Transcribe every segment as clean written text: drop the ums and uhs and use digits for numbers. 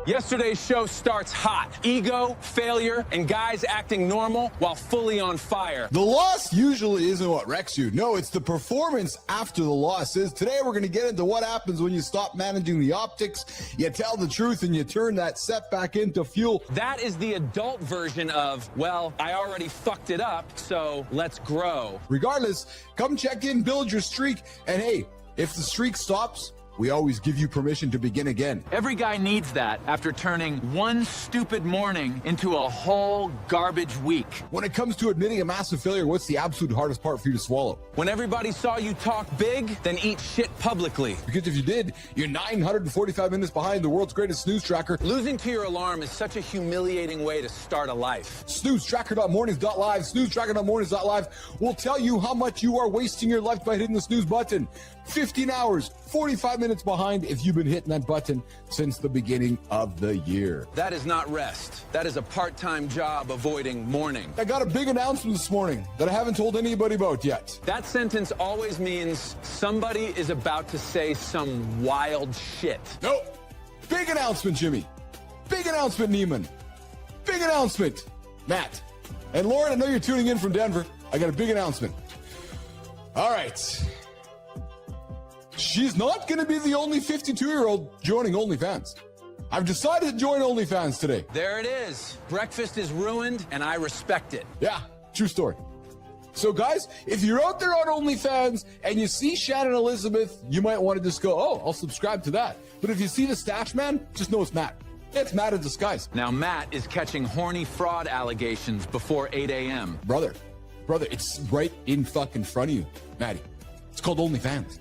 Yesterday's show starts hot. Ego, failure, and guys acting normal while fully on fire. The loss usually isn't what wrecks you. No, it's the performance after the loss is. Today we're going to get into what happens when you stop managing the optics, you tell the truth, and you turn that setback into fuel. That is the adult version of, well, I already fucked it up, so let's grow. Regardless, come check in, build your streak, and hey, if the streak stops, we always give you permission to begin again. Every guy needs that after turning one stupid morning into a whole garbage week. When it comes to admitting a massive failure, what's the absolute hardest part for you to swallow? When everybody saw you talk big, then eat shit publicly. Because if you did, you're 945 minutes behind the world's greatest snooze tracker. Losing to your alarm is such a humiliating way to start a life. Snoozetracker.mornings.live, snoozetracker.mornings.live will tell you how much you are wasting your life by hitting the snooze button. 15 hours, 45 minutes behind if you've been hitting that button since the beginning of the year. That is not rest. That is a part-time job avoiding morning. I got a big announcement this morning that I haven't told anybody about yet. That sentence always means somebody is about to say some wild shit. No. Big announcement, Jimmy. Big announcement, Neiman. Big announcement, Matt. And Lauren, I know you're tuning in from Denver. I got a big announcement. All right. She's not going to be the only 52-year-old joining OnlyFans. I've decided to join OnlyFans today. There it is. Breakfast is ruined, and I respect it. Yeah, true story. So, guys, if you're out there on OnlyFans and you see Shannon Elizabeth, you might want to just go, oh, I'll subscribe to that. But if you see the Stash Man, just know it's Matt. It's Matt in disguise. Now, Matt is catching horny fraud allegations before 8 a.m. Brother, it's right in fucking front of you, Matty. It's called OnlyFans.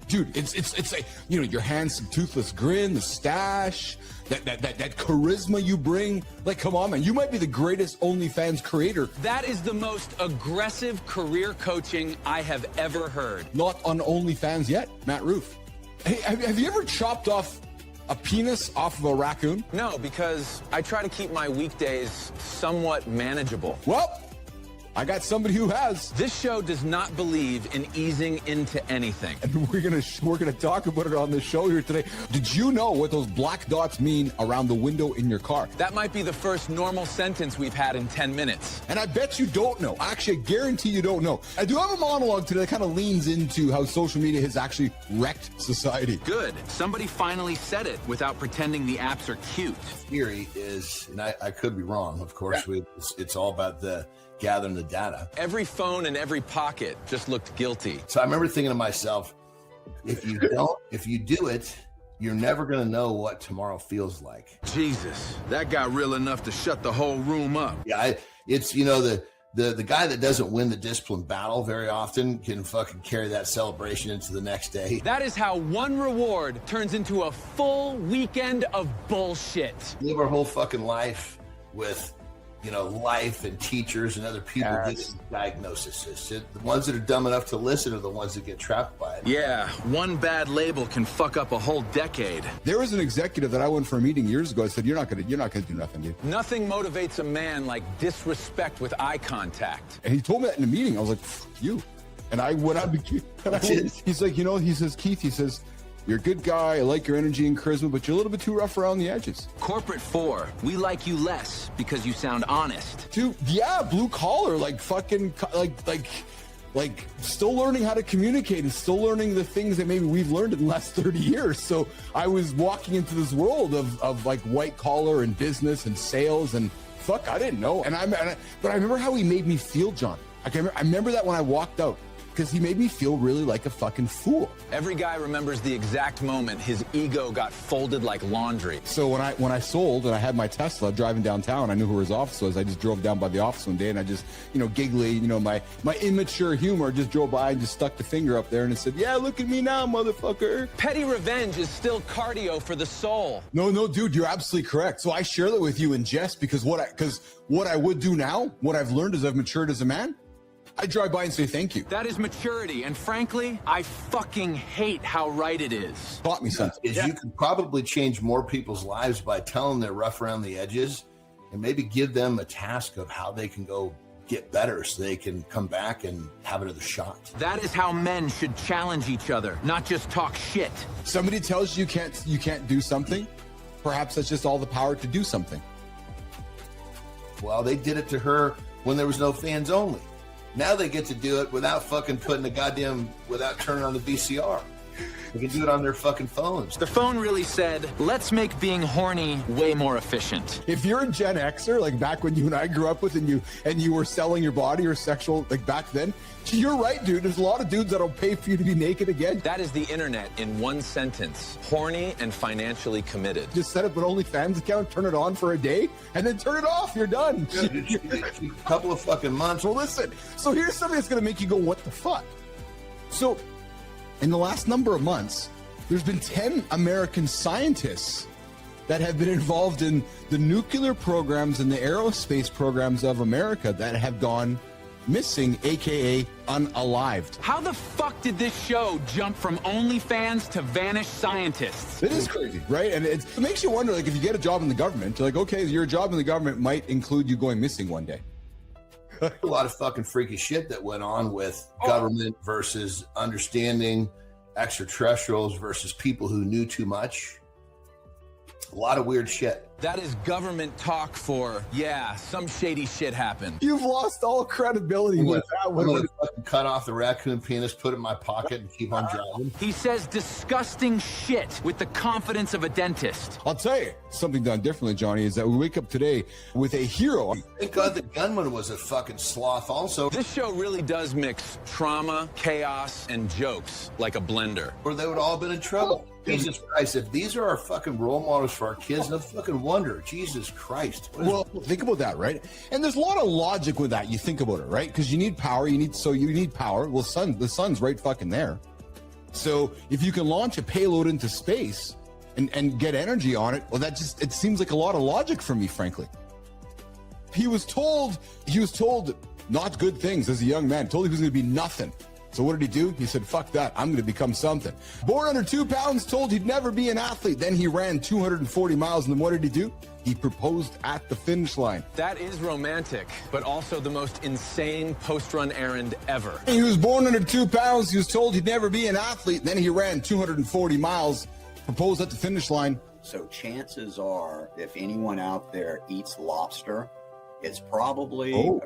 Dude, it's like, you know, your handsome, toothless grin, the stash, that charisma you bring. Like, come on, man. You might be the greatest OnlyFans creator. That is the most aggressive career coaching I have ever heard. Not on OnlyFans yet, Matt Roof. Hey, have you ever chopped off a penis off of a raccoon? No, because I try to keep my weekdays somewhat manageable. Well, I got somebody who has. This show does not believe in easing into anything. And we're gonna talk about it on this show here today. Did you know what those black dots mean around the window in your car? That might be the first normal sentence we've had in 10 minutes. And I bet you don't know. Actually, I guarantee you don't know. I do have a monologue today that kind of leans into how social media has actually wrecked society. Good. Somebody finally said it without pretending the apps are cute. Theory is, and I could be wrong, of course, it's all about the gathering the data. Every phone in every pocket just looked guilty. So I remember thinking to myself, if you do it, you're never going to know what tomorrow feels like. Jesus, that got real enough to shut the whole room up. Yeah, it's, you know, the guy that doesn't win the discipline battle very often can fucking carry that celebration into the next day. That is how one reward turns into a full weekend of bullshit. Live our whole fucking life with, you know, life and teachers and other people getting diagnoses. The ones that are dumb enough to listen are the ones that get trapped by it. Yeah, one bad label can fuck up a whole decade. There was an executive that I went for a meeting years ago. I said, you're not gonna do nothing, dude. Nothing motivates a man like disrespect with eye contact. And he told me that in a meeting. I was like, fuck you. And I went out. He's like, you know, he says, Keith, he says, you're a good guy. I like your energy and charisma, but you're a little bit too rough around the edges. Corporate 4, we like you less because you sound honest. Dude, yeah, blue collar, like fucking, like still learning how to communicate and still learning the things that maybe we've learned in the last 30 years. So I was walking into this world of like white collar and business and sales and fuck, I didn't know. But I remember how he made me feel, John. I remember that when I walked out. Because he made me feel really like a fucking fool. Every guy remembers the exact moment his ego got folded like laundry. So when I sold and I had my Tesla driving downtown, I knew where his office was. I just drove down by the office one day and I just, you know, giggly, you know, my immature humor just drove by and just stuck the finger up there and it said, yeah, look at me now, motherfucker. Petty revenge is still cardio for the soul. No, dude, you're absolutely correct. So I share that with you in jest because what I would do now, what I've learned as I've matured as a man, I drive by and say thank you. That is maturity, and frankly, I fucking hate how right it is. Taught me something. You could probably change more people's lives by telling them they're rough around the edges and maybe give them a task of how they can go get better so they can come back and have another shot. That is how men should challenge each other, not just talk shit. Somebody tells you you can't do something, perhaps that's just all the power to do something. Well, they did it to her when there was no fans only. Now they get to do it without fucking without turning on the VCR. They can do it on their fucking phones. The phone really said, let's make being horny way more efficient. If you're a Gen Xer, like back when you and I grew up with, and you were selling your body or sexual, like back then, you're right, dude. There's a lot of dudes that'll pay for you to be naked again. That is the internet in one sentence. Horny and financially committed. Just set up an OnlyFans account, turn it on for a day, and then turn it off. You're done. A couple of fucking months. Well, listen. So here's something that's going to make you go, what the fuck? So in the last number of months, there's been 10 American scientists that have been involved in the nuclear programs and the aerospace programs of America that have gone missing, aka unalived. How the fuck did this show jump from OnlyFans to vanished scientists? It is crazy, right? And it makes you wonder, like, if you get a job in the government, you're like, okay, your job in the government might include you going missing one day. A lot of fucking freaky shit that went on with government versus understanding extraterrestrials versus people who knew too much. A lot of weird shit. That is government talk for, yeah, some shady shit happened. You've lost all credibility with that I'm one. gonna fucking cut off the raccoon penis, put it in my pocket, and keep on driving. He says disgusting shit with the confidence of a dentist. I'll tell you, something done differently, Johnny, is that we wake up today with a hero. Thank God the gunman was a fucking sloth also, This show really does mix trauma, chaos, and jokes like a blender. or they would all have been in trouble. Jesus Christ, if these are our fucking role models for our kids, no fucking wonder. Jesus Christ. Well, think about that, right? And there's a lot of logic with that. You think about it, right? Because you need power. You need power. Well, the sun's right fucking there. So if you can launch a payload into space and get energy on it, well, it seems like a lot of logic for me, frankly. He was told not good things as a young man, told he was going to be nothing. So what did he do? He said, fuck that, I'm going to become something. Born under 2 pounds, told he'd never be an athlete. Then he ran 240 miles, and then what did he do? He proposed at the finish line. That is romantic, but also the most insane post-run errand ever. He was born under 2 pounds. He was told he'd never be an athlete. Then he ran 240 miles, proposed at the finish line. So chances are, if anyone out there eats lobster, it's probably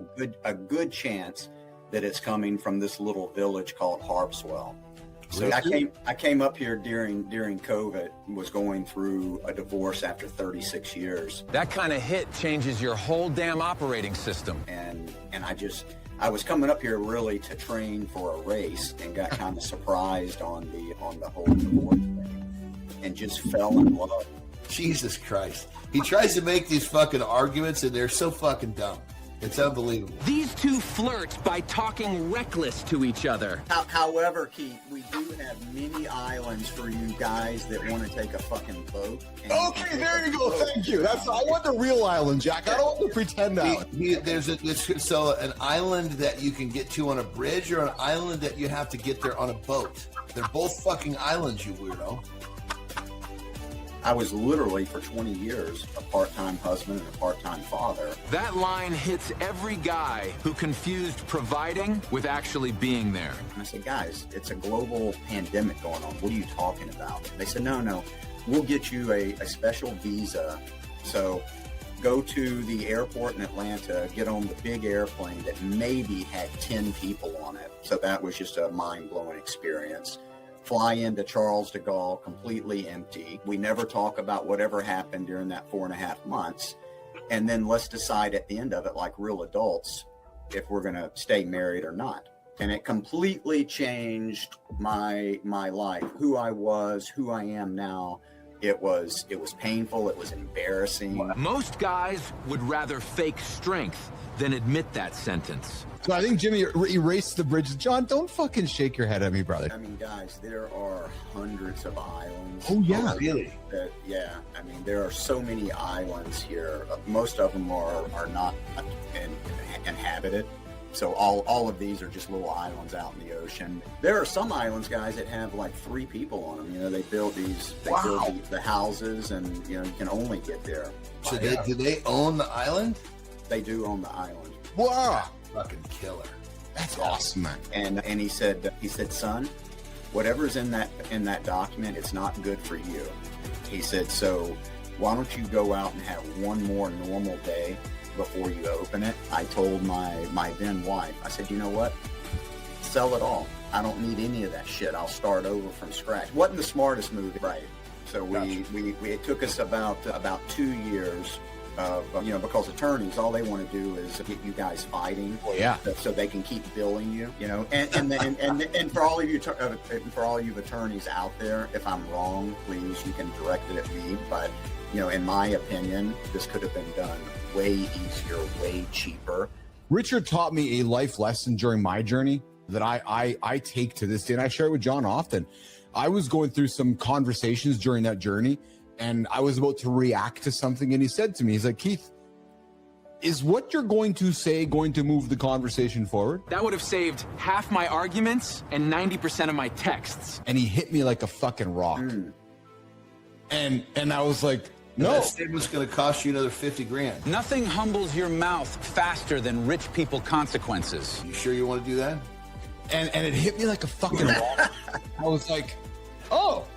a good chance that it's coming from this little village called Harpswell. So I came up here during COVID, was going through a divorce after 36 years. That kind of hit changes your whole damn operating system. And I was coming up here really to train for a race, and got kind of surprised on the whole divorce thing, and just fell in love. Jesus Christ. He tries to make these fucking arguments, and they're so fucking dumb. It's unbelievable. These two flirt by talking reckless to each other. However, Keith, we do have many islands for you guys that want to take a fucking boat. Okay, there you go. Thank you. I want the real island, Jack. I don't want the pretend island. So an island that you can get to on a bridge, or an island that you have to get there on a boat? They're both fucking islands, you weirdo. I was literally for 20 years a part-time husband and a part-time father. That line hits every guy who confused providing with actually being there. And I said, guys, it's a global pandemic going on. What are you talking about? They said, no, we'll get you a special visa. So go to the airport in Atlanta, get on the big airplane that maybe had 10 people on it. So that was just a mind-blowing experience. Fly into Charles de Gaulle completely empty. We never talk about whatever happened during that 4.5 months. And then let's decide at the end of it, like real adults, if we're going to stay married or not. And it completely changed my life, who I was, who I am now. It was painful. It was embarrassing. Most guys would rather fake strength than admit that sentence. So I think Jimmy erased the bridges. John, don't fucking shake your head at me, brother. I mean, guys, there are hundreds of islands. Oh, yeah. Really? Yeah. I mean, there are so many islands here. Most of them are not inhabited. So all of these are just little islands out in the ocean. There are some islands, guys, that have like 3 people on them. You know, they build the houses, and you know, you can only get there. So do they own the island? They do own the island. Wow. Fucking killer. That's awesome, man. And he said, son, whatever's in that document, it's not good for you. He said, so why don't you go out and have one more normal day before you open it? I told my then wife, I said, you know what? Sell it all. I don't need any of that shit. I'll start over from scratch. Wasn't the smartest move, right? So it took us about 2 years of, because attorneys, all they want to do is get you guys fighting, so they can keep billing you, and for all of you attorneys out there, if I'm wrong, please, you can direct it at me. But in my opinion, this could have been done way easier, way cheaper. Richard taught me a life lesson during my journey that I take to this day, and I share it with John often. I was going through some conversations during that journey, and I was about to react to something, and he said to me, he's like, Keith, is what you're going to say going to move the conversation forward? That would have saved half my arguments and 90% of my texts. And he hit me like a fucking rock. And I was like, no. That statement's going to cost you another 50 grand. Nothing humbles your mouth faster than rich people consequences. You sure you want to do that? And it hit me like a fucking rock. I was like, oh,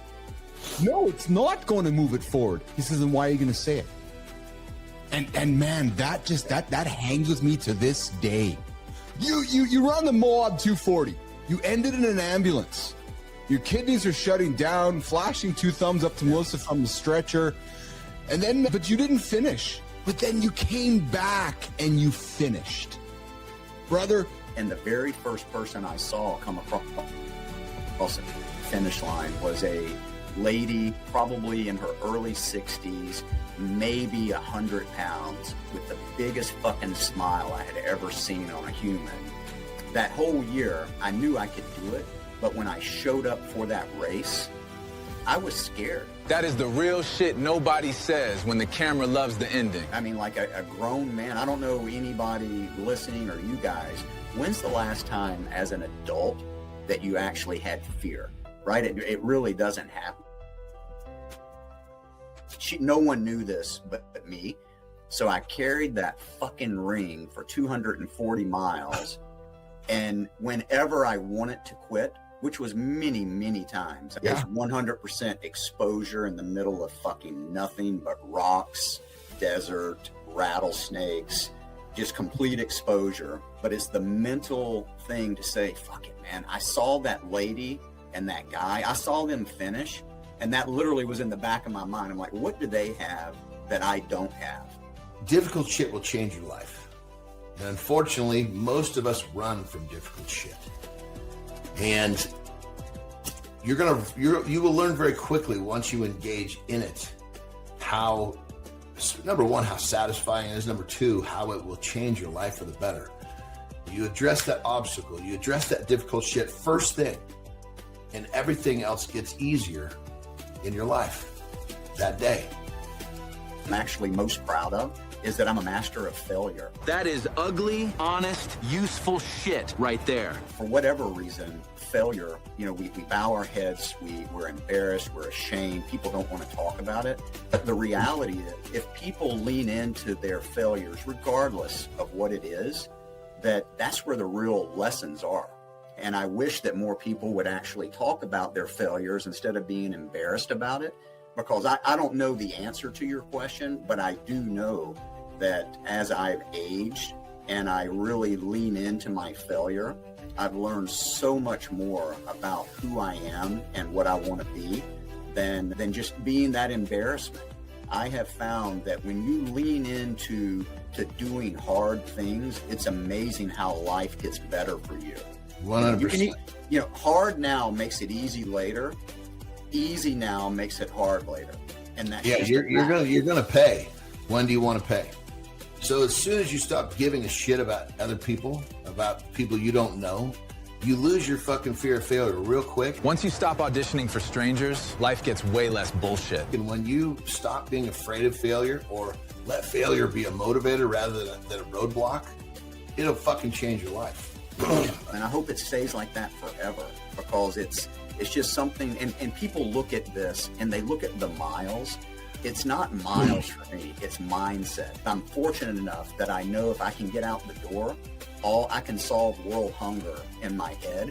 no, it's not going to move it forward. He says, then why are you going to say it? And man, that hangs with me to this day. You run the Moab 240. You ended in an ambulance. Your kidneys are shutting down, flashing 2 thumbs up to Melissa from the stretcher. But you didn't finish. But then you came back and you finished. Brother. And the very first person I saw come across the finish line was a lady, probably in her early 60s, maybe 100 pounds, with the biggest fucking smile I had ever seen on a human. That whole year, I knew I could do it, but when I showed up for that race, I was scared. That is the real shit nobody says when the camera loves the ending. I mean, like a grown man, I don't know anybody listening or you guys, when's the last time as an adult that you actually had fear, right? It really doesn't happen. No one knew this but me. So I carried that fucking ring for 240 miles. And whenever I wanted to quit, which was many, many times, it's 100% exposure in the middle of fucking nothing but rocks, desert, rattlesnakes, just complete exposure. But it's the mental thing to say, fuck it, man. I saw that lady and that guy. I saw them finish. And that literally was in the back of my mind. I'm like, what do they have that I don't have? Difficult shit will change your life. And unfortunately, most of us run from difficult shit. And you will learn very quickly once you engage in it how, number one, how satisfying it is. Number two, how it will change your life for the better. You address that obstacle, you address that difficult shit first thing, and everything else gets easier in your life that day. I'm actually most proud of is that I'm a master of failure. That is ugly, honest, useful shit right there. For whatever reason, failure, we bow our heads, we're embarrassed, we're ashamed, people don't want to talk about it. But the reality is, if people lean into their failures, regardless of what it is, that's where the real lessons are. And I wish that more people would actually talk about their failures instead of being embarrassed about it, because I don't know the answer to your question, but I do know that as I've aged and I really lean into my failure, I've learned so much more about who I am and what I want to be than just being that embarrassment. I have found that when you lean into doing hard things, it's amazing how life gets better for you. 100%. Hard now makes it easy later. Easy now makes it hard later. And that's you're gonna pay. When do you want to pay? So as soon as you stop giving a shit about other people, about people you don't know, you lose your fucking fear of failure real quick. Once you stop auditioning for strangers, life gets way less bullshit. And when you stop being afraid of failure, or let failure be a motivator rather than a roadblock, it'll fucking change your life. And I hope it stays like that forever, because it's just something, and people look at this and they look at the miles. It's not miles for me, it's mindset. I'm fortunate enough that I know if I can get out the door, I can solve world hunger in my head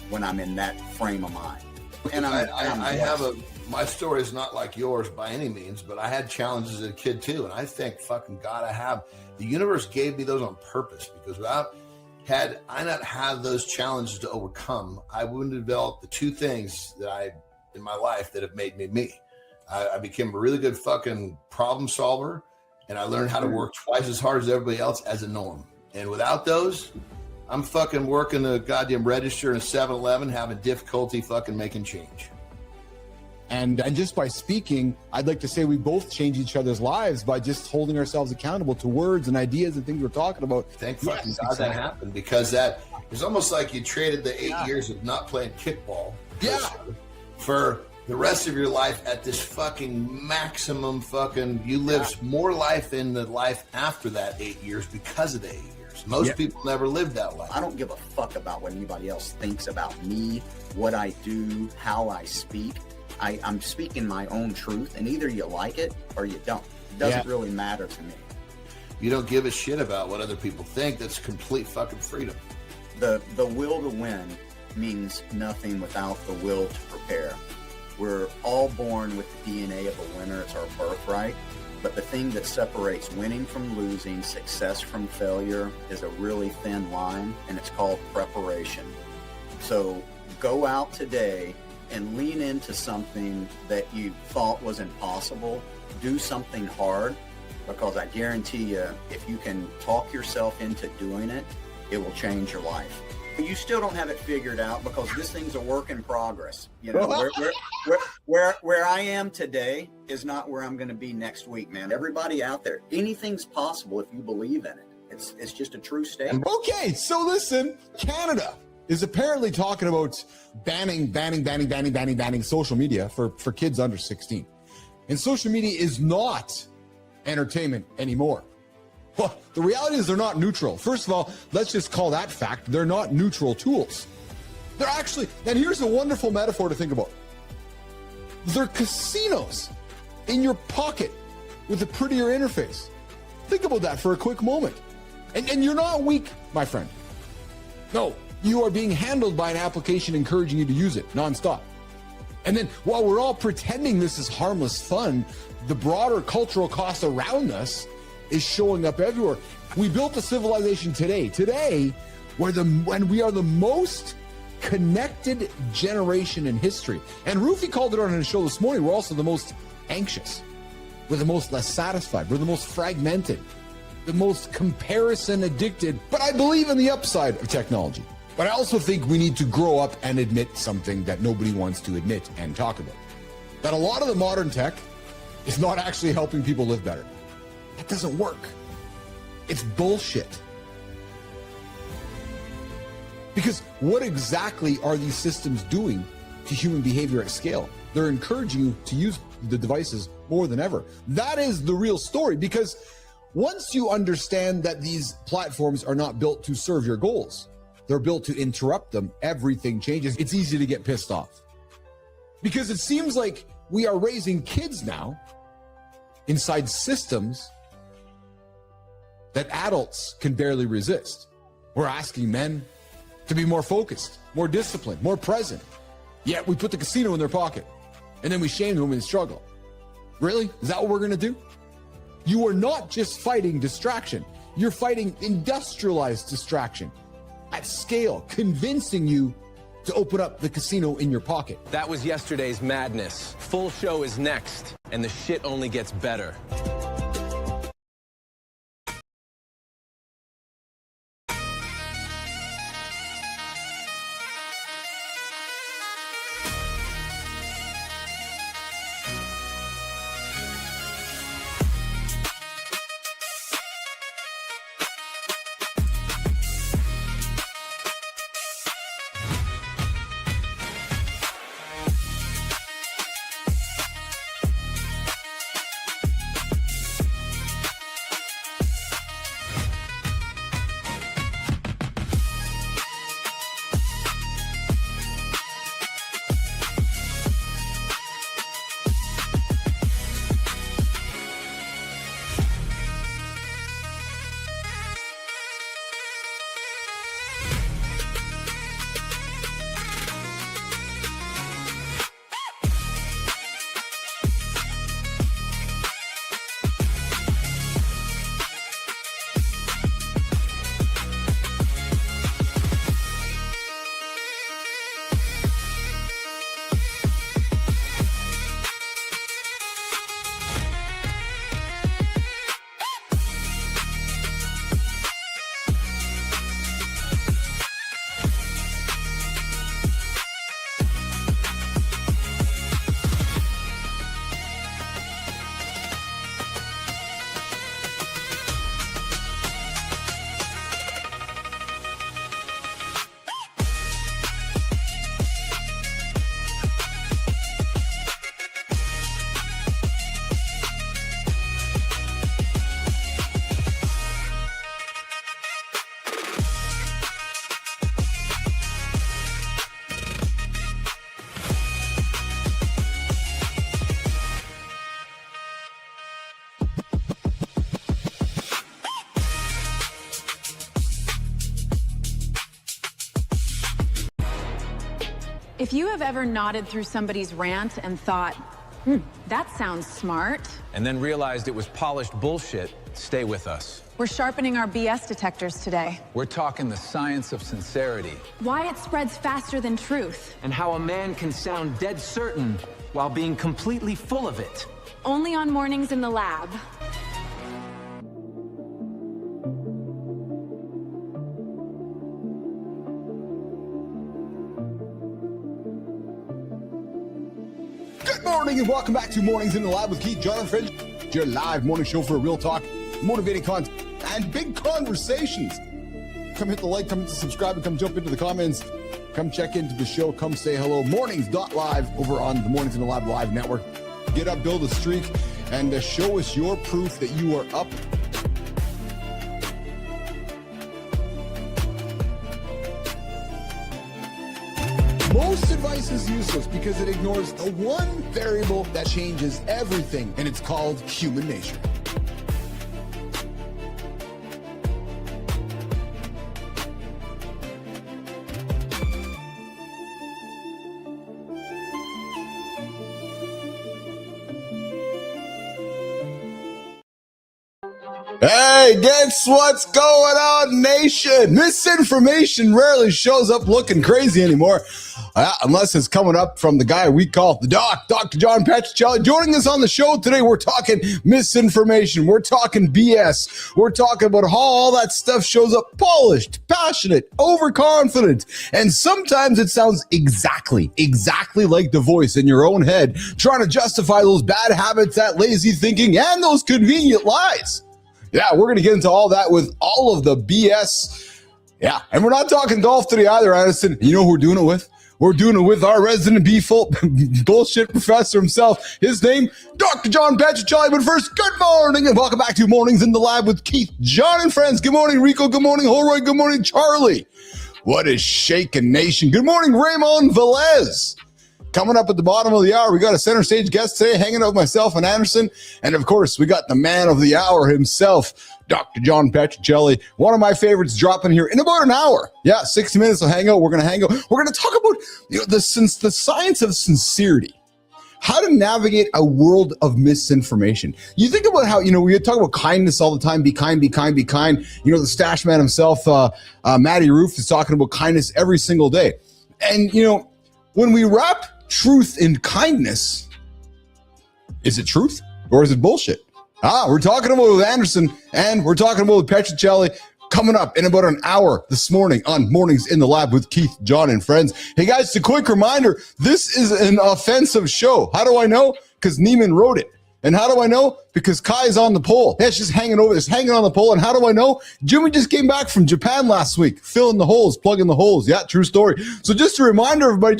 when I'm in that frame of mind. And I have my story is not like yours by any means, but I had challenges as a kid too. And I thank fucking God the universe gave me those on purpose, because had I not had those challenges to overcome, I wouldn't have developed the two things in my life that have made me me. I became a really good fucking problem solver, and I learned how to work twice as hard as everybody else as a norm. And without those, I'm fucking working the goddamn register in a 7-Eleven, having difficulty fucking making change. And just by speaking, I'd like to say we both change each other's lives by just holding ourselves accountable to words and ideas and things we're talking about. Thank fucking God that happened, because it's almost like you traded the 8 years of not playing kickball for the rest of your life at this fucking maximum fucking, you lived more life in the life after that 8 years because of the 8 years. Most people never live that life. I don't give a fuck about what anybody else thinks about me, what I do, how I speak. I'm speaking my own truth, and either you like it or you don't. It doesn't really matter to me. You don't give a shit about what other people think. That's complete fucking freedom. The will to win means nothing without the will to prepare. We're all born with the DNA of a winner. It's our birthright. But the thing that separates winning from losing, success from failure, is a really thin line, and it's called preparation. So go out today and lean into something that you thought was impossible. Do something hard, because I guarantee you, if you can talk yourself into doing it, it will change your life. But you still don't have it figured out, because this thing's a work in progress. You know, where I am today is not where I'm going to be next week, man. Everybody out there, anything's possible if you believe in it. It's just a true statement. Okay, so listen, Canada is apparently talking about banning social media for kids under 16. And social media is not entertainment anymore. Well, the reality is they're not neutral. First of all, let's just call that fact. They're not neutral tools. They're actually, and here's a wonderful metaphor to think about. They're casinos in your pocket with a prettier interface. Think about that for a quick moment. And you're not weak, my friend. No, you are being handled by an application encouraging you to use it nonstop. And then while we're all pretending this is harmless fun, the broader cultural cost around us is showing up everywhere. We built a civilization today when we are the most connected generation in history. And Rufy called it on his show this morning. We're also the most anxious. We're the most less satisfied. We're the most fragmented, the most comparison addicted. But I believe in the upside of technology. But I also think we need to grow up and admit something that nobody wants to admit and talk about. That a lot of the modern tech is not actually helping people live better. That doesn't work. It's bullshit. Because what exactly are these systems doing to human behavior at scale? They're encouraging you to use the devices more than ever. That is the real story, because once you understand that these platforms are not built to serve your goals, they're built to interrupt them, everything changes. It's easy to get pissed off. Because it seems like we are raising kids now inside systems that adults can barely resist. We're asking men to be more focused, more disciplined, more present. Yet we put the casino in their pocket, and then we shame them when they struggle. Really? Is that what we're gonna do? You are not just fighting distraction. You're fighting industrialized distraction at scale, convincing you to open up the casino in your pocket. That was yesterday's madness. Full show is next, and the shit only gets better. If you have ever nodded through somebody's rant and thought, that sounds smart, and then realized it was polished bullshit, stay with us. we're sharpening our BS detectors today. We're talking the science of sincerity. Why it spreads faster than truth. And how a man can sound dead certain while being completely full of it. Only on Mornings in the Lab. Good morning and welcome back to Mornings in the Lab with Keith, John, and Friends. Your live morning show for real talk, motivating content, and big conversations. Come hit the like, come hit the subscribe, and come jump into the comments. Come check into the show. Come say hello. Mornings.live over on the Mornings in the Lab Live Network. Get up, build a streak, and show us your proof that you are up. Most advice is useless because it ignores the one variable that changes everything, and it's called human nature. Hey, guess what's going on, nation? Misinformation rarely shows up looking crazy anymore, unless it's coming up from the guy we call the Doc, Dr. John Petrocelli. Joining us on the show today, we're talking misinformation. We're talking BS. We're talking about how all that stuff shows up polished, passionate, overconfident, and sometimes it sounds exactly like the voice in your own head trying to justify those bad habits, that lazy thinking, and those convenient lies. Yeah, we're going to get into all that with all of the BS. Yeah, and we're not talking golf today either, Addison. You know who we're doing it with? We're doing it with our resident bullshit professor himself. His name, Dr. John Petrocelli. But first, good morning and welcome back to Mornings in the Lab with Keith, John, and Friends. Good morning, Rico. Good morning, Holroyd. Good morning, Charlie. What is shaking, nation? Good morning, Raymond Velez. Coming up at the bottom of the hour, we got a center stage guest today, hanging out with myself and Anderson. And of course, we got the man of the hour himself, Dr. John Petrocelli. One of my favorites dropping here in about an hour. Yeah, 60 minutes to hang out. We're going to hang out. We're going to talk about the science of sincerity. How to navigate a world of misinformation. You think about how, we talk about kindness all the time. Be kind, be kind, be kind. The stash man himself, Matty Roof, is talking about kindness every single day. And, when we wrap truth in kindness, is it truth or is it bullshit? We're talking about with Anderson and we're talking about with Petrocelli coming up in about an hour this morning on Mornings in the Lab with Keith, John, and Friends. Hey guys, just a quick reminder, this is an offensive show. How do I know? Because Neiman wrote it. And how do I know? Because Kai's on the pole. Yeah, it's just hanging over. It's hanging on the pole. And how do I know? Jimmy just came back from Japan last week, filling the holes, plugging the holes. Yeah, true story. So just a reminder, everybody,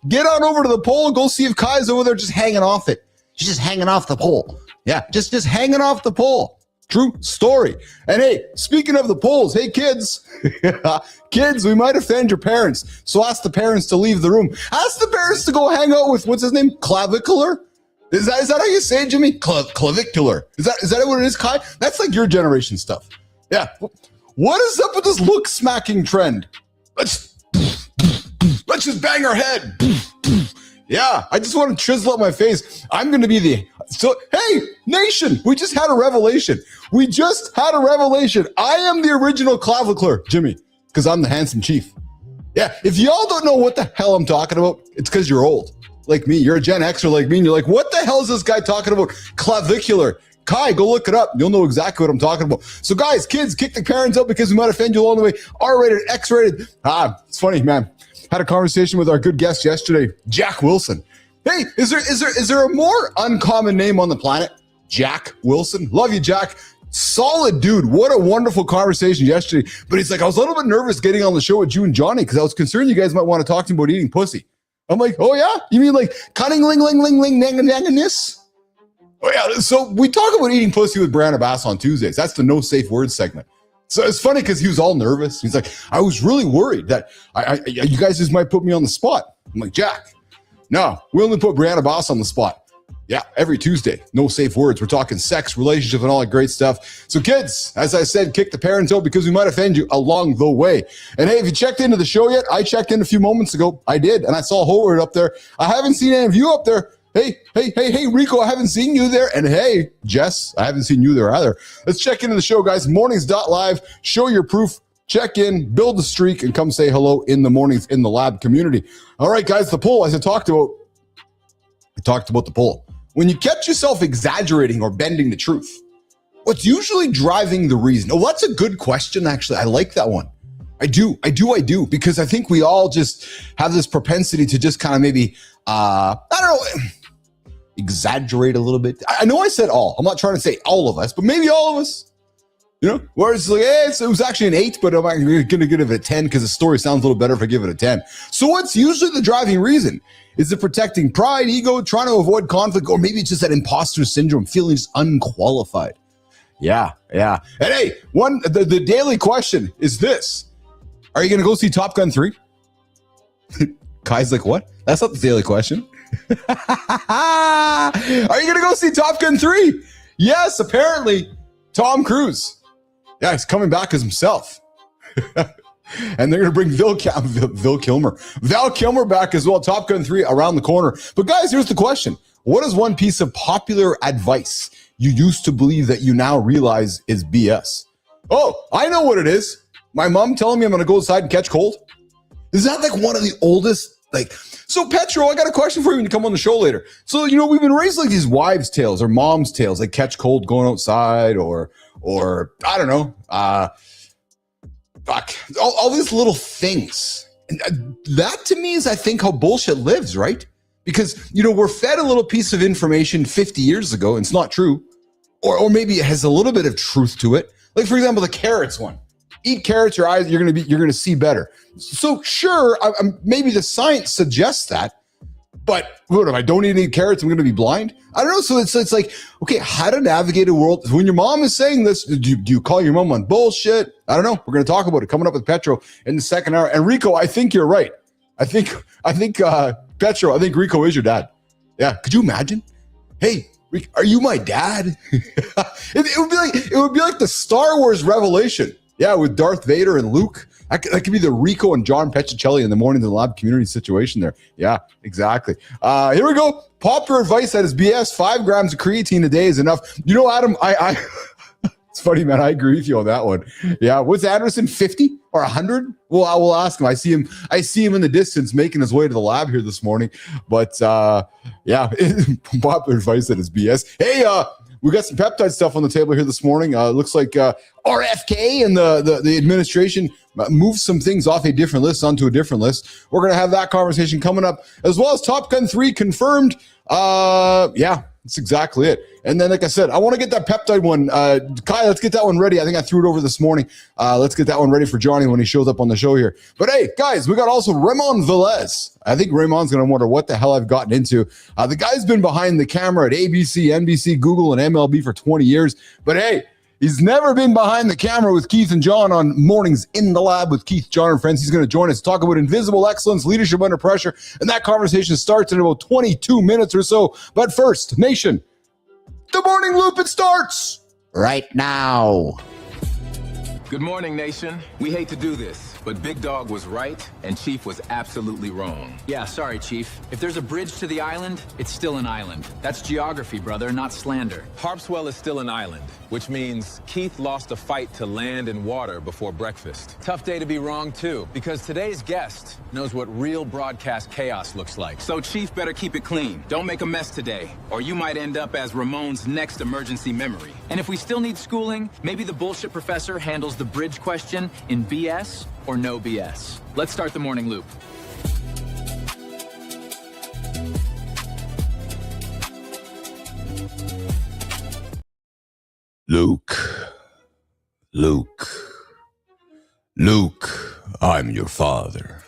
get on over to the pole and go see if Kai's over there just hanging off it. She's just hanging off the pole. Yeah, just hanging off the pole. True story. And hey, speaking of the poles, hey kids, kids, we might offend your parents. So ask the parents to leave the room. Ask the parents to go hang out with, what's his name? Clavicular? Is that how you say it, Jimmy? Clavicular. Is that what it is, Kai? That's like your generation stuff. Yeah. What is up with this look smacking trend? Let's just bang our head. Yeah, I just want to chisel up my face. I'm going to be hey, nation, we just had a revelation. I am the original clavicular, Jimmy, because I'm the handsome chief. Yeah, if y'all don't know what the hell I'm talking about, it's because you're old. Like me, you're a Gen Xer like me, and you're like, what the hell is this guy talking about? Clavicular. Kai, go look it up. You'll know exactly what I'm talking about. So guys, kids, kick the parents out because we might offend you along the way. R-rated, X-rated. It's funny, man. Had a conversation with our good guest yesterday, Jack Wilson. Hey, is there a more uncommon name on the planet? Jack Wilson. Love you, Jack. Solid dude. What a wonderful conversation yesterday. But he's like, I was a little bit nervous getting on the show with you and Johnny because I was concerned you guys might want to talk to me about eating pussy. I'm like, oh yeah? You mean like cunning, ling, nanganess? Oh yeah, so we talk about eating pussy with Brandon Bass on Tuesdays. That's the no safe words segment. So it's funny because he was all nervous. He's like, I was really worried that you guys just might put me on the spot. I'm like, Jack, no, we only put Brianna Boss on the spot. Yeah, every Tuesday. No safe words. We're talking sex, relationships, and all that great stuff. So kids, as I said, kick the parents out because we might offend you along the way. And hey, if you checked into the show yet, I checked in a few moments ago. I did, and I saw Howard up there. I haven't seen any of you up there. Hey, Rico, I haven't seen you there. And hey, Jess, I haven't seen you there either. Let's check into the show, guys. Mornings.live. Show your proof. Check in, build the streak, and come say hello in the mornings in the lab community. All right, guys, the poll, as I talked about the poll. When you catch yourself exaggerating or bending the truth, what's usually driving the reason? Oh, that's a good question, actually. I like that one. I do, because I think we all just have this propensity to just kind of maybe, I don't know, exaggerate a little bit. I know I said all. I'm not trying to say all of us, but maybe all of us. You know, whereas like, it was actually an 8, but I'm going to give it a 10 because the story sounds a little better if I give it a 10. So what's usually the driving reason? Is it protecting pride, ego, trying to avoid conflict, or maybe it's just that imposter syndrome, feeling just unqualified? Yeah. And hey, the daily question is this. Are you going to go see Top Gun 3? Kai's like, what? That's not the daily question. Are you going to go see Top Gun 3? Yes, apparently. Tom Cruise. Yeah, he's coming back as himself. And they're going to bring Val Kilmer back as well. Top Gun 3 around the corner. But guys, here's the question. What is one piece of popular advice you used to believe that you now realize is BS? Oh, I know what it is. My mom telling me I'm going to go outside and catch cold. Is that like one of the oldest, so Petro, I got a question for you when you come on the show later. So, you know, we've been raised like these wives' tales or mom's tales, like catch cold going outside or I don't know, all these little things. And that to me is, I think, how bullshit lives, right? Because, you know, we're fed a little piece of information 50 years ago and it's not true. Or maybe it has a little bit of truth to it. Like, for example, the carrots one. Eat carrots, your eyes, you're going to see better. So sure, maybe the science suggests that, but what if I don't eat any carrots, I'm going to be blind? I don't know. So it's like, okay, how to navigate a world. When your mom is saying this, do you call your mom on bullshit? I don't know. We're going to talk about it coming up with Petro in the second hour. And Rico, I think you're right. I think Petro, I think Rico is your dad. Yeah. Could you imagine? Hey, are you my dad? it would be like the Star Wars revelation. Yeah, with Darth Vader and Luke. That could be the Rico and John Petrocelli in the mornings in the lab community situation there. Yeah, exactly. Here we go. Popular advice that is BS. 5 grams of creatine a day is enough. You know, Adam, I it's funny, man. I agree with you on that one. Yeah, what's Anderson, 50 or 100? Well, I will ask him. I see him in the distance making his way to the lab here this morning. But yeah, popular advice that is BS. Hey, we got some peptide stuff on the table here this morning. Looks like RFK and the administration moved some things off a different list onto a different list. We're going to have that conversation coming up, as well as Top Gun 3 confirmed. Yeah, that's exactly it. And then, like I said, I want to get that peptide one. Kai, let's get that one ready. I think I threw it over this morning. Let's get that one ready for Johnny when he shows up on the show here. But hey, guys, we got also Ramon Velez. I think Ramon's going to wonder what the hell I've gotten into. The guy's been behind the camera at ABC, NBC, Google, and MLB for 20 years. But hey, he's never been behind the camera with Keith and John on Mornings in the Lab with Keith, John, and friends. He's going to join us to talk about invisible excellence, leadership under pressure. And that conversation starts in about 22 minutes or so. But first, Nation, the morning loop, it starts right now. Good morning, nation. We hate to do this, but Big Dog was right and Chief was absolutely wrong. Yeah, sorry, Chief. If there's a bridge to the island, it's still an island. That's geography, brother, not slander. Harpswell is still an island, which means Keith lost a fight to land and water before breakfast. Tough day to be wrong, too, because today's guest knows what real broadcast chaos looks like. So Chief better keep it clean. Don't make a mess today, or you might end up as Ramon's next emergency memory. And if we still need schooling, maybe the bullshit professor handles the bridge question in BS or no BS. Let's start the morning loop. Luke, I'm your father,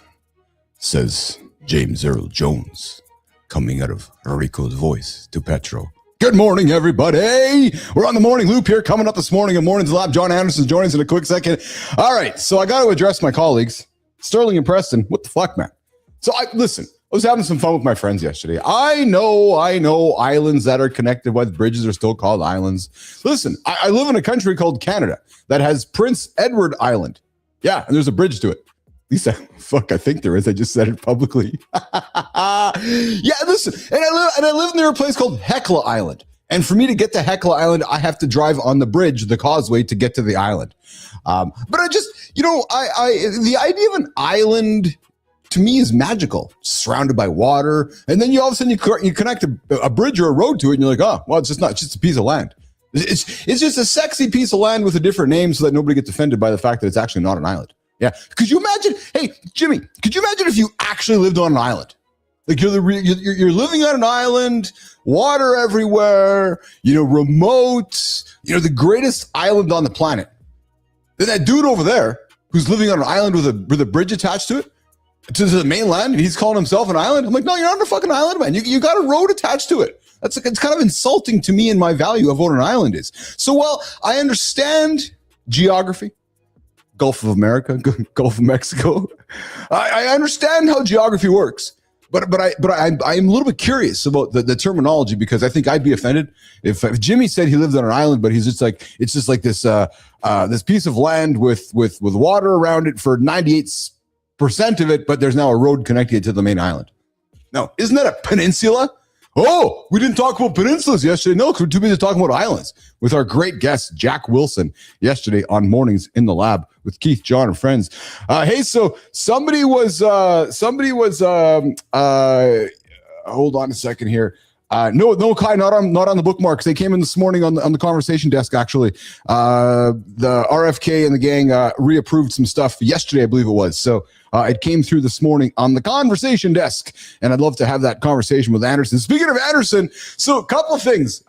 says James Earl Jones, coming out of Rico's voice to Petro. Good morning, everybody. We're on the morning loop here, coming up this morning in Mornings Lab. John Anderson joining us in a quick second. All right, so I got to address my colleagues, Sterling and Preston. What the fuck, man? So listen, I was having some fun with my friends yesterday. I know islands that are connected with bridges are still called islands. Listen, I live in a country called Canada that has Prince Edward Island. Yeah, and there's a bridge to it. At least I think there is. I just said it publicly. Yeah, listen, and I live near a place called Hecla Island. And for me to get to Hecla Island, I have to drive on the bridge, the causeway, to get to the island. But I just, the idea of an island to me is magical, surrounded by water. And then all of a sudden you connect a bridge or a road to it, and you're like, oh, well, it's just a piece of land. It's just a sexy piece of land with a different name so that nobody gets offended by the fact that it's actually not an island. Yeah. Could you imagine? Hey, Jimmy, could you imagine if you actually lived on an island? Like you're living on an island, water everywhere, remote, the greatest island on the planet. Then that dude over there who's living on an island with a bridge attached to it, to the mainland, and he's calling himself an island. I'm like, no, you're not on a fucking island, man. You got a road attached to it. It's kind of insulting to me and my value of what an island is. So, well, I understand geography, Gulf of America, Gulf of Mexico. I understand how geography works, but I'm a little bit curious about the terminology, because I think I'd be offended if Jimmy said he lived on an island, but it's just like this this piece of land with water around it for 98% of it, but there's now a road connecting it to the main island. No, isn't that a peninsula? Oh, we didn't talk about peninsulas yesterday. No, we're too busy talking about islands with our great guest, Jack Wilson, yesterday on Mornings in the Lab with Keith, John, and friends. Hey, so somebody was hold on a second here. No, Kai, not on the bookmarks. They came in this morning on the conversation desk, actually. The RFK and the gang reapproved some stuff yesterday, I believe it was. So it came through this morning on the conversation desk, and I'd love to have that conversation with Anderson. Speaking of Anderson, so a couple of things.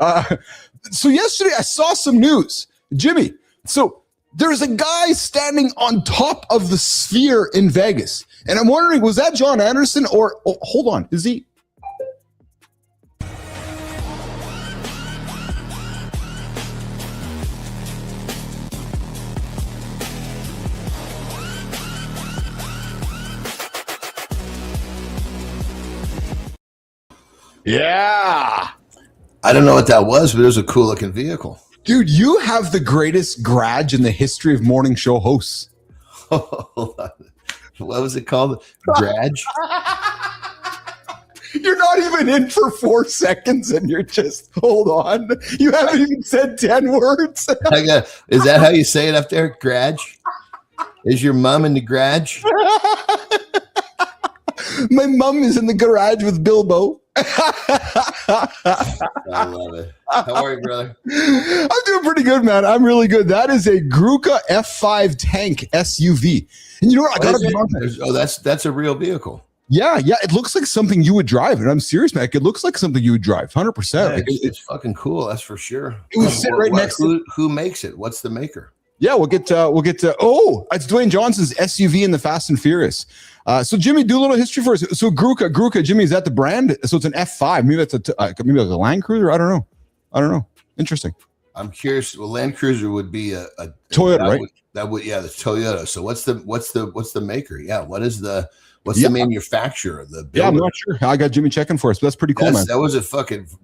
So yesterday I saw some news. Jimmy, so there's a guy standing on top of the Sphere in Vegas, and I'm wondering, was that John Anderson or, hold on, is he? Yeah. I don't know what that was, but it was a cool looking vehicle. Dude, you have the greatest garage in the history of morning show hosts. What was it called? Garage? You're not even in for 4 seconds and you're just, hold on. You haven't even said 10 words. Is that how you say it up there? Garage? Is your mom in the garage? My mom is in the garage with Bilbo. I love it. How are you, brother? I'm doing pretty good, man. I'm really good. That is a Gruka F5 tank SUV. And you know what? I got to that's a real vehicle. Yeah. It looks like something you would drive. And I'm serious, man. It looks like something you would drive, 100%. Yeah, it's fucking cool. That's for sure. It would sit right next to. Who makes it? What's the maker? Yeah, we'll get to. It's Dwayne Johnson's SUV in the Fast and Furious. So Jimmy, do a little history for us. So Gruka, Jimmy, is that the brand? So it's an F5. Maybe that's maybe like a Land Cruiser. I don't know. Interesting. I'm curious. Well, Land Cruiser would be a Toyota, right? The Toyota. So what's the maker? Yeah, what's the manufacturer? Yeah, I'm not sure. I got Jimmy checking for us, but that's pretty cool, man. That was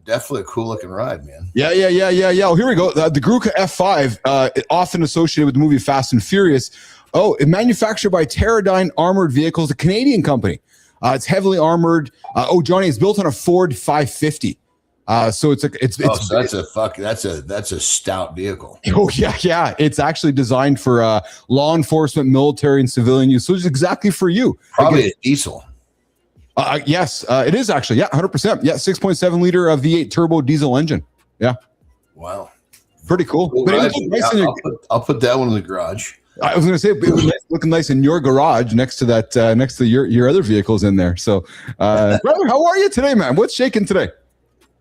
definitely a cool looking ride, man. Yeah. Oh, here we go. The Gruka F5, often associated with the movie Fast and Furious. Oh, it's manufactured by Teradyne Armored Vehicles, a Canadian company. It's heavily armored. Johnny, it's built on a Ford 550. So that's a stout vehicle. Oh yeah. It's actually designed for law enforcement, military, and civilian use. So it's exactly for you. Probably a diesel. Yes, it is actually. Yeah, 100%. Yeah, 6.7 liter V8 turbo diesel engine. Yeah. Wow. Pretty cool. But I'll put that one in the garage. I was going to say, it was looking nice in your garage next to that, next to your other vehicles in there. So, brother, how are you today, man? What's shaking today?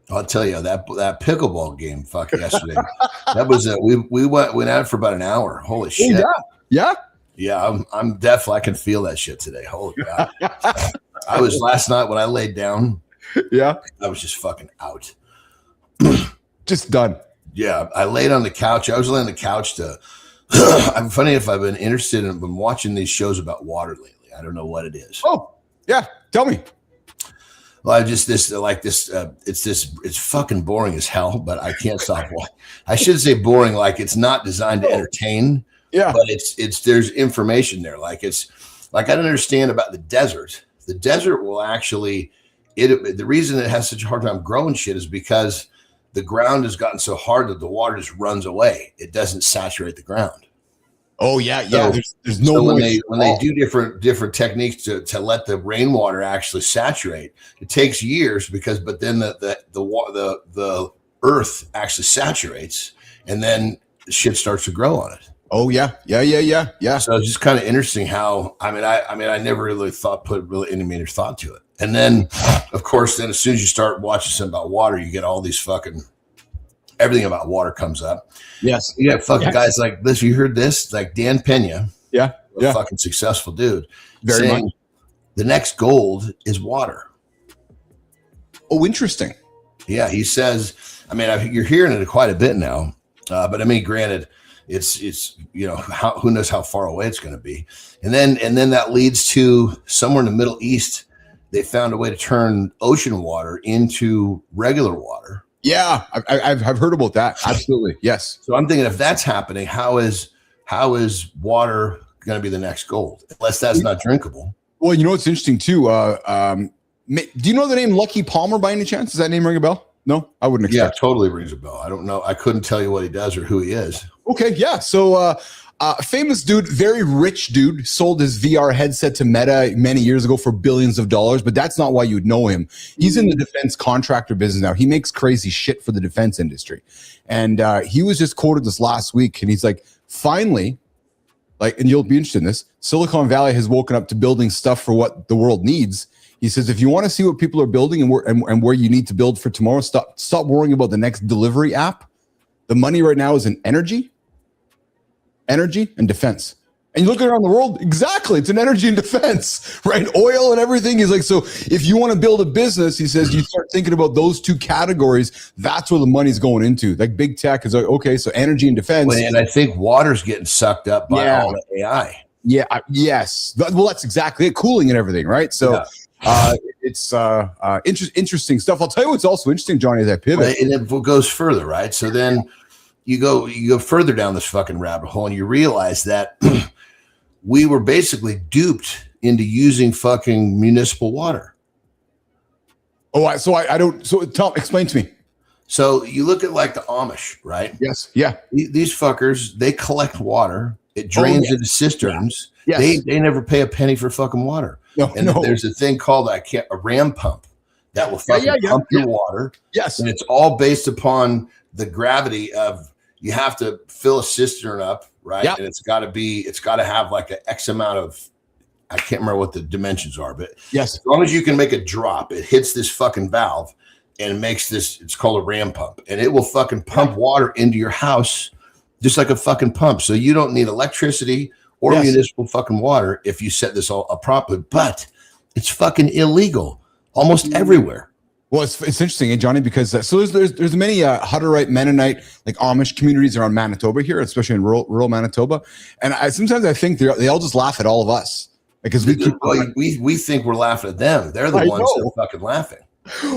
I'll tell you that pickleball game. Fuck yesterday. That was we went out for about an hour. Holy shit! Yeah. I'm definitely. I can feel that shit today. Holy God! I was last night when I laid down. Yeah, I was just fucking out. Just done. Yeah, I laid on the couch. I was laying on the couch to. I'm funny if I've been interested in. I've been watching these shows about water lately. I don't know what it is. Oh, yeah. Tell me. Well, I just this like this. It's fucking boring as hell, but I can't stop watching. I should say boring, like it's not designed to entertain. Yeah, but it's there's information there. Like it's like I don't understand about the desert. The desert will actually the reason it has such a hard time growing shit is because the ground has gotten so hard that the water just runs away. It doesn't saturate the ground. Oh yeah. So, there's no so way when they do different techniques to let the rainwater actually saturate, it takes years but then the earth actually saturates and then shit starts to grow on it. Oh yeah. So it's just kind of interesting how I never really put any major thought to it. And then of course then as soon as you start watching something about water, you get all these fucking everything about water comes up. Yes. You got fucking guys like this. You heard this? Like Dan Pena. Yeah. A fucking successful dude. Very much. The next gold is water. Oh, interesting. Yeah. He says, you're hearing it quite a bit now. But granted, it's who knows how far away it's going to be. And then that leads to somewhere in the Middle East, they found a way to turn ocean water into regular water. Yeah, I've heard about that. Absolutely, yes. So I'm thinking if that's happening, how is water going to be the next gold? Unless that's not drinkable. Well, you know what's interesting too. Do you know the name Lucky Palmer by any chance? Does that name ring a bell? No, I wouldn't expect. Yeah, totally rings a bell. I don't know. I couldn't tell you what he does or who he is. Okay, yeah. So famous dude, very rich dude, sold his VR headset to Meta many years ago for billions of dollars, but that's not why you'd know him. He's in the defense contractor business now. He makes crazy shit for the defense industry. And he was just quoted this last week, and he's like, finally, and you'll be interested in this, Silicon Valley has woken up to building stuff for what the world needs. He says, if you want to see what people are building and where you need to build for tomorrow, stop worrying about the next delivery app. The money right now is in energy and defense. And you look around the world, exactly, it's in energy and defense, right? Oil and everything. He's like, so if you want to build a business, he says, you start thinking about those two categories, that's where the money's going into. Like big tech is like, okay, so energy and defense. And I think water's getting sucked up by all the AI. Yeah, yes. Well, that's exactly it, cooling and everything, right? So it's interesting stuff. I'll tell you what's also interesting, Johnny, as I pivot. And it goes further, right? So then you go further down this fucking rabbit hole and you realize that we were basically duped into using fucking municipal water. Explain to me. So you look at like the Amish, right? Yes. Yeah. These fuckers, they collect water. It drains into cisterns. Yeah. Yes. They never pay a penny for fucking water. There's a thing called a ram pump that will fucking pump your water. Yes. And it's all based upon the gravity of you have to fill a cistern up, right? Yep. And it's got to have like an X amount of, I can't remember what the dimensions are, but yes, as long as you can make a drop, it hits this fucking valve and it makes this, it's called a ram pump, and it will fucking pump water into your house just like a fucking pump. So you don't need electricity or municipal fucking water if you set this all up properly, but it's fucking illegal almost everywhere. Well, it's interesting, Johnny, because there's many Hutterite, Mennonite, like Amish communities around Manitoba here, especially in rural Manitoba, and sometimes I think they all just laugh at all of us because we think we're laughing at them. They're the ones that are fucking laughing.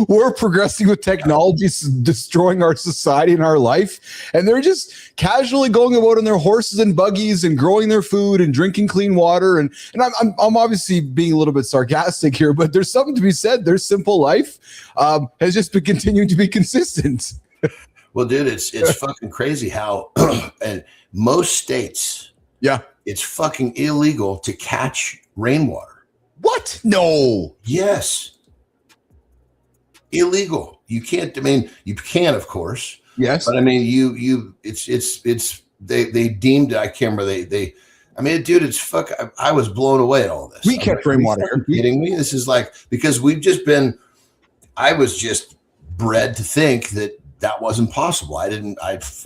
We're progressing with technology, destroying our society and our life, and they're just casually going about on their horses and buggies and growing their food and drinking clean water. And I'm obviously being a little bit sarcastic here, but there's something to be said. Their simple life has just been continuing to be consistent. Well, dude, it's fucking crazy how and most states, it's fucking illegal to catch rainwater. What? No. Yes. Illegal. You can't. You can, of course. Yes. But they deemed it. I can't remember. Dude, it's fuck. I was blown away at all this. We kept rainwater. Are you kidding me? This is like, because we've just been. I was just bred to think that wasn't possible. I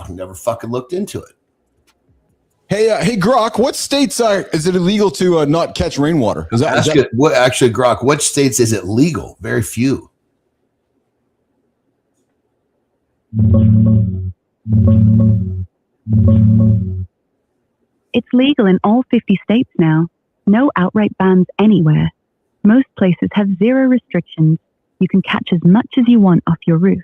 never fucking looked into it. Hey, Grok, what states is it illegal to not catch rainwater? Actually, Grok, what states is it legal? Very few. It's legal in all 50 states now. No outright bans anywhere. Most places have zero restrictions. you can catch as much as you want off your roof.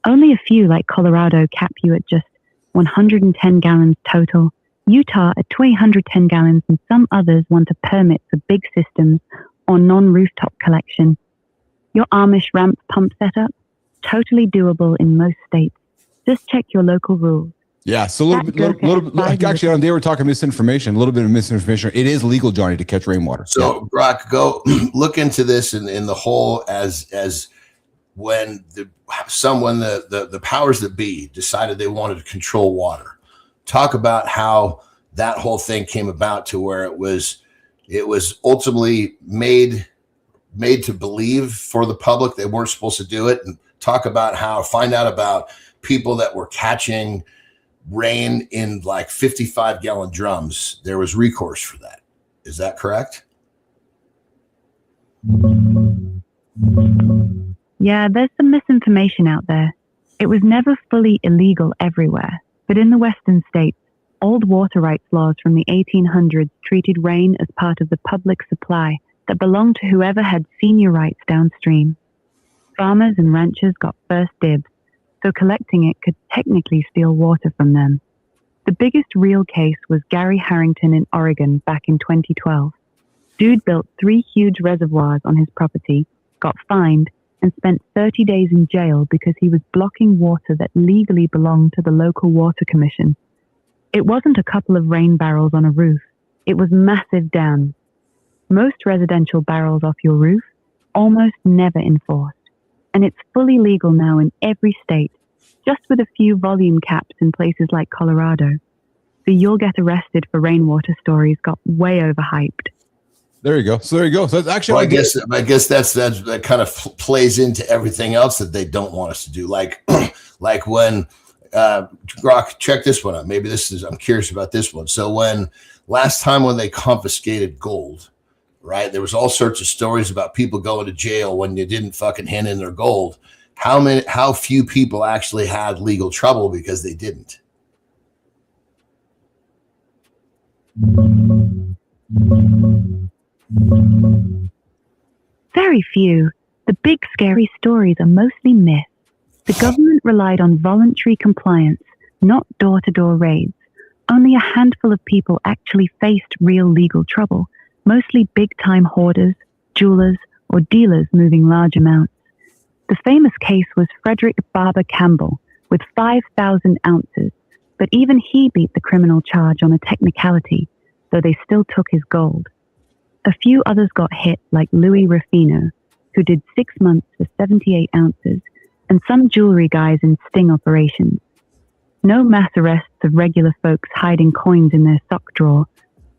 Only a few, like Colorado, cap you at just 110 gallons total, Utah at 210 gallons, and some others want a permit for big systems or non-rooftop collection. Your Amish ramp pump setup? Totally doable in most states. Just check your local rules. Yeah, so a little bit like actually on day we're talking misinformation, a little bit of misinformation. It is legal, Johnny, to catch rainwater. So Brock, go look into this in the whole as when the powers that be decided they wanted to control water. Talk about how that whole thing came about to where it was ultimately made to believe for the public they weren't supposed to do it, and find out about people that were catching rain in like 55-gallon drums. There was recourse for that. Is that correct? Yeah, there's some misinformation out there. It was never fully illegal everywhere, but in the western states, old water rights laws from the 1800s treated rain as part of the public supply that belonged to whoever had senior rights downstream. Farmers and ranchers got first dibs, so collecting it could technically steal water from them. The biggest real case was Gary Harrington in Oregon back in 2012. Dude built 3 huge reservoirs on his property, got fined, and spent 30 days in jail because he was blocking water that legally belonged to the local water commission. It wasn't a couple of rain barrels on a roof. It was massive dams. Most residential barrels off your roof, almost never enforced. And it's fully legal now in every state, just with a few volume caps in places like Colorado. The "you'll get arrested for rainwater" stories got way overhyped. There you go. So it's actually, well, I guess that kind of plays into everything else that they don't want us to do. Like when Brock, check this one out. Maybe I'm curious about this one. So last time when they confiscated gold, right? There was all sorts of stories about people going to jail when you didn't fucking hand in their gold. How few people actually had legal trouble because they didn't? Very few. The big scary stories are mostly myths. The government relied on voluntary compliance, not door-to-door raids. Only a handful of people actually faced real legal trouble, mostly big-time hoarders, jewelers, or dealers moving large amounts. The famous case was Frederick Barber Campbell with 5,000 ounces, but even he beat the criminal charge on a technicality, though they still took his gold. A few others got hit, like Louis Ruffino, who did 6 months for 78 ounces, and some jewelry guys in sting operations. No mass arrests of regular folks hiding coins in their sock drawer.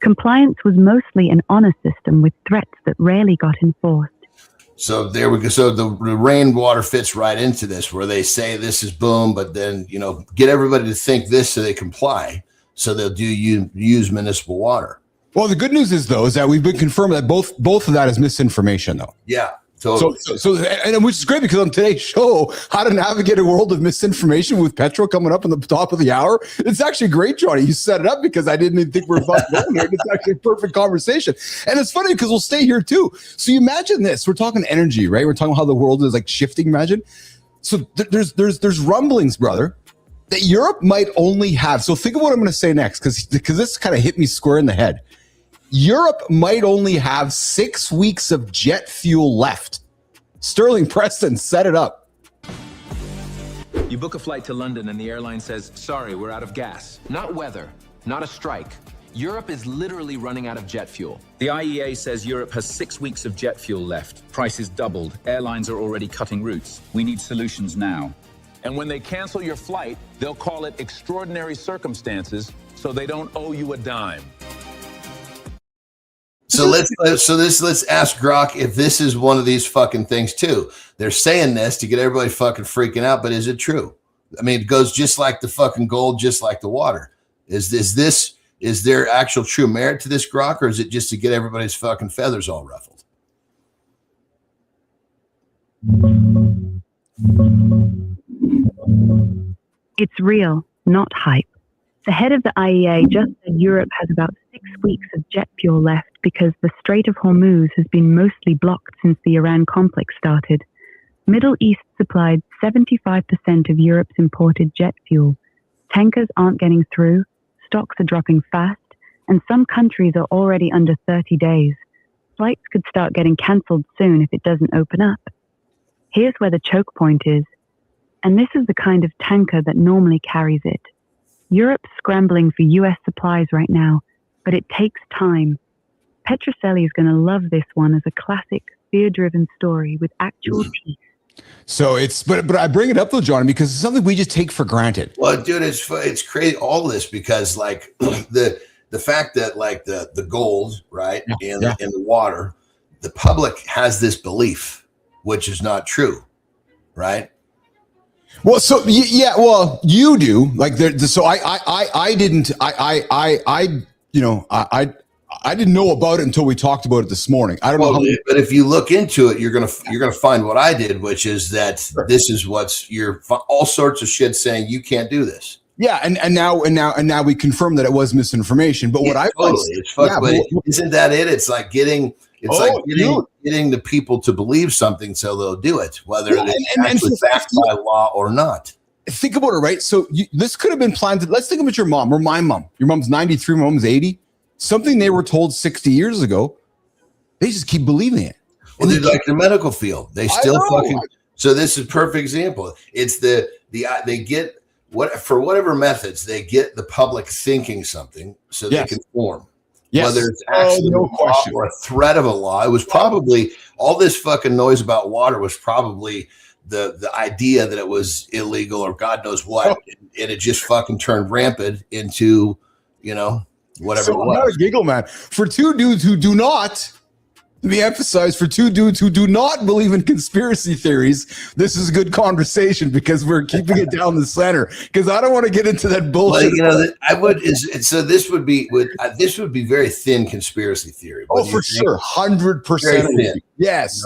Compliance was mostly an honor system with threats that rarely got enforced. So there we go. So the rainwater fits right into this, where they say this is boom, but then, get everybody to think this so they comply. So they'll use municipal water. Well, the good news is that we've been confirmed that both of that is misinformation, though. Yeah. Totally. So, and which is great, because on today's show, how to navigate a world of misinformation with Petro coming up on the top of the hour. It's actually great, Johnny. You set it up because I didn't even think we were about to go here. It's actually a perfect conversation. And it's funny because we'll stay here too. So you imagine this, we're talking energy, right? We're talking how the world is like shifting, imagine. So there's rumblings, brother, that Europe might only have, so think of what I'm going to say next, because this kind of hit me square in the head. Europe might only have 6 weeks of jet fuel left. Sterling Preston, set it up. You book a flight to London and the airline says, sorry, we're out of gas. Not weather, not a strike. Europe is literally running out of jet fuel. The IEA says Europe has 6 weeks of jet fuel left. Prices doubled. Airlines are already cutting routes. We need solutions now. And when they cancel your flight, they'll call it extraordinary circumstances, so they don't owe you a dime. So let's ask Grok if this is one of these fucking things too. They're saying this to get everybody fucking freaking out, but is it true? I mean, it goes just like the fucking gold, just like the water. Is there actual true merit to this, Grok, or is it just to get everybody's fucking feathers all ruffled? It's real, not hype. The head of the IEA just said Europe has about 6 weeks of jet fuel left because the Strait of Hormuz has been mostly blocked since the Iran conflict started. Middle East supplied 75% of Europe's imported jet fuel. Tankers aren't getting through, stocks are dropping fast, and some countries are already under 30 days. Flights could start getting cancelled soon if it doesn't open up. Here's where the choke point is, and this is the kind of tanker that normally carries it. Europe's scrambling for US supplies right now, but it takes time. Petrocelli is going to love this one as a classic, fear-driven story with actual teeth. So it's, but I bring it up though, John, because it's something we just take for granted. Well, dude, it's crazy, all this, because like the fact that like the gold, right, and the water, the public has this belief, which is not true, right? Well, so yeah, well, you do like there. So I didn't. I didn't know about it until we talked about it this morning. I don't know. But if you look into it, you're gonna find what I did, which is that this is you're all sorts of shit saying you can't do this. Yeah, and now we confirm that it was misinformation. But isn't that it? It's like getting getting the people to believe something so they'll do it, whether it's actually backed by law or not. Think about it, right? So this could have been planned. Let's think about your mom or my mom. Your mom's 93, my mom's 80. Something they were told 60 years ago, they just keep believing it. Well, they're like the medical field. They still So this is a perfect example. It's they get for whatever methods, they get the public thinking something so they can form. Yes. Whether it's actually a law or a threat of a law. It was probably all this fucking noise about water was probably the idea that it was illegal or God knows what, and it just fucking turned rampant into, whatever. So I'm not a giggle man. For two dudes who do not, let me emphasize, for two dudes who do not believe in conspiracy theories, this is a good conversation because we're keeping it down the center. Because I don't want to get into that bullshit. Well, this would be very thin conspiracy theory. Oh, for sure, 100%. Yes.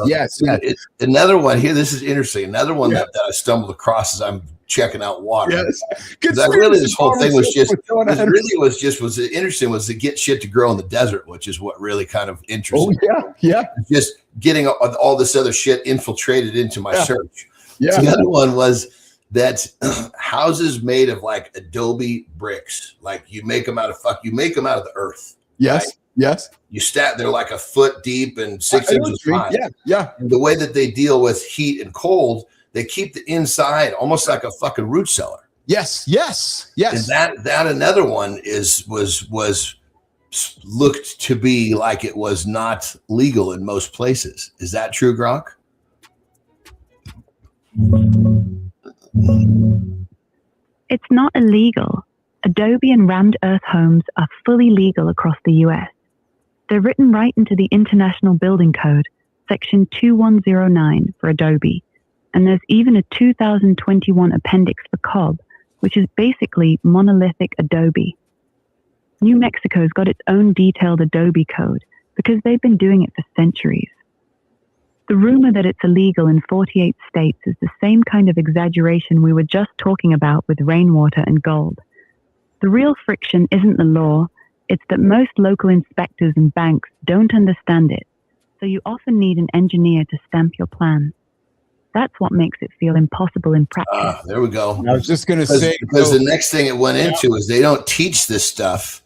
Another one here. This is interesting. Another one that I stumbled across as I'm checking out water. Yes. This whole thing was interesting was to get shit to grow in the desert, which is what really kind of interesting. Oh yeah. Just getting all this other shit infiltrated into my search. Yeah. The other one was that houses made of like adobe bricks, like you make them out of the earth. Yes. Right? Yes. They're like a foot deep and 6 inches high. Yeah. And the way that they deal with heat and cold, they keep the inside almost like a fucking root cellar. Yes. And that another one was looked to be like it was not legal in most places. Is that true, Grok? It's not illegal. Adobe and rammed earth homes are fully legal across the US. They're written right into the International Building Code, Section 2109 for Adobe. And there's even a 2021 appendix for Cobb, which is basically monolithic Adobe. New Mexico's got its own detailed Adobe code because they've been doing it for centuries. The rumor that it's illegal in 48 states is the same kind of exaggeration we were just talking about with rainwater and gold. The real friction isn't the law, it's that most local inspectors and banks don't understand it, so you often need an engineer to stamp your plan. That's what makes it feel impossible in practice. There we go. I was just going to say, because the next thing it went into is they don't teach this stuff.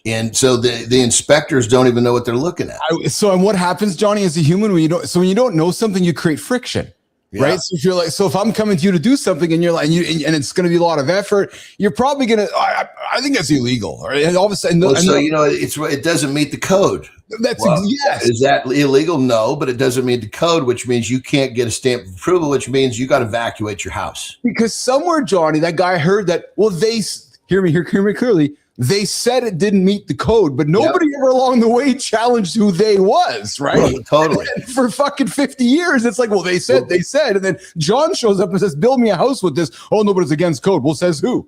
And so the inspectors don't even know what they're looking at. And what happens, Johnny, as a human, when you don't know something, you create friction, right? So if I'm coming to you to do something and you're like, and it's going to be a lot of effort, you're probably going to, I think that's illegal. Right? And all of a sudden, it doesn't meet the code. Yes. Is that illegal? No, but it doesn't meet the code, which means you can't get a stamp of approval, which means you got to evacuate your house. Because somewhere, Johnny, that guy heard that. Well, they hear me clearly. They said it didn't meet the code, but nobody ever along the way challenged who they was, right? Well, totally. For fucking 50 years, it's like, well, they said, and then John shows up and says, "Build me a house with this." Oh, no, but it's against code. Well, says who?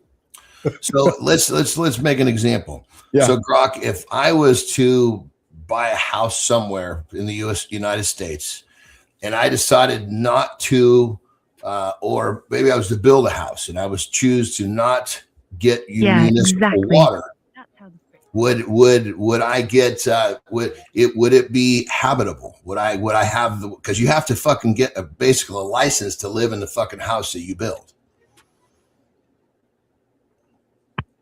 So let's make an example. Yeah. So Grok, if I was to buy a house somewhere in the United States, and I decided not to, or maybe I was to build a house and I was choose to not get municipal water. would I get would it be habitable? Would I have the, because you have to fucking get basically a license to live in the fucking house that you build.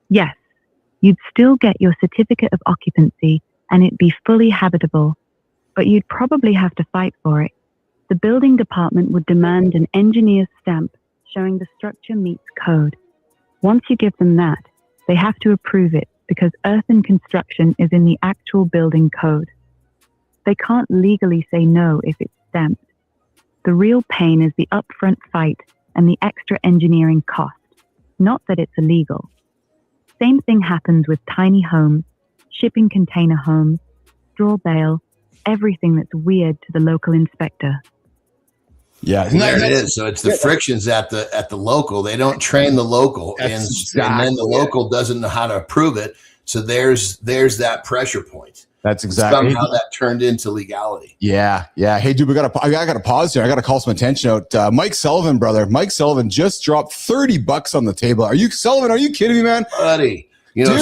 Yes, you'd still get your certificate of occupancy and it'd be fully habitable, but you'd probably have to fight for it. The building department would demand an engineer's stamp showing the structure meets code. Once you give them that, they have to approve it because earthen construction is in the actual building code. They can't legally say no if it's stamped. The real pain is the upfront fight and the extra engineering cost, not that it's illegal. Same thing happens with tiny homes, shipping container homes, straw bale, everything that's weird to the local inspector. Yeah, there it is. So it's the frictions at the local. They don't train the local, and then the local doesn't know how to approve it. So there's that pressure point. That's exactly somehow that turned into legality. Yeah. Hey, dude, I got to pause here. I got to call some attention out. Mike Sullivan, brother. Mike Sullivan just dropped $30 on the table. Are you kidding me, man? Buddy,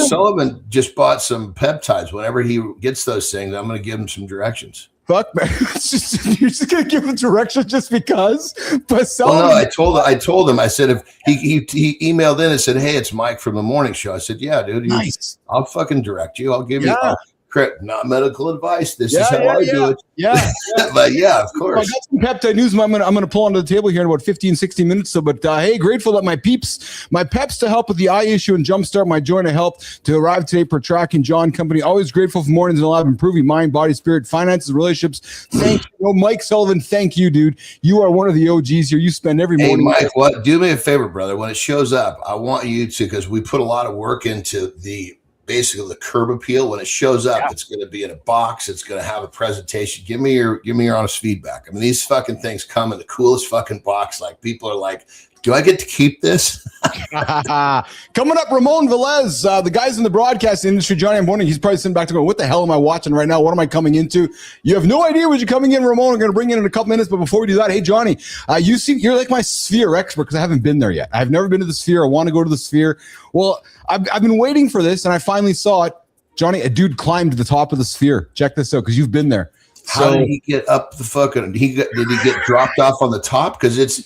Sullivan just bought some peptides. Whenever he gets those things, I'm going to give him some directions. Fuck, man. You're just gonna give him directions just because? But no, I told him. I said, if he emailed in and said, "Hey, it's Mike from the morning show." I said, "Yeah, dude. Nice. I'll fucking direct you. I'll give you not medical advice. This is how I do it." Yeah. But yeah, of course. I got some peptide news. I'm gonna pull onto the table here in about 15, 16 minutes. So, but hey, grateful that my peps to help with the eye issue and jumpstart my joint of health to arrive today per tracking John Company. Always grateful for mornings in the lab, improving mind, body, spirit, finances, relationships. Thank you, Mike Sullivan. Thank you, dude. You are one of the OGs here. You spend every morning. Hey, Mike, do me a favor, brother. When it shows up, I want you to, because we put a lot of work into basically the curb appeal. When it shows up, it's going to be in a box. It's going to have a presentation. Give me your honest feedback. I mean, these fucking things come in the coolest fucking box. Like, people are like, do I get to keep this? Coming up, Ramon Velez, the guys in the broadcast industry. Johnny, I'm wondering, he's probably sitting back to go, what the hell am I watching right now? What am I coming into? You have no idea what you're coming in, Ramon. I'm going to bring you in a couple minutes. But before we do that, hey, Johnny, you're like my Sphere expert because I haven't been there yet. I've never been to the Sphere. I want to go to the Sphere. Well, I've been waiting for this, and I finally saw it. Johnny, a dude climbed to the top of the Sphere. Check this out, because you've been there. How did he get up the fucking? Did he get dropped off on the top? Because it's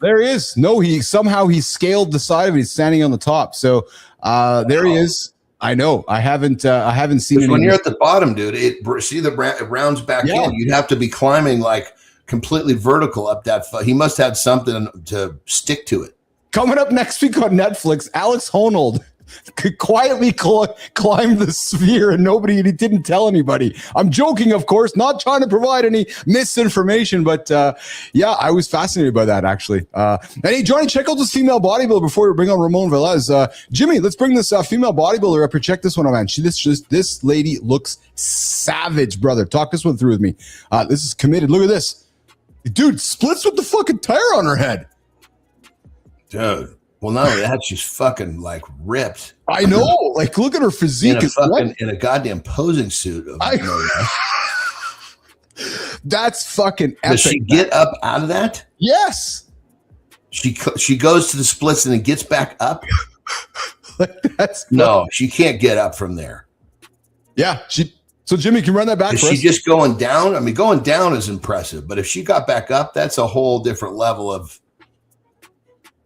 there he is. No, he scaled the side of it. He's standing on the top. So there he is. I know. I haven't seen it. When you're at the bottom, dude, it rounds back in. You'd have to be climbing like completely vertical up that. He must have something to stick to it. Coming up next week on Netflix, Alex Honnold could quietly climb the Sphere and he didn't tell anybody. I'm joking, of course, not trying to provide any misinformation, but I was fascinated by that, actually. And hey, Johnny, check out this female bodybuilder before we bring on Ramon Velez. Jimmy, let's bring this female bodybuilder up here. Check this one out, man. This lady looks savage, brother. Talk this one through with me. This is committed. Look at this. Dude, splits with the fucking tire on her head. Dude. Well, not only that, she's fucking like ripped. I know. Like, look at her physique. In a goddamn posing suit. That's fucking epic. Does she get up out of that? Yes. She goes to the splits and then gets back up. No, she can't get up from there. Yeah. So Jimmy, can you run that back? Is she just going down? I mean, going down is impressive, but if she got back up, that's a whole different level of.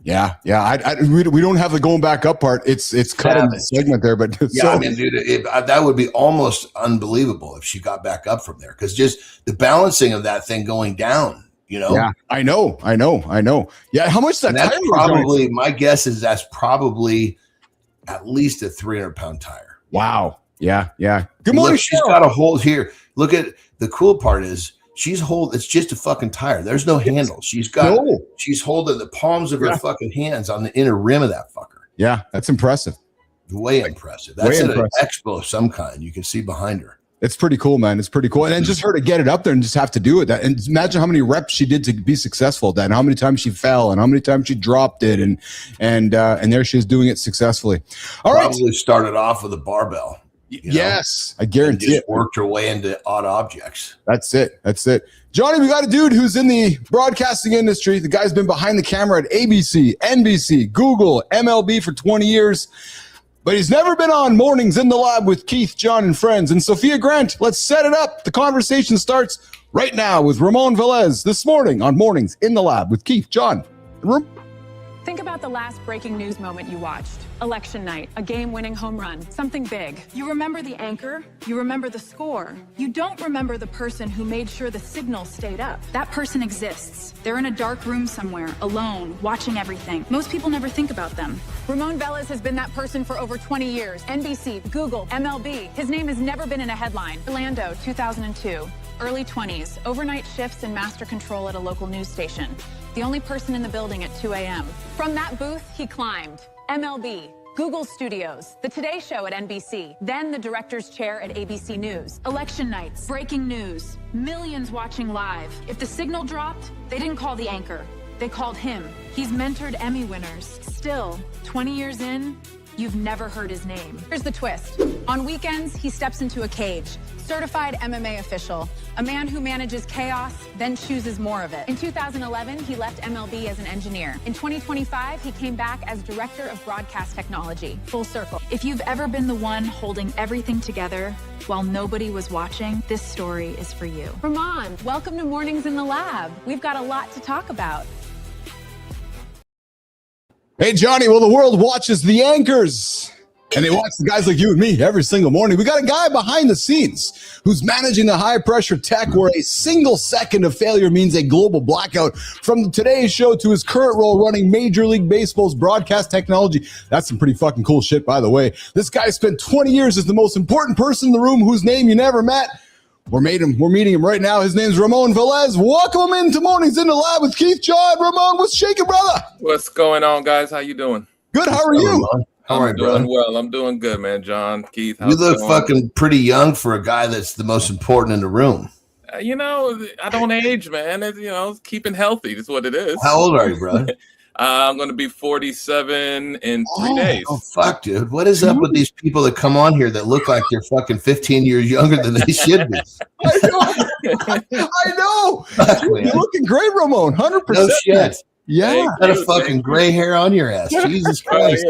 Yeah. We don't have the going back up part. It's cut in the segment there, but I mean, dude, that would be almost unbelievable if she got back up from there, because just the balancing of that thing going down, Yeah, I know. Yeah, how much that tire? Probably, my guess is that's probably at least a 300-pound tire. Wow. Yeah. Good morning. She's got a hold here. Look at the cool part is. It's just a fucking tire. There's no handle. She's holding the palms of her fucking hands on the inner rim of that fucker. Yeah, that's impressive. Way impressive. That's at an expo of some kind. You can see behind her. It's pretty cool, man. It's pretty cool. And then just her to get it up there and just have to do it. And imagine how many reps she did to be successful at that, and how many times she fell, and how many times she dropped it, and there she is doing it successfully. Probably started off with a barbell. Yes, I guarantee it. Worked her way into odd objects. That's it. Johnny, we got a dude who's in the broadcasting industry. The guy's been behind the camera at ABC, NBC, Google, MLB for 20 years. but he's never been on Mornings in the Lab with Keith, John, and friends. And Sophia Grant, let's set it up. The conversation starts right now with Ramon Velez this morning on Mornings in the Lab with Keith, John, and Ramon. Think about the last breaking news moment you watched. Election night, a game-winning home run, something big. You remember the anchor, you remember the score. You don't remember the person who made sure the signal stayed up. That person exists. They're in a dark room somewhere, alone, watching everything. Most people never think about them. Ramon Velez has been that person for over 20 years. NBC, Google, MLB. His name has never been in a headline. Orlando, 2002. Early 20s, overnight shifts in master control at a local news station. The only person in the building at 2 a.m. From that booth, he climbed. MLB, Google Studios, The Today Show at NBC, then the director's chair at ABC News. Election nights, breaking news, millions watching live. If the signal dropped, they didn't call the anchor. They called him. He's mentored Emmy winners. Still, 20 years in, you've never heard his name. Here's the twist. On weekends, he steps into a cage. Certified MMA official, a man who manages chaos, then chooses more of it. In 2011, he left MLB as an engineer. In 2025, he came back as director of broadcast technology. Full circle. If you've ever been the one holding everything together while nobody was watching, this story is for you. Ramon, welcome to Mornings in the Lab. We've got a lot to talk about. Hey, Johnny, well, the world watches the anchors, and they watch the guys like you and me every single morning. We got a guy behind the scenes who's managing the high-pressure tech where a single second of failure means a global blackout. From the Today Show to his current role running Major League Baseball's broadcast technology. That's some pretty fucking cool shit, by the way. This guy spent 20 years as the most important person in the room whose name you never met. We're meeting him right now. His name's Ramon Velez. Welcome him into Mornings in the Lab with Keith, John. Ramon, what's shaking, brother? What's going on, guys? How you doing? Good. How are you? How are you, doing brother? well. I'm doing good, man. John, Keith, how's You look it going? fucking pretty young for a guy that's the most important in the room. I don't age, man. It's keeping healthy. That's what it is. How old are you, brother? I'm going to be 47 in 3 days. Oh, fuck, dude. What is up with these people that come on here that look like they're fucking 15 years younger than they should be? I know. Fuck, You're man. looking great, Ramon. 100%. No shit. Yeah. Thank Got a you, fucking thank gray hair on your ass. Jesus Christ.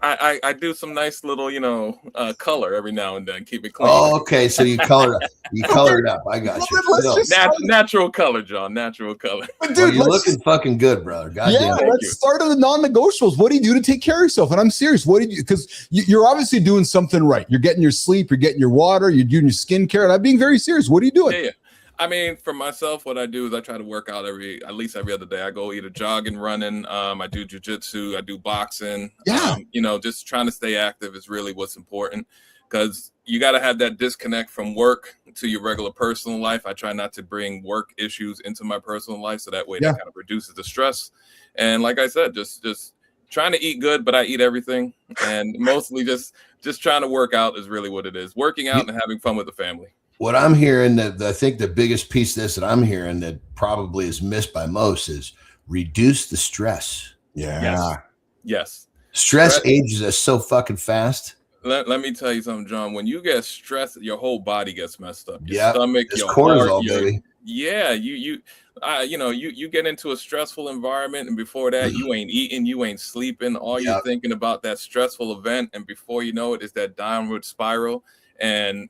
I do some nice little, color every now and then. Keep it clean. Oh, okay. So you color it. You color it up. I got you. Well, let's just Natural color, John. Natural color. But Well, dude, you're let's, looking fucking good, brother. God damn it. let's start at the non-negotiables. What do you do to take care of yourself? And I'm serious. What do you? Because you're obviously doing something right. You're getting your sleep. You're getting your water. You're doing your skincare. And I'm being very serious. What are you doing? Yeah. I mean, for myself, what I do is I try to work out at least every other day. I go either jogging, running. I do jujitsu. I do boxing. Yeah. Just trying to stay active is really what's important, because you got to have that disconnect from work to your regular personal life. I try not to bring work issues into my personal life, so that way that kind of reduces the stress. And like I said, just trying to eat good, but I eat everything, and mostly just trying to work out is really what it is. Working out and having fun with the family. What I'm hearing, I think the biggest piece of this that I'm hearing that probably is missed by most is reduce the stress. Yeah. Yes. Stress ages us so fucking fast. Let me tell you something, John. When you get stressed, your whole body gets messed up. Your Yeah, stomach, it's your cortisol, heart, baby. Yeah, you get into a stressful environment, and before that, you ain't eating, you ain't sleeping. All you're thinking about that stressful event, and before you know it, is that downward spiral. And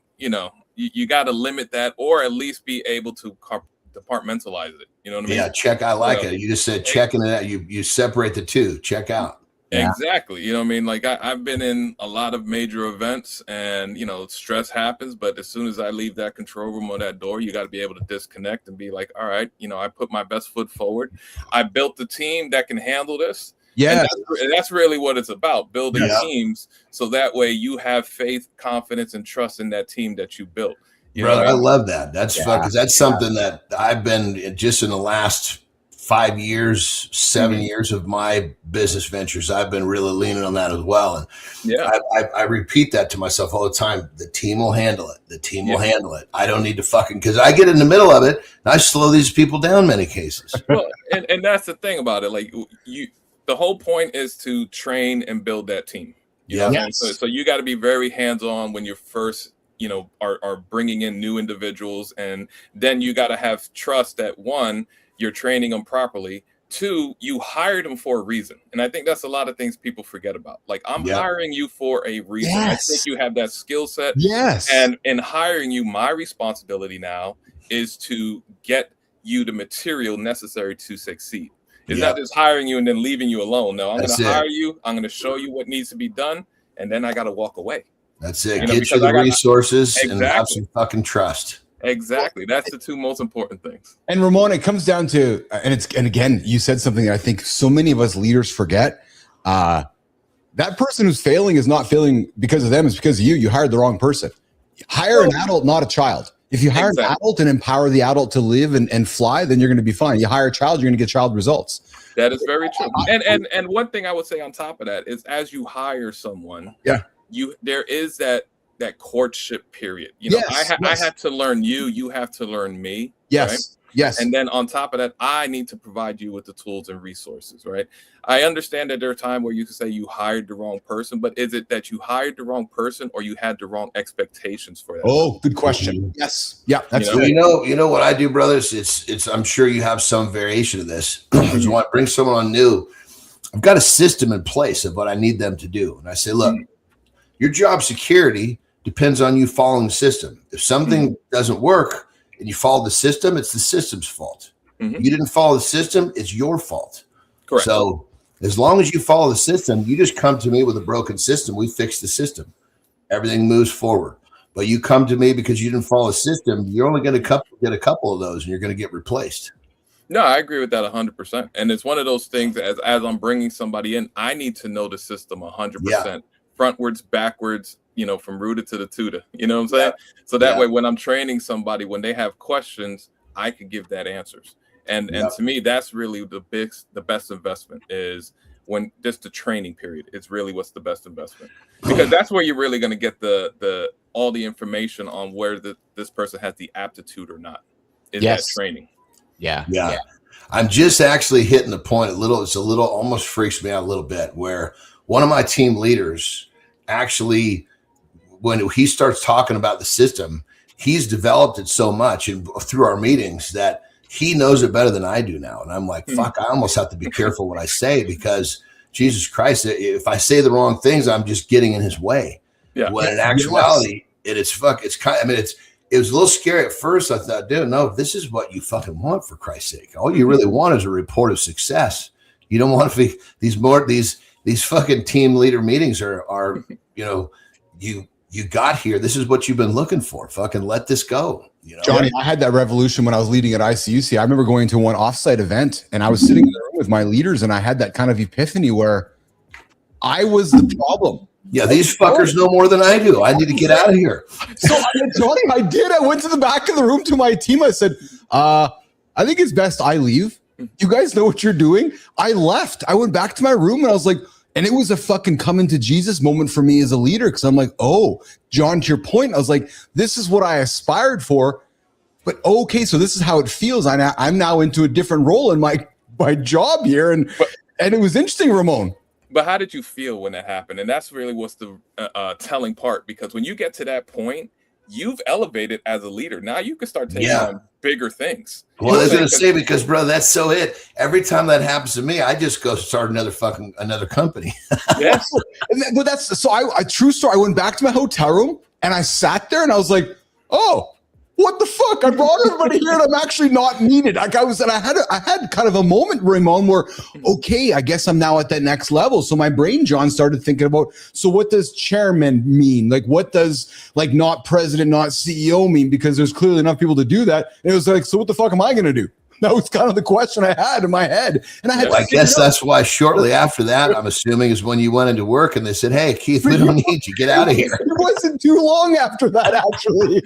you got to limit that, or at least be able to compartmentalize it. You know what I mean? Yeah, check. I like it. You just said checking it out. You separate the two. Check out. Exactly. You know what I mean? Like I've been in a lot of major events, and stress happens, but as soon as I leave that control room or that door, you got to be able to disconnect and be like, all right, I put my best foot forward. I built the team that can handle this. Yeah, that's really what it's about, building teams, so that way you have faith, confidence, and trust in that team that you built. Brother, I love that. That's because that's something that I've been just in the last 5 years, 7 years of my business ventures. I've been really leaning on that as well. And I repeat that to myself all the time. The team will handle it. The team will handle it. I don't need to because I get in the middle of it and I slow these people down in many cases. Well, and that's the thing about it. Like the whole point is to train and build that team. So you got to be very hands-on when you're first, are bringing in new individuals. And then you got to have trust that, one, you're training them properly. Two, you hired them for a reason. And I think that's a lot of things people forget about. Like, I'm hiring you for a reason. I think you have that skill set. And in hiring you, my responsibility now is to get you the material necessary to succeed. It's not just hiring you and then leaving you alone. No, I'm going to hire you. I'm going to show you what needs to be done. And then I got to walk away. That's it. Get you the resources and have some fucking trust. Exactly. That's the two most important things. And Ramon, it comes down to, and again, you said something that I think so many of us leaders forget. That person who's failing is not failing because of them. It's because of you. You hired the wrong person. Hire an adult, not a child. If you hire an adult and empower the adult to live and fly, then you're going to be fine. You hire a child, you're going to get child results. That is very true. And one thing I would say on top of that is, as you hire someone, there is that courtship period. You know, I had to learn you. You have to learn me. Right? Yes. And then on top of that, I need to provide you with the tools and resources, right? I understand that there are times where you can say you hired the wrong person, but is it that you hired the wrong person or you had the wrong expectations for that? Oh, good question. Yes. Yeah, that's good. You know what I do, brothers? It's I'm sure you have some variation of this. You want to bring someone on new. I've got a system in place of what I need them to do. And I say, look, your job security depends on you following the system. If something doesn't work and you follow the system, it's the system's fault. You didn't follow the system, it's your fault. Correct. So as long as you follow the system, you just come to me with a broken system, we fix the system. Everything moves forward. But you come to me because you didn't follow the system, you're only going to get a couple of those and you're going to get replaced. No, I agree with that 100%. And it's one of those things, as I'm bringing somebody in, I need to know the system 100%. Frontwards, backwards, you know, from rooter to the tutor, you know what I'm saying? So that way, when I'm training somebody, when they have questions, I can give that answers. And to me, that's really the best investment is when just the training period. It's really what's the best investment, because that's where you're really going to get all the information on where this person has the aptitude or not. Is that training? Yeah. I'm just actually hitting the point it's a little almost freaks me out a little bit, where one of my team leaders actually, when he starts talking about the system, he's developed it so much and through our meetings that he knows it better than I do now. And I'm like, fuck, I almost have to be careful what I say, because Jesus Christ, if I say the wrong things, I'm just getting in his way. When in actuality, it was a little scary at first. I thought, dude, no, this is what you fucking want, for Christ's sake. All you really want is a report of success. You don't want to be these fucking team leader meetings are you know, you got here. This is what you've been looking for. Fucking let this go. You know? Johnny, I had that revolution when I was leading at ICUC. I remember going to one offsite event and I was sitting in the room with my leaders and I had that kind of epiphany where I was the problem. Yeah, these fuckers know more than I do. I need to get out of here. So, Johnny, I did. I went to the back of the room to my team. I said, I think it's best I leave. You guys know what you're doing. I left. I went back to my room and I was like, and it was a fucking coming to Jesus moment for me as a leader. Cause I'm like, oh, John, to your point, I was like, this is what I aspired for, but okay. So this is how it feels. I'm now into a different role in my job here. And it was interesting, Ramon. But how did you feel when that happened? And that's really what's the telling part, because when you get to that point, you've elevated as a leader. Now you can start taking on bigger things. Well, I was going to say, because bro, that's so it. Every time that happens to me, I just go start another company. Yes. But that's so I true story. I went back to my hotel room and I sat there and I was like, oh, what the fuck? I brought everybody here and I'm actually not needed. Like I had kind of a moment, Ramon, where, okay, I guess I'm now at that next level. So my brain, John, started thinking about, so what does chairman mean? Like, what does like not president, not CEO mean? Because there's clearly enough people to do that. And it was like, so what the fuck am I going to do? That was kind of the question I had in my head. And I guess that's why shortly after that, I'm assuming, is when you went into work and they said, hey, Keith, we don't need you. Get out of here. It wasn't too long after that, actually.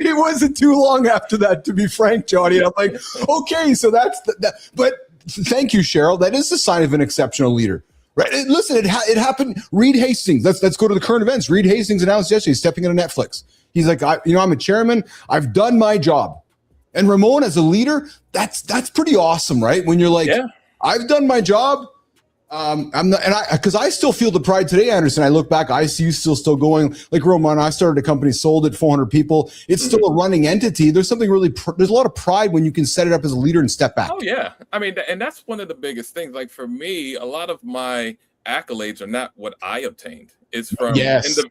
It wasn't too long after that, to be frank, Johnny. And I'm like, okay, so that's that. But thank you, Cheryl. That is the sign of an exceptional leader. Right? Listen, it happened. Reed Hastings. Let's go to the current events. Reed Hastings announced yesterday he's stepping into Netflix. He's like, I'm a chairman. I've done my job. And Ramon, as a leader, that's pretty awesome, right? When you're like, I've done my job. I'm not, and because I still feel the pride today, Anderson. I look back, I see you still going. Like Roman, I started a company, sold it, 400 people. It's still a running entity. There's something really, there's a lot of pride when you can set it up as a leader and step back. Oh yeah, I mean, and that's one of the biggest things. Like for me, a lot of my accolades are not what I obtained. It's from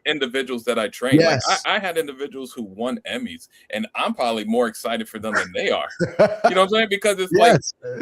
individuals that I trained. Yes. Like I had individuals who won Emmys, and I'm probably more excited for them than they are. You know what I'm saying? Because it's like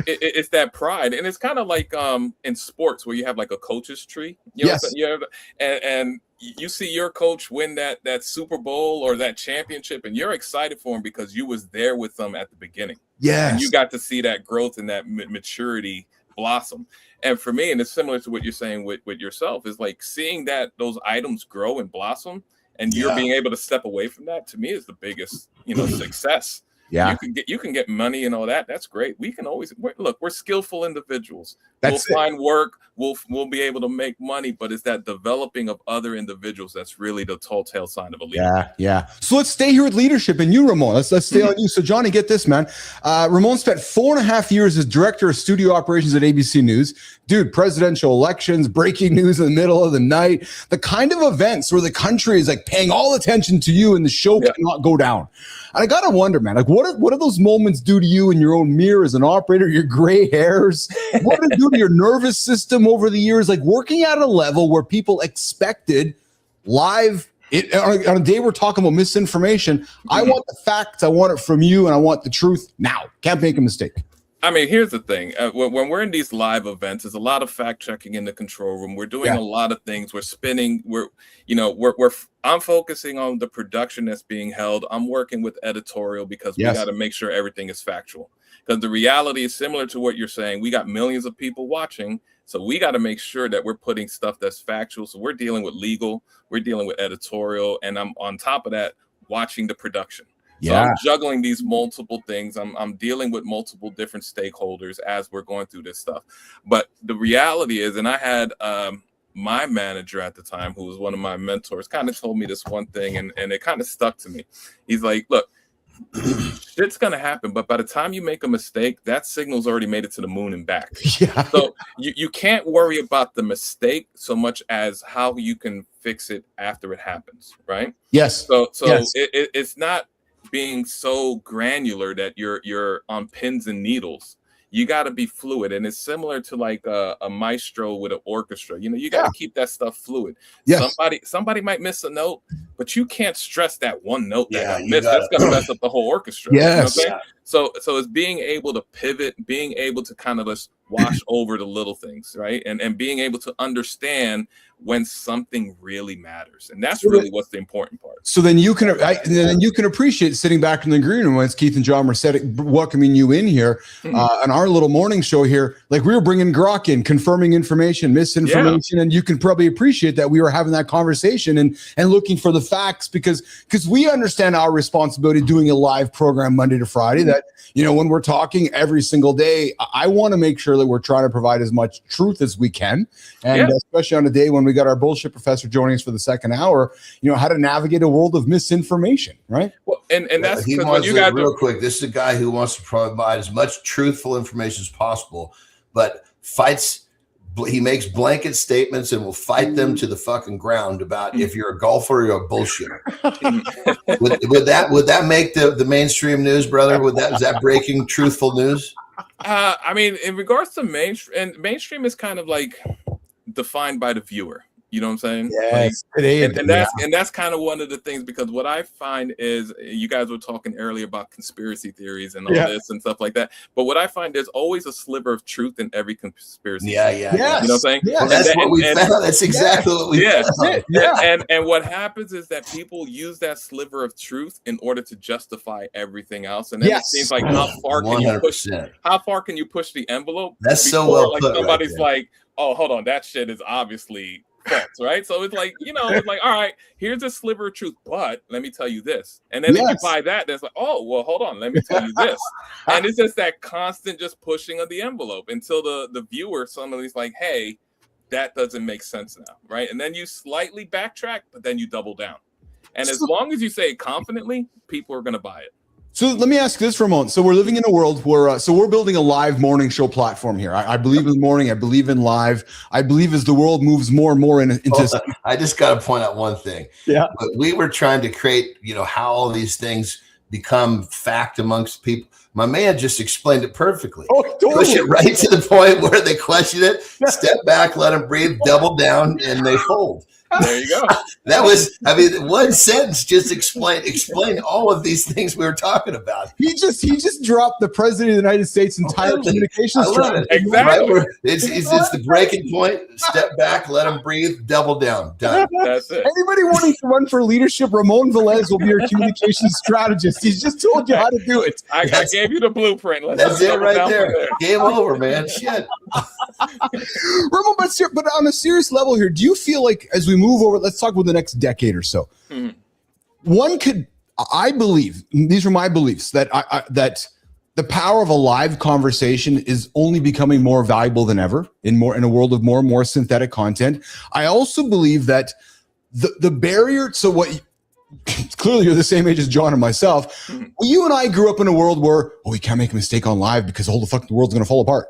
it's that pride, and it's kind of like in sports where you have like a coach's tree. You know what I'm saying? You have, and you see your coach win that Super Bowl or that championship, and you're excited for him because you was there with them at the beginning. Yes. And you got to see that growth and that maturity blossom. And for me, and it's similar to what you're saying with yourself, is like seeing that those items grow and blossom, and you're being able to step away from that, to me is the biggest, success. Yeah. You can get money and all that. That's great. We can always we're skillful individuals. We'll find work. We'll be able to make money, but it's that developing of other individuals that's really the telltale sign of a leader. Yeah. So let's stay here with leadership and you, Ramon. Let's stay on you. So Johnny, get this, man. Ramon spent 4.5 years as director of studio operations at ABC News. Dude, presidential elections, breaking news in the middle of the night, the kind of events where the country is like paying all attention to you and the show cannot go down. And I gotta wonder, man, like what do those moments do to you in your own mirror as an operator, your gray hairs? What did it do to your nervous system over the years? Like working at a level where people expected live on a day we're talking about misinformation. I want the facts, I want it from you, and I want the truth now. Can't make a mistake. I mean, here's the thing. When we're in these live events, there's a lot of fact checking in the control room. We're doing a lot of things. We're spinning. I'm focusing on the production that's being held. I'm working with editorial because we got to make sure everything is factual. Because the reality is similar to what you're saying. We got millions of people watching. So we got to make sure that we're putting stuff that's factual. So we're dealing with legal, we're dealing with editorial, and I'm on top of that watching the production. So I'm juggling these multiple things. I'm dealing with multiple different stakeholders as we're going through this stuff. But the reality is, and I had my manager at the time, who was one of my mentors, kind of told me this one thing, and it kind of stuck to me. He's like, look, shit's going to happen, but by the time you make a mistake, that signal's already made it to the moon and back. So you can't worry about the mistake so much as how you can fix it after it happens, right? So it's not being so granular that you're on pins and needles. You got to be fluid, and it's similar to like a maestro with an orchestra. You got to keep that stuff fluid. Somebody might miss a note, but you can't stress that one note that you missed. That's gonna mess up the whole orchestra. You know what I'm saying? So it's being able to pivot, being able to kind of just wash over the little things, right? And being able to understand when something really matters. And that's really what's the important part. So then you can appreciate sitting back in the green room as Keith and John were welcoming you in here on our little morning show here. Like we were bringing grok in, confirming information, misinformation, and you can probably appreciate that we were having that conversation and looking for the facts because we understand our responsibility doing a live program Monday to Friday that, when we're talking every single day, I want to make sure that we're trying to provide as much truth as we can. And especially on a day when we got our bullshit professor joining us for the second hour, how to navigate a world of misinformation, right? Well, and that's he wants you got real quick. This is a guy who wants to provide as much truthful information as possible, but he makes blanket statements and will fight them to the fucking ground about if you're a golfer or you're a bullshitter. would that make the mainstream news, brother? Is that breaking truthful news? I mean, in regards to mainstream is kind of like defined by the viewer. You know what I'm saying? Yes. And that's kind of one of the things, because what I find is, you guys were talking earlier about conspiracy theories and all this and stuff like that. But what I find, there's always a sliver of truth in every conspiracy. Yes. You know what I'm saying? Yeah. That's what we found. That's exactly what we found. And what happens is that people use that sliver of truth in order to justify everything else. And then it seems like how far can you push the envelope? That's so well put. Somebody's like, oh, hold on, that shit is obviously false, right? So it's like, it's like, all right, here's a sliver of truth, but let me tell you this. And then if you buy that, then it's like, oh, well, hold on, let me tell you this. And it's just that constant just pushing of the envelope until the viewer, somebody's like, hey, that doesn't make sense now, right? And then you slightly backtrack, but then you double down. And as long as you say it confidently, people are going to buy it. So let me ask this for a moment. So we're living in a world where, so we're building a live morning show platform here. I believe in the morning. I believe in live. I believe as the world moves more and more into. I just got to point out one thing. Yeah. But we were trying to create, how all these things become fact amongst people. My man just explained it perfectly. Oh, totally. Push it right to the point where they question it, step back, let them breathe, double down, and they fold. There you go. That was, one sentence just explained all of these things we were talking about. He just dropped the president of the United States' entire communications strategy. Exactly. Right? It's the breaking point. Step back, let them breathe, double down. Done. That's it. Anybody wanting to run for leadership, Ramon Velez will be your communications strategist. He's just told you how to do it. I gave you the blueprint. That's it right there. Game over, man. Shit. Ramon, but on a serious level here, do you feel like as we move over, let's talk about the next decade or so, one could, I believe, these are my beliefs, that that the power of a live conversation is only becoming more valuable than ever in a world of more and more synthetic content. I also believe that the barrier, so what, clearly you're the same age as John and myself. Well, you and I grew up in a world where, we can't make a mistake on live because the whole fucking world's going to fall apart.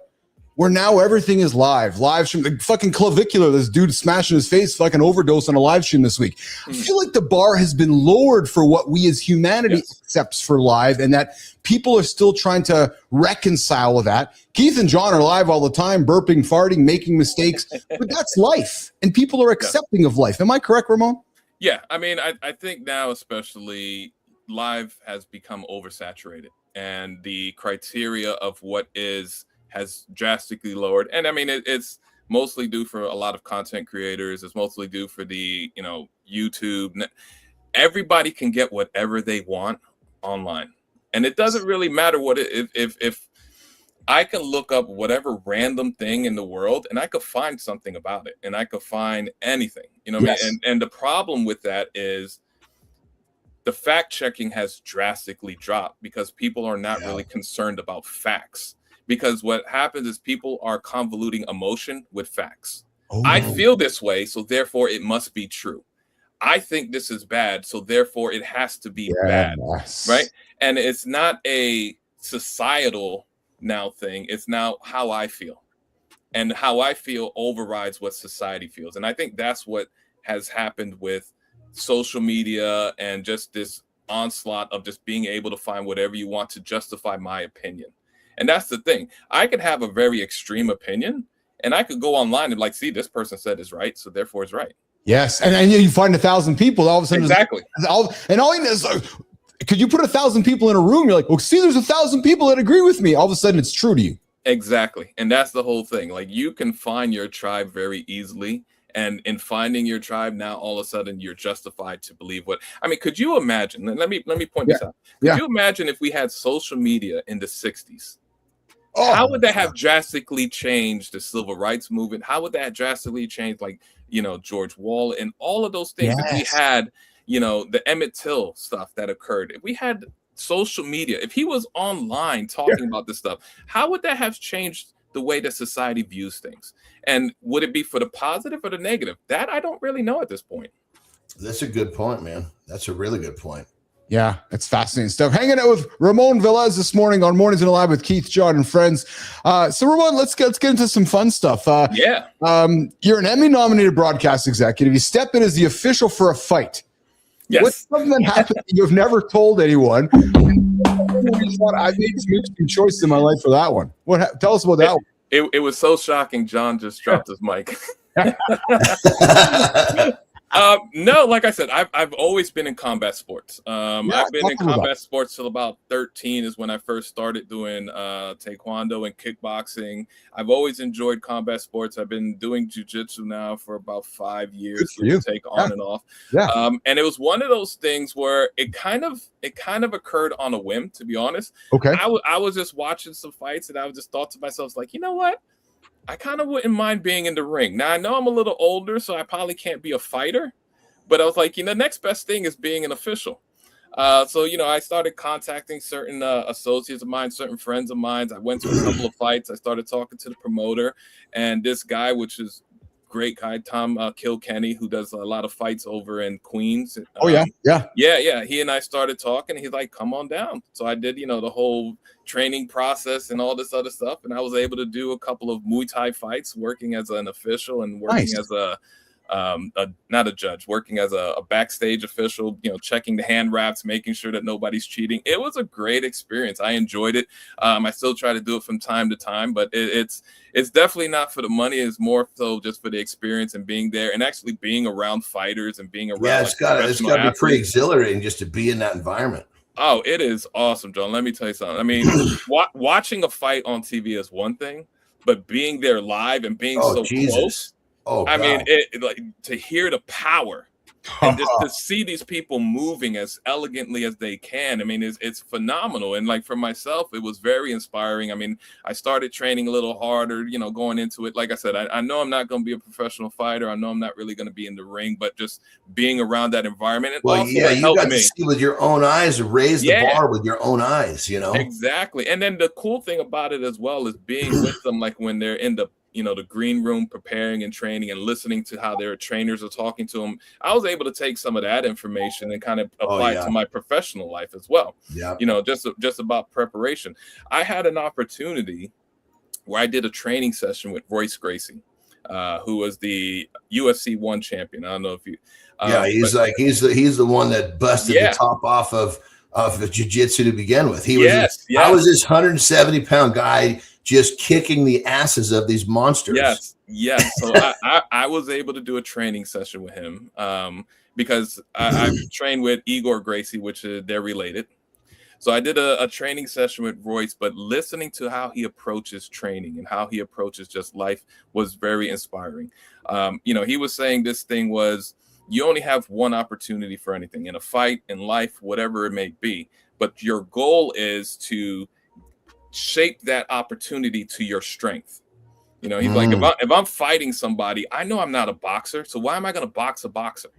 Where now everything is live stream, the fucking clavicular, this dude smashing his face, fucking overdose on a live stream this week. I feel like the bar has been lowered for what we as humanity accepts for live, and that people are still trying to reconcile with that. Keith and John are live all the time, burping, farting, making mistakes, but that's life, and people are accepting of life. Am I correct, Ramon? Yeah, I think now especially live has become oversaturated, and the criteria of what has drastically lowered. And it's mostly due for a lot of content creators. It's mostly due for the, YouTube. Everybody can get whatever they want online. And it doesn't really matter what if I can look up whatever random thing in the world and I could find something about it, and I could find anything, and the problem with that is the fact checking has drastically dropped because people are not really concerned about facts. Because what happens is people are convoluting emotion with facts. I feel this way, so therefore it must be true. I think this is bad, so therefore it has to be bad, right? And it's not a societal now thing. It's now how I feel. And how I feel overrides what society feels. And I think that's what has happened with social media and just this onslaught of just being able to find whatever you want to justify my opinion. And that's the thing. I could have a very extreme opinion, and I could go online and see, this person said is right, so therefore it's right. Yes, and you find 1,000 people, all of a sudden. Exactly. All you know is, could you put 1,000 people in a room? You're like, well, see, there's 1,000 people that agree with me. All of a sudden, it's true to you. Exactly, and that's the whole thing. You can find your tribe very easily, and in finding your tribe, now all of a sudden you're justified to believe what. Could you imagine? Let me point this out. Could you imagine if we had social media in the 60s? How would that have drastically changed the civil rights movement? How would that drastically change, George Wall and all of those things? If we had, the Emmett Till stuff that occurred, if we had social media, if he was online talking about this stuff, how would that have changed the way that society views things? And would it be for the positive or the negative? That I don't really know at this point. That's a good point, man. That's a really good point. Yeah, it's fascinating stuff. Hanging out with Ramon Velez this morning on Mornings in Alive with Keith, John, and friends. So Ramon, let's get into some fun stuff. You're an Emmy-nominated broadcast executive. You step in as the official for a fight. Yes. What's something that happened that you've never told anyone? I made some interesting choices in my life for that one. Tell us about that one. It was so shocking. John just dropped his mic. No, like I said, I've always been in combat sports. I've been in combat sports till about 13 is when I first started doing taekwondo and kickboxing. I've always enjoyed combat sports. I've been doing jiu-jitsu now for about 5 years. Take on and off. And it was one of those things where it kind of occurred on a whim, to be honest. Okay. I was just watching some fights and I just thought to myself, you know what? I kind of wouldn't mind being in the ring. Now, I know I'm a little older, so I probably can't be a fighter. But I was like, the next best thing is being an official. So, I started contacting certain associates of mine, certain friends of mine. I went to a couple of fights. I started talking to the promoter. And this guy, which is great guy, Tom Kilkenny, who does a lot of fights over in Queens. Yeah. He and I started talking. He's like, come on down. So I did, the whole training process and all this other stuff. And I was able to do a couple of Muay Thai fights, working as an official and working as not a judge, working as a backstage official, checking the hand wraps, making sure that nobody's cheating. It was a great experience. I enjoyed it. I still try to do it from time to time, but it's definitely not for the money. It's more so just for the experience and being there and actually being around fighters and being around. Yeah, it's got to be pretty exhilarating just to be in that environment. Oh, it is awesome, John. Let me tell you something. I mean, watching a fight on TV is one thing, but being there live and being close. Oh, I mean, like to hear the power and just to see these people moving as elegantly as they can. I mean, it's phenomenal. And like for myself, it was very inspiring. I mean, I started training a little harder, going into it. Like I said, I know I'm not going to be a professional fighter. I know I'm not really going to be in the ring, but just being around that environment. And also, you got to see with your own eyes, raise the bar with your own eyes, Exactly. And then the cool thing about it as well is being with them, like when they're in the green room preparing and training and listening to how their trainers are talking to them. I was able to take some of that information and kind of apply it to my professional life as well. Yeah. Just about preparation. I had an opportunity where I did a training session with Royce Gracie, who was the UFC 1 champion. I don't know if you he's the one that busted the top off of the jiu-jitsu to begin with. I was this 170-pound guy just kicking the asses of these monsters. Yes. So I was able to do a training session with him because I trained with Igor Gracie, which they're related. So I did a training session with Royce, but listening to how he approaches training and how he approaches just life was very inspiring. He was saying this thing was, you only have one opportunity for anything in a fight, in life, whatever it may be. But your goal is to shape that opportunity to your strength. He's like, if I'm fighting somebody, I know I'm not a boxer. So why am I going to box a boxer?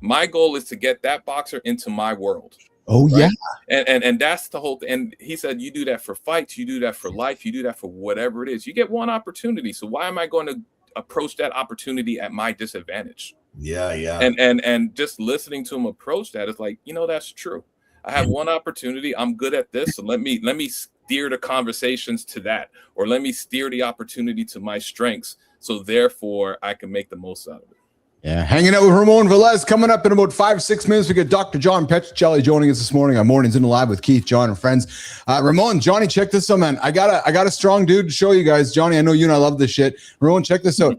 My goal is to get that boxer into my world. Oh, right? Yeah. And that's the whole thing. And he said, you do that for fights, you do that for life, you do that for whatever it is. You get one opportunity. So why am I going to approach that opportunity at my disadvantage? Yeah. And just listening to him approach that is like, that's true. I have one opportunity. I'm good at this. So let me steer the conversations to that, or let me steer the opportunity to my strengths. So therefore I can make the most out of it. Yeah. Hanging out with Ramon Velez coming up in about 5-6 minutes. We got Dr. John Petrocelli joining us this morning on Mornings in the Lab with Keith, John, and friends. Ramon, Johnny, check this out, man. I got a strong dude to show you guys. Johnny, I know you and I love this shit. Ramon, check this out.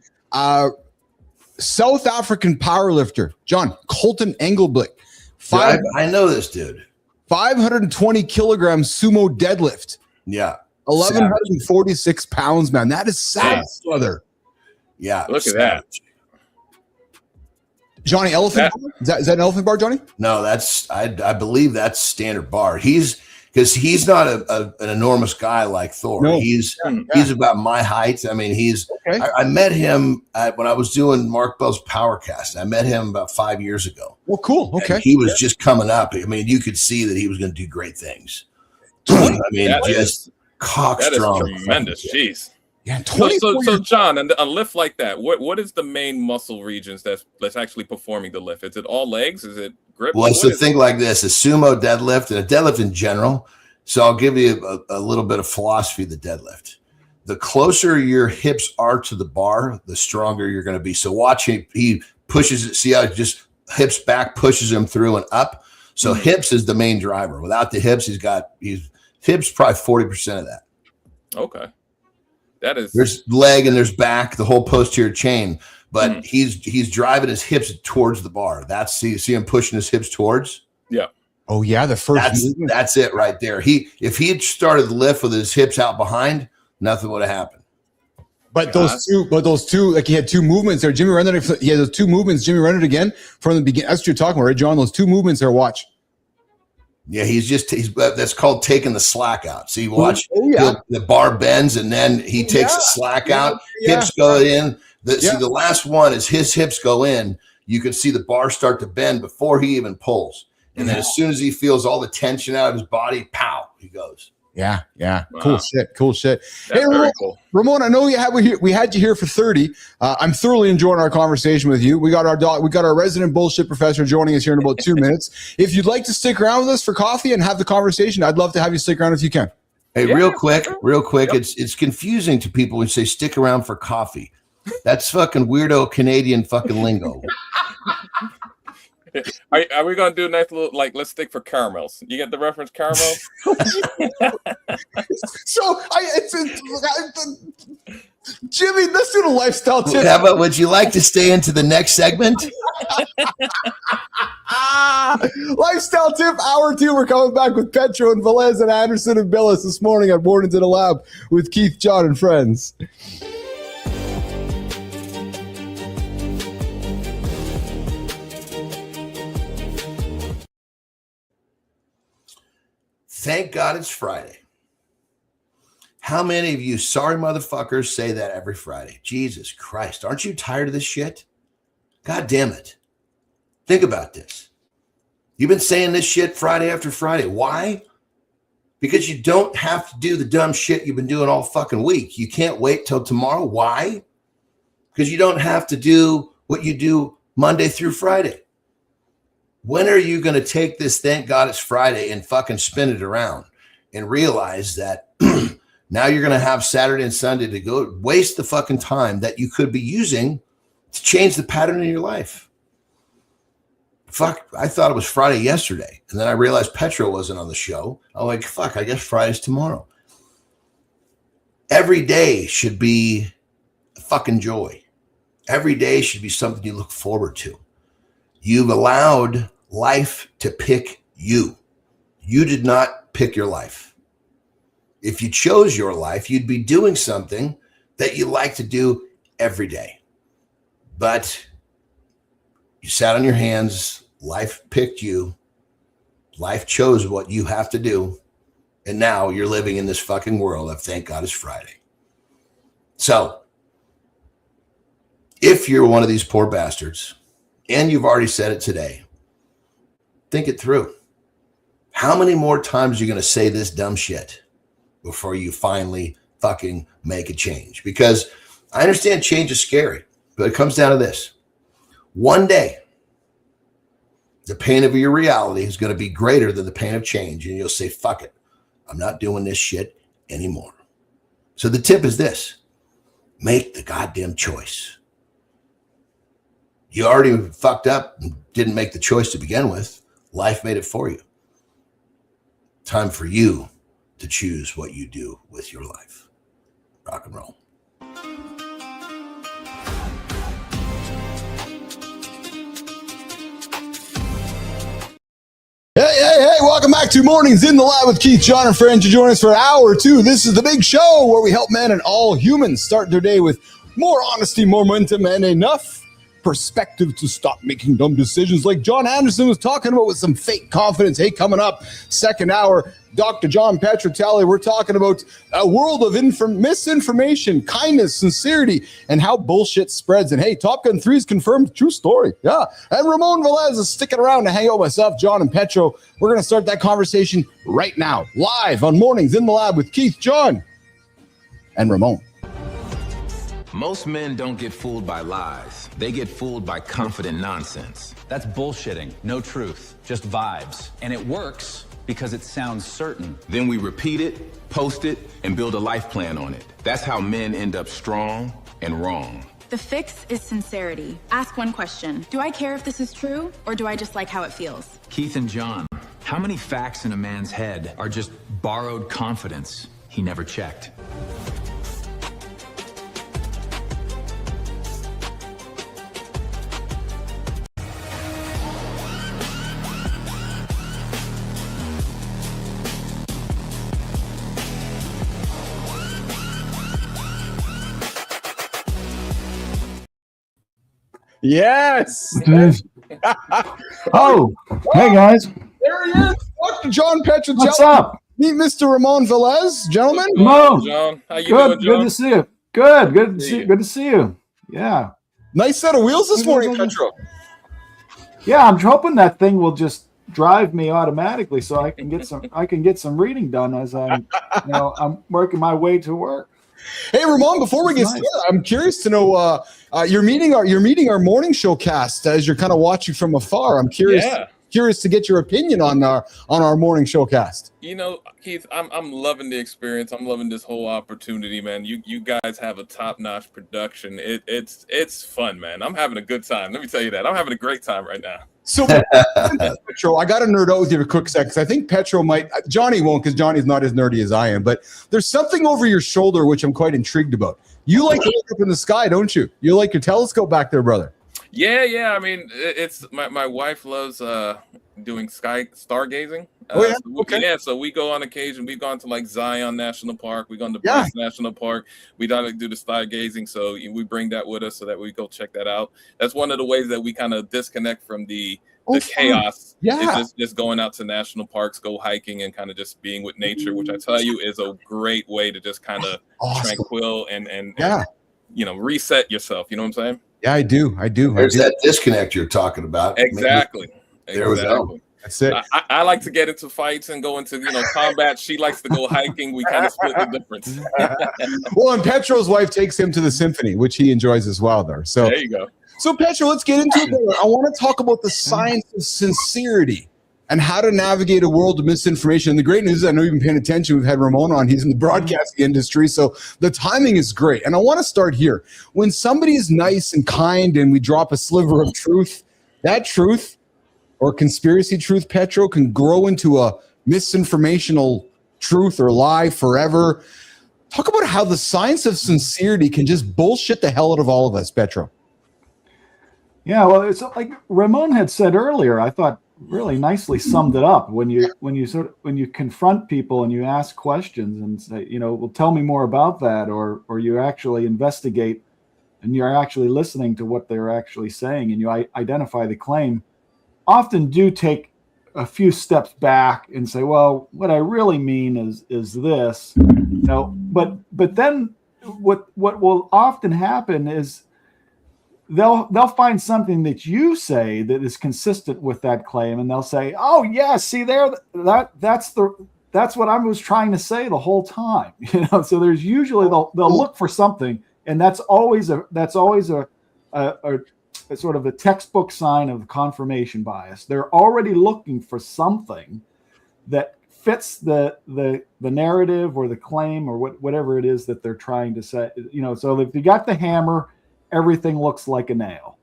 South African powerlifter, John, Colton Engelblick. I know this dude. 520 kilograms sumo deadlift. Yeah. 1,146 pounds, man. That is savage, brother. Yeah. Look at that. Johnny, elephant bar? Is that an elephant bar, Johnny? No, I believe that's standard bar. He's not an enormous guy like Thor. No. He's about my height. I mean, I met him when I was doing Mark Bell's Powercast. I met him about 5 years ago. Well, cool. Okay. And he was just coming up. I mean, you could see that he was going to do great things. I mean, just cock strong. That is tremendous. Jeez. Yeah, so John, and a lift like that, what is the main muscle regions that's actually performing the lift? Is it all legs? Is it grip? Well, it's a thing like this: a sumo deadlift and a deadlift in general. So I'll give you a little bit of philosophy of the deadlift. The closer your hips are to the bar, the stronger you're going to be. So watch he pushes it. See how it just hips back, pushes him through and up. So hips is the main driver. Without the hips, he's hips probably 40% of that. Okay. There's leg and there's back, the whole posterior chain, but he's driving his hips towards the bar. See him pushing his hips towards. Yeah. Oh yeah, the first. That's it right there. If he had started the lift with his hips out behind, nothing would have happened. But those two, like he had two movements there. Jimmy Renner, he had those two movements. Jimmy Renner again from the beginning. That's what you're talking about, right, John? Those two movements there. Watch. Yeah, that's called taking the slack out. See, watch. The bar bends and then he takes the slack out. Hips go in. See, the last one is his hips go in. You can see the bar start to bend before he even pulls. And then as soon as he feels all the tension out of his body, pow, he goes. Yeah. Wow. Cool shit. That's Hey, Ramon, very cool. Ramon, I know we had you here for 30. I'm thoroughly enjoying our conversation with you. We got our resident bullshit professor joining us here in about 2 minutes. If you'd like to stick around with us for coffee and have the conversation, I'd love to have you stick around if you can. Hey, Yeah, real quick. Yep. It's confusing to people when you say stick around for coffee. That's fucking weirdo Canadian fucking lingo. Are we gonna do a nice little let's stick for caramels? You get the reference, caramel? So Jimmy, let's do the lifestyle tip. How about, would you like to stay into the next segment? Lifestyle tip hour 2. We're coming back with Petro and Velez and Anderson and Billis this morning at Mornings in the Lab with Keith, John, and friends. Thank God it's Friday. How many of you sorry motherfuckers say that every Friday? Jesus Christ. Aren't you tired of this shit? God damn it. Think about this. You've been saying this shit Friday after Friday. Why? Because you don't have to do the dumb shit you've been doing all fucking week. You can't wait till tomorrow. Why? Because you don't have to do what you do Monday through Friday. When are you going to take this thank God it's Friday and fucking spin it around and realize that now you're going to have Saturday and Sunday to go waste the fucking time that you could be using to change the pattern in your life? Fuck, I thought it was Friday yesterday. And then I realized Petro wasn't on the show. I'm like, fuck, I guess Friday's tomorrow. Every day should be a fucking joy. Every day should be something you look forward to. You've allowed life to pick you. You did not pick your life. If you chose your life, you'd be doing something that you like to do every day. But you sat on your hands. Life picked you. Life chose what you have to do. And now you're living in this fucking world of thank God it's Friday. So if you're one of these poor bastards, and you've already said it today, think it through. How many more times are you going to say this dumb shit before you finally fucking make a change? Because I understand change is scary, but it comes down to this. One day, the pain of your reality is going to be greater than the pain of change, and you'll say, fuck it. I'm not doing this shit anymore. So the tip is this. Make the goddamn choice. You already fucked up and didn't make the choice to begin with. Life made it for you. Time for you to choose what you do with your life. Rock and roll. Hey, welcome back to Mornings in the Lab with Keith, John, and friends. You join us for hour 2. This is the big show where we help men and all humans start their day with more honesty, more momentum, and enough perspective to stop making dumb decisions like John Anderson was talking about with some fake confidence. Hey, coming up, second hour, Dr. John Petrocelli. We're talking about a world of misinformation, kindness, sincerity, and how bullshit spreads. And hey, Top Gun 3 is confirmed. True story. Yeah. And Ramon Velez is sticking around to hang out with myself, John, and Petro. We're going to start that conversation right now, live on Mornings in the Lab with Keith, John, and Ramon. Most men don't get fooled by lies. They get fooled by confident nonsense. That's bullshitting. No truth. Just vibes. And it works because it sounds certain. Then we repeat it, post it, and build a life plan on it. That's how men end up strong and wrong. The fix is sincerity. Ask one question. Do I care if this is true, or do I just like how it feels? Keith and John, how many facts in a man's head are just borrowed confidence he never checked? Yes. Oh, hey guys. There he is, Dr. John Petrocelli. What's up? Meet Mr. Ramon Velez, gentlemen. Ramon. John, how you Good. doing, John? Good to see you. Good to see you. Yeah. Nice set of wheels this morning, Petro. Yeah, I'm hoping that thing will just drive me automatically so I can get some reading done as I'm working my way to work. Hey, Ramon, before we get started, I'm curious to know, you're meeting our morning show cast as you're kind of watching from afar. I'm curious to get your opinion on our morning show cast. Keith, I'm loving the experience. I'm loving this whole opportunity, man. You guys have a top-notch production. It's fun, man. I'm having a good time. Let me tell you that. I'm having a great time right now. So, Petro, I got to nerd out with you for a quick sec, because I think Petro might. Johnny won't, because Johnny's not as nerdy as I am. But there's something over your shoulder which I'm quite intrigued about. You like to look up in the sky, don't you? You like your telescope back there, brother. Yeah. I mean, it's my wife loves doing stargazing. So we go on occasion. We've gone to like Zion National Park. We've gone to Bryce National Park. We don't do the stargazing, so we bring that with us so that we go check that out. That's one of the ways that we kind of disconnect from the chaos. Is just going out to national parks, go hiking, and kind of just being with nature, which I tell you is a great way to just kind of tranquil and reset yourself. You know what I'm saying? Yeah, I do. There's that disconnect you're talking about. Exactly. There we go. That's it. I like to get into fights and go into combat. She likes to go hiking. We kind of split the difference. Well, and Petro's wife takes him to the symphony, which he enjoys as well. So there you go. So Petro, let's get into it. I want to talk about the science of sincerity and how to navigate a world of misinformation. And the great news is, I know you've been paying attention. We've had Ramon on. He's in the broadcasting industry, so the timing is great. And I want to start here. When somebody is nice and kind and we drop a sliver of truth, that truth or conspiracy truth, Petro, can grow into a misinformational truth or lie forever. Talk about how the science of sincerity can just bullshit the hell out of all of us, Petro. Yeah, well, it's like Ramon had said earlier. I thought really nicely summed it up. When you confront people and you ask questions and say, well, tell me more about that, or you actually investigate and you're actually listening to what they're actually saying and you identify the claim, often do take a few steps back and say, well, what I really mean is this, but then what will often happen is they'll find something that you say that is consistent with that claim, and they'll say, oh yeah, see there, that's what I was trying to say the whole time. So there's usually they'll look for something, and that's always a sort of a textbook sign of confirmation bias. They're already looking for something that fits the narrative or the claim or whatever it is that they're trying to say. So if you got the hammer, everything looks like a nail,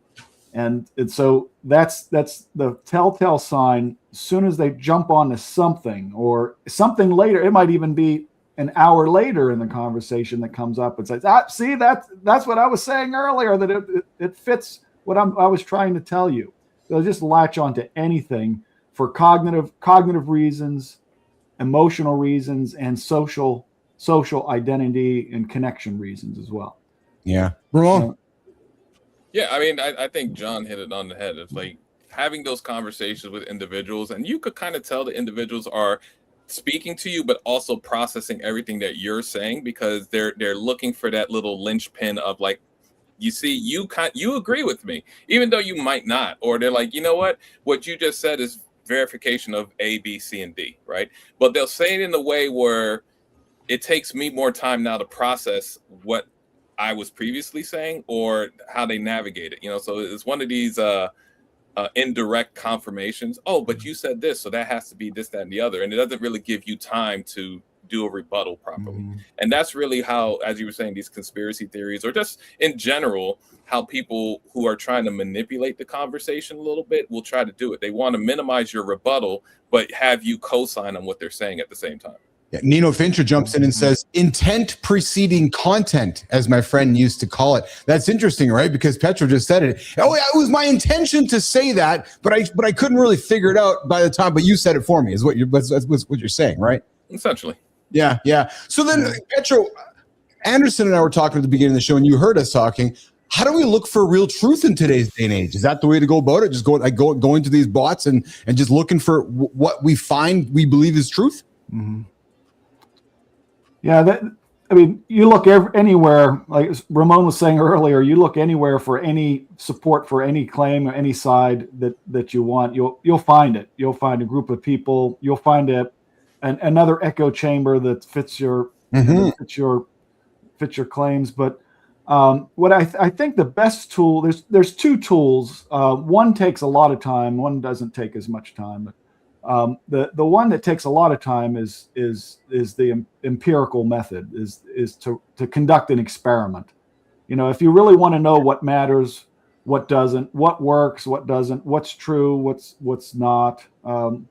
and so that's the telltale sign. As soon as they jump onto something or something later, it might even be an hour later in the conversation that comes up and says, see, that's what I was saying earlier, that it fits what I was trying to tell you. They'll just latch onto anything for cognitive reasons, emotional reasons, and social identity and connection reasons as well. Yeah. Wrong. Yeah, I mean, I think John hit it on the head. It's like having those conversations with individuals, and you could kind of tell the individuals are speaking to you, but also processing everything that you're saying, because they're looking for that little linchpin of like, you see, you agree with me, even though you might not, or they're like, you know what you just said is verification of A, B, C, and D, right? But they'll say it in a way where it takes me more time now to process what I was previously saying or how they navigate it. So it's one of these indirect confirmations. Oh, but you said this, so that has to be this, that, and the other, and it doesn't really give you time to do a rebuttal properly. Mm-hmm. And that's really how, as you were saying, these conspiracy theories, or just in general, how people who are trying to manipulate the conversation a little bit will try to do it. They want to minimize your rebuttal, but have you co-sign on what they're saying at the same time. Yeah, Nino Fincher jumps in and says, intent preceding content, as my friend used to call it. That's interesting, right? Because Petro just said it. Oh, yeah, it was my intention to say that, but I couldn't really figure it out by the time, but you said it for me, is what you're saying, right? Essentially. Yeah. So then, Petro, Anderson and I were talking at the beginning of the show, and you heard us talking. How do we look for real truth in today's day and age? Is that the way to go about it? Just go into these bots and just looking for what we believe is truth? Mm-hmm. Yeah, I mean, you look anywhere, like Ramon was saying earlier, you look anywhere for any support for any claim or any side that you want, you'll find it. You'll find a group of people. You'll find another echo chamber that fits your fits your claims. But what I think the best tool, there's two tools. One takes a lot of time. One doesn't take as much time. But the one that takes a lot of time is the empirical method, is to conduct an experiment. You know, if you really want to know what matters, what doesn't, what works, what doesn't, what's true, what's not,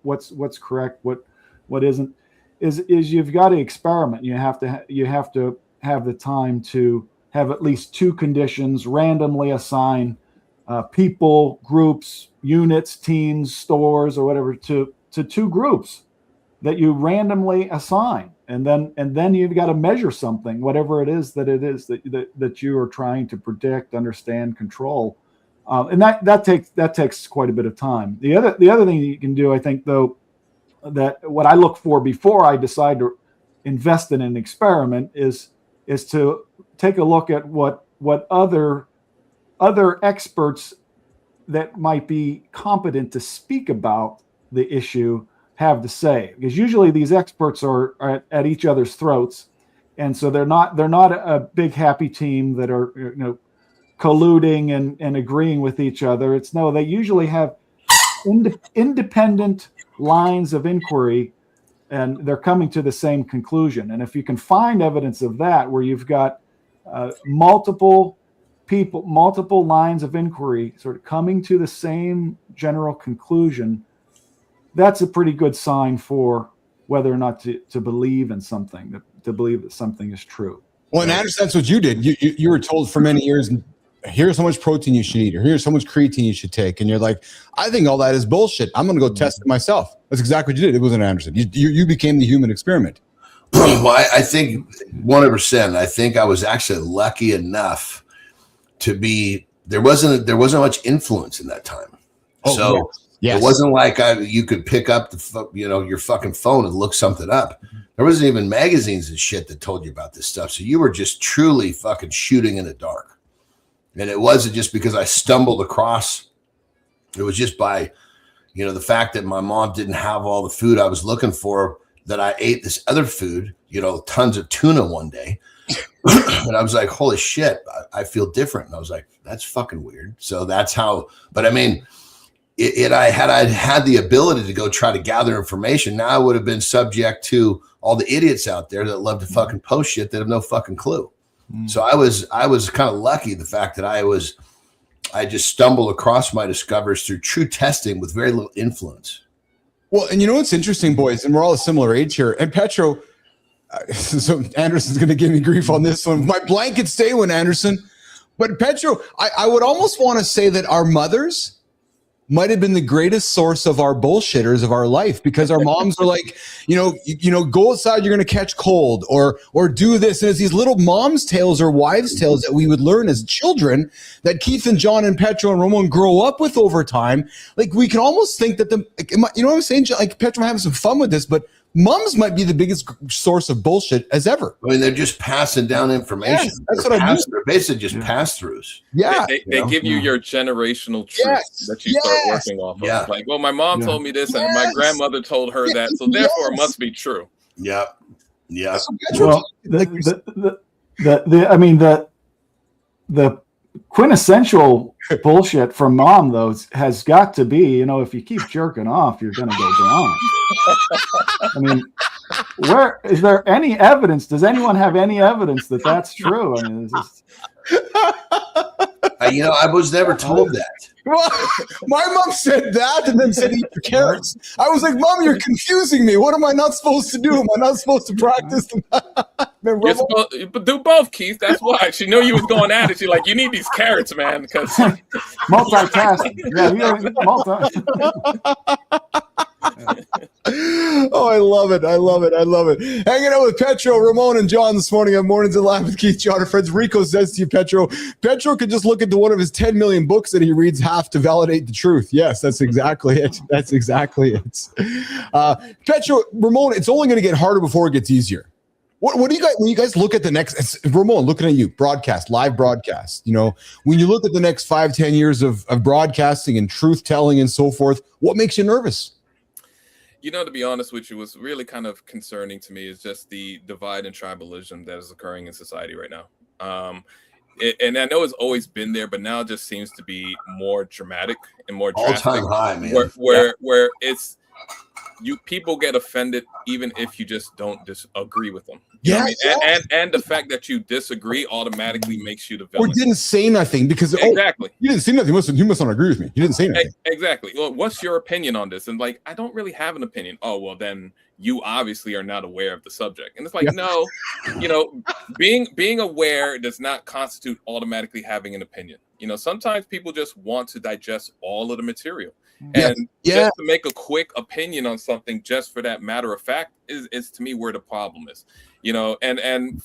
what's correct, what isn't, is you've got to experiment. You have to have the time to have at least two conditions, randomly assign people, groups, units, teams, stores, or whatever to two groups that you randomly assign, and then you've got to measure something, whatever it is that you are trying to predict, understand, control, and that takes quite a bit of time. The other thing you can do, I think, though, that what I look for before I decide to invest in an experiment is to take a look at what other experts that might be competent to speak about the issue have to say, because usually these experts are at each other's throats, and so they're not a big happy team that are colluding and agreeing with each other. They usually have independent lines of inquiry, and they're coming to the same conclusion. And if you can find evidence of that, where you've got multiple people, multiple lines of inquiry sort of coming to the same general conclusion, that's a pretty good sign for whether or not to believe in something, to believe that something is true. Well, and Anderson, that's what you did. You were told for many years, here's how much protein you should eat, or here's how much creatine you should take. And you're like, I think all that is bullshit. I'm going to go test it myself. That's exactly what you did. It wasn't Anderson. You became the human experiment. Well, I think 100%. I think I was actually lucky enough to be, there wasn't much influence in that time. Oh, so yes. It wasn't like you could pick up your fucking phone and look something up. There wasn't even magazines and shit that told you about this stuff. So you were just truly fucking shooting in the dark. And it wasn't just because I stumbled across. It was just by, the fact that my mom didn't have all the food I was looking for, that I ate this other food, tons of tuna one day. And I was like, holy shit, I feel different. And I was like, that's fucking weird. So that's how, but I mean, I had the ability to go try to gather information, now I would have been subject to all the idiots out there that love to fucking post shit that have no fucking clue. So I was kind of lucky, the fact that I just stumbled across my discoveries through true testing with very little influence. Well, and what's interesting, boys, and we're all a similar age here. And Petro, so Anderson's going to give me grief on this one. My blanket stay one, Anderson. But Petro, I would almost want to say that our mothers might have been the greatest source of our bullshitters of our life, because our moms are like, go outside, you're going to catch cold, or do this. And it's these little mom's tales or wives' tales that we would learn as children that Keith and John and Petro and Ramon grow up with over time. Like, we can almost think that you know what I'm saying? Like, Petro, I'm having some fun with this, but moms might be the biggest source of bullshit as ever. I mean, they're just passing down information. Yes, that's what I mean. They're basically just pass-throughs. Yeah. They give you your generational truth that you start working off of. Yeah. Like, well, my mom told me this, and my grandmother told her that, so therefore it must be true. Yeah. Yeah. Well, the quintessential bullshit from mom, though, has got to be, if you keep jerking off, you're going to go down. I mean, where is there any evidence? Does anyone have any evidence that that's true? I mean, it's just... I was never told that. Well, my mom said that and then said eat your carrots. I was like, Mom, you're confusing me. What am I not supposed to do? Am I not supposed to practice? You're supposed to do both, Keith. That's why she knew you was going at it. She's like, you need these carrots, man, because multitasking. Oh, I love it. I love it. I love it. Hanging out with Petro, Ramon, and John this morning on Mornings in Live with Keith, John, and friends. Rico says to you, Petro could just look into one of his 10 million books that he reads half to validate the truth. Yes, that's exactly it. That's exactly it. Petro, Ramon, it's only going to get harder before it gets easier. What do you guys, when you guys look at the next, Ramon, looking at you, live broadcast, when you look at the next 5-10 years of broadcasting and truth telling and so forth, what makes you nervous? To be honest with you, what's really kind of concerning to me is just the divide and tribalism that is occurring in society right now. And I know it's always been there, but now it just seems to be more dramatic and more drastic. All-time high, man. Where it's people get offended even if you just don't disagree with them. And the fact that you disagree automatically makes you the villain. Or didn't say nothing because exactly. You didn't say nothing. You must not agree with me. You didn't say nothing. Exactly. Well, what's your opinion on this? And like, I don't really have an opinion. Oh, well, then you obviously are not aware of the subject. And it's like, no, being aware does not constitute automatically having an opinion. Sometimes people just want to digest all of the material. And just to make a quick opinion on something just for that matter of fact is to me where the problem is. And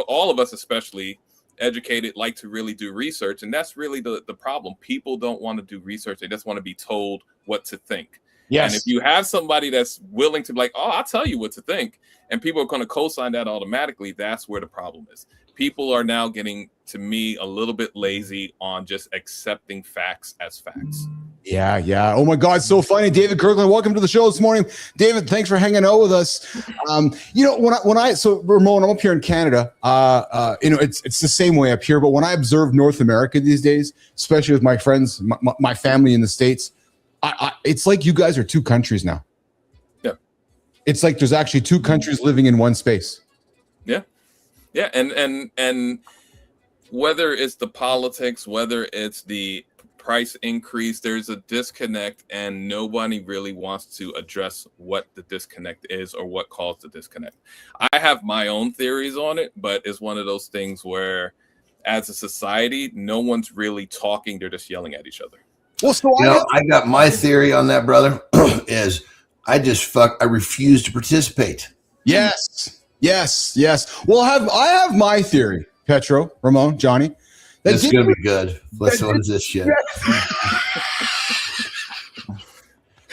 all of us, especially educated, like to really do research. And that's really the problem. People don't want to do research. They just want to be told what to think. Yes. And if you have somebody that's willing to be like, oh, I'll tell you what to think, and people are going to co-sign that automatically, that's where the problem is. People are now getting, to me, a little bit lazy on just accepting facts as facts. Yeah. Oh my God, so funny. David Kirkland, welcome to the show this morning. David, thanks for hanging out with us. So Ramon, I'm up here in Canada. It's the same way up here, but when I observe North America these days, especially with my friends, my family in the States, it's like you guys are two countries now. Yeah. It's like there's actually two countries living in one space. Yeah. Yeah. And whether it's the politics, whether it's the price increase, there's a disconnect, and nobody really wants to address what the disconnect is or what caused the disconnect. I have my own theories on it, but it's one of those things where as a society, no one's really talking. They're just yelling at each other. Well, so I got my theory on that, brother, is I refuse to participate. Yes. Well, I have my theory, Petro, Ramon, Johnny. This is going to be good. What is this shit?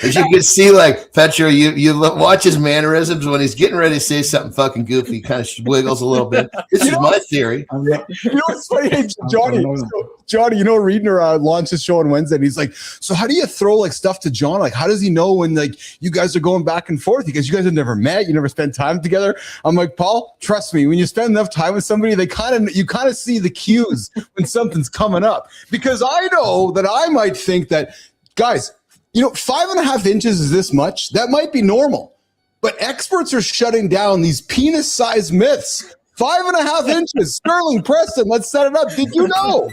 As you can see, like Petro, you watch his mannerisms when he's getting ready to say something fucking goofy. He kind of wiggles a little bit. This is my theory. What's funny, Johnny? Reedner launched his show on Wednesday, and he's like, "So how do you throw like stuff to John? Like, how does he know when like you guys are going back and forth? Because you guys have never met, you never spent time together." I'm like, Paul, trust me, when you spend enough time with somebody, you kind of see the cues when something's coming up. Because I know that I might think that, guys, 5.5 inches is this much. That might be normal, but experts are shutting down these penis-sized myths. 5.5 inches. Sterling Preston, let's set it up. Did you know?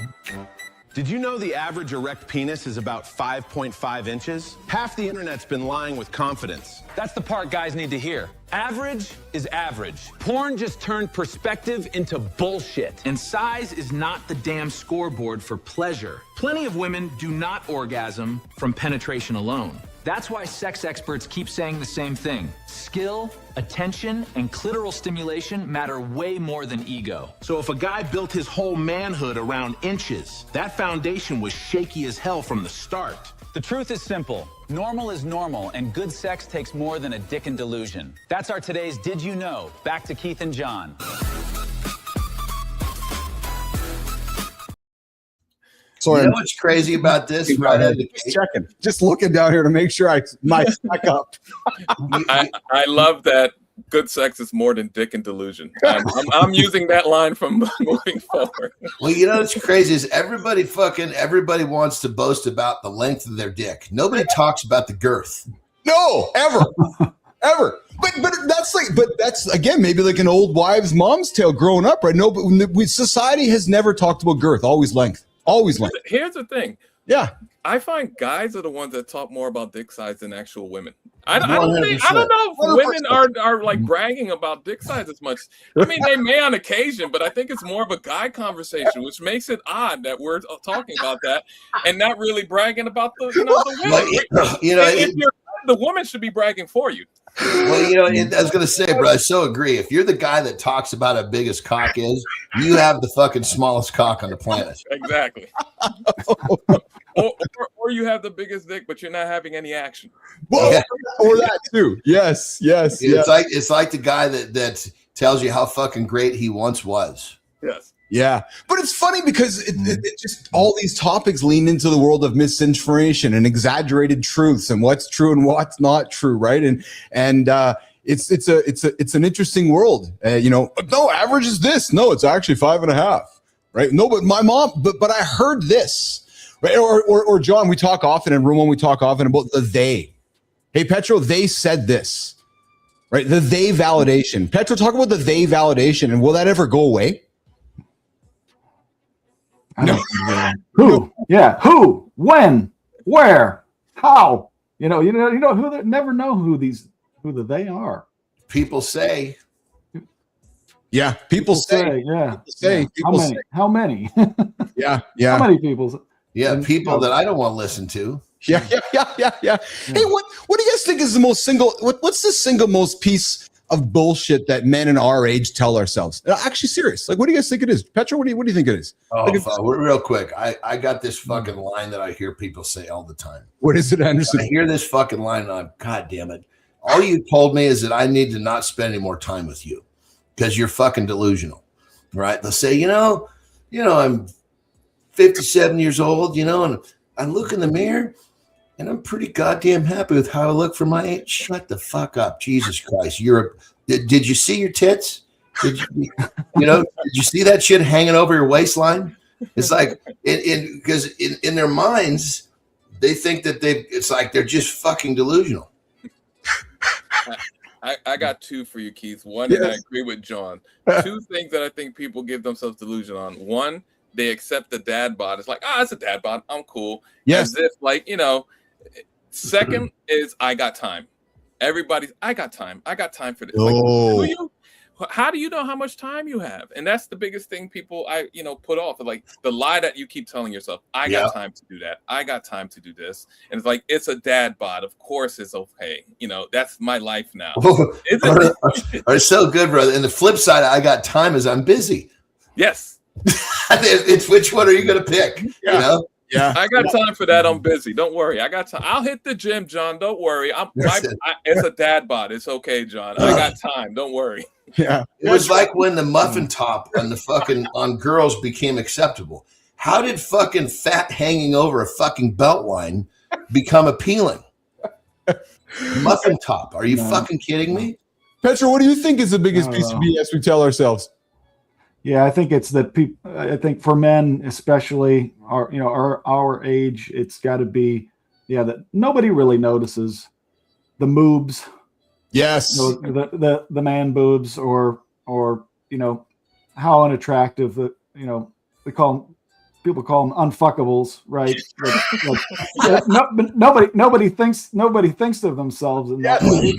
Did you know the average erect penis is about 5.5 inches? Half the internet's been lying with confidence. That's the part guys need to hear. Average is average. Porn just turned perspective into bullshit. And size is not the damn scoreboard for pleasure. Plenty of women do not orgasm from penetration alone. That's why sex experts keep saying the same thing. Skill, attention, and clitoral stimulation matter way more than ego. So if a guy built his whole manhood around inches, that foundation was shaky as hell from the start. The truth is simple. Normal is normal, and good sex takes more than a dick and delusion. That's our today's Did You Know? Back to Keith and John. Sorry. You know what's crazy about this? Just looking down here to make sure my stack up. I love that. Good sex is more than dick and delusion. I'm using that line from moving forward. Well, what's crazy is everybody wants to boast about the length of their dick. Nobody talks about the girth. No, ever. Ever. But that's again maybe like an old wives' mom's tale growing up, right? No, but society has never talked about girth. Always length. Always length. Here's the thing. Yeah. I find guys are the ones that talk more about dick size than actual women. I don't know if women are like bragging about dick size as much. I mean, they may on occasion, but I think it's more of a guy conversation, which makes it odd that we're talking about that and not really bragging about the women. The woman should be bragging for you. Well, I was going to say, bro, I so agree. If you're the guy that talks about how big his cock is, you have the fucking smallest cock on the planet. Exactly. or you have the biggest dick, but you're not having any action. Well, or that too. Yes. It's like the guy that tells you how fucking great he once was. Yes. Yeah, but it's funny because it just all these topics lean into the world of misinformation and exaggerated truths and what's true and what's not true, right? And it's an interesting world. No, average is this. No, it's actually 5.5, right? No, but my mom, but I heard this, right? Or John, we talk often in Ramon, we talk often about the they. Hey, Petro, they said this, right? The they validation. Petro, talk about the they validation, and will that ever go away? No. Who? Yeah. Who? When? Where? How? You know who they never know who the they are. People say. Yeah. People say. Yeah. People say. People say. How many? Yeah. How many people? Yeah. People that I don't want to listen to. Yeah. Hey, what do you guys think is the most what's the single most piece of bullshit that men in our age tell ourselves? Actually, serious. Like, what do you guys think it is? Petro, what do you think it is? Real quick. I got this fucking line that I hear people say all the time. What is it, Anderson? I hear this fucking line and I'm, God damn it. All you told me is that I need to not spend any more time with you because you're fucking delusional, right? They'll say, I'm 57 years old, and I look in the mirror and I'm pretty goddamn happy with how I look for my age. Shut the fuck up. Jesus Christ. Did you see your tits? Did you see that shit hanging over your waistline? It's like, because in their minds, they think that it's like they're just fucking delusional. I got two for you, Keith. One, yes. And I agree with John. Two things that I think people give themselves delusion on. One, they accept the dad bod. It's like, it's a dad bod. I'm cool. Yes. As if, second is I got time. I got time. I got time for this. Oh. How do you know how much time you have? And that's the biggest thing people put off. Like the lie that you keep telling yourself, I got time to do that. I got time to do this. And it's like, it's a dad bod. Of course it's okay. That's my life now. It's so good, brother. And the flip side, I got time is I'm busy. Yes. It's which one are you going to pick? Yeah. Yeah, I got time for that. I'm busy. Don't worry. I got time. I'll hit the gym, John. Don't worry. It's a dad bod. It's okay, John. I got time. Don't worry. Yeah. It was like when the muffin top on the fucking on girls became acceptable. How did fucking fat hanging over a fucking belt line become appealing? Muffin top. Are you fucking kidding me? Petro, what do you think is the biggest piece of BS we tell ourselves? Yeah, I think it's that people. I think for men, especially our age, it's got to be that nobody really notices the moobs. Yes, the man boobs or how unattractive people call them unfuckables, right? Nobody thinks of themselves in that way.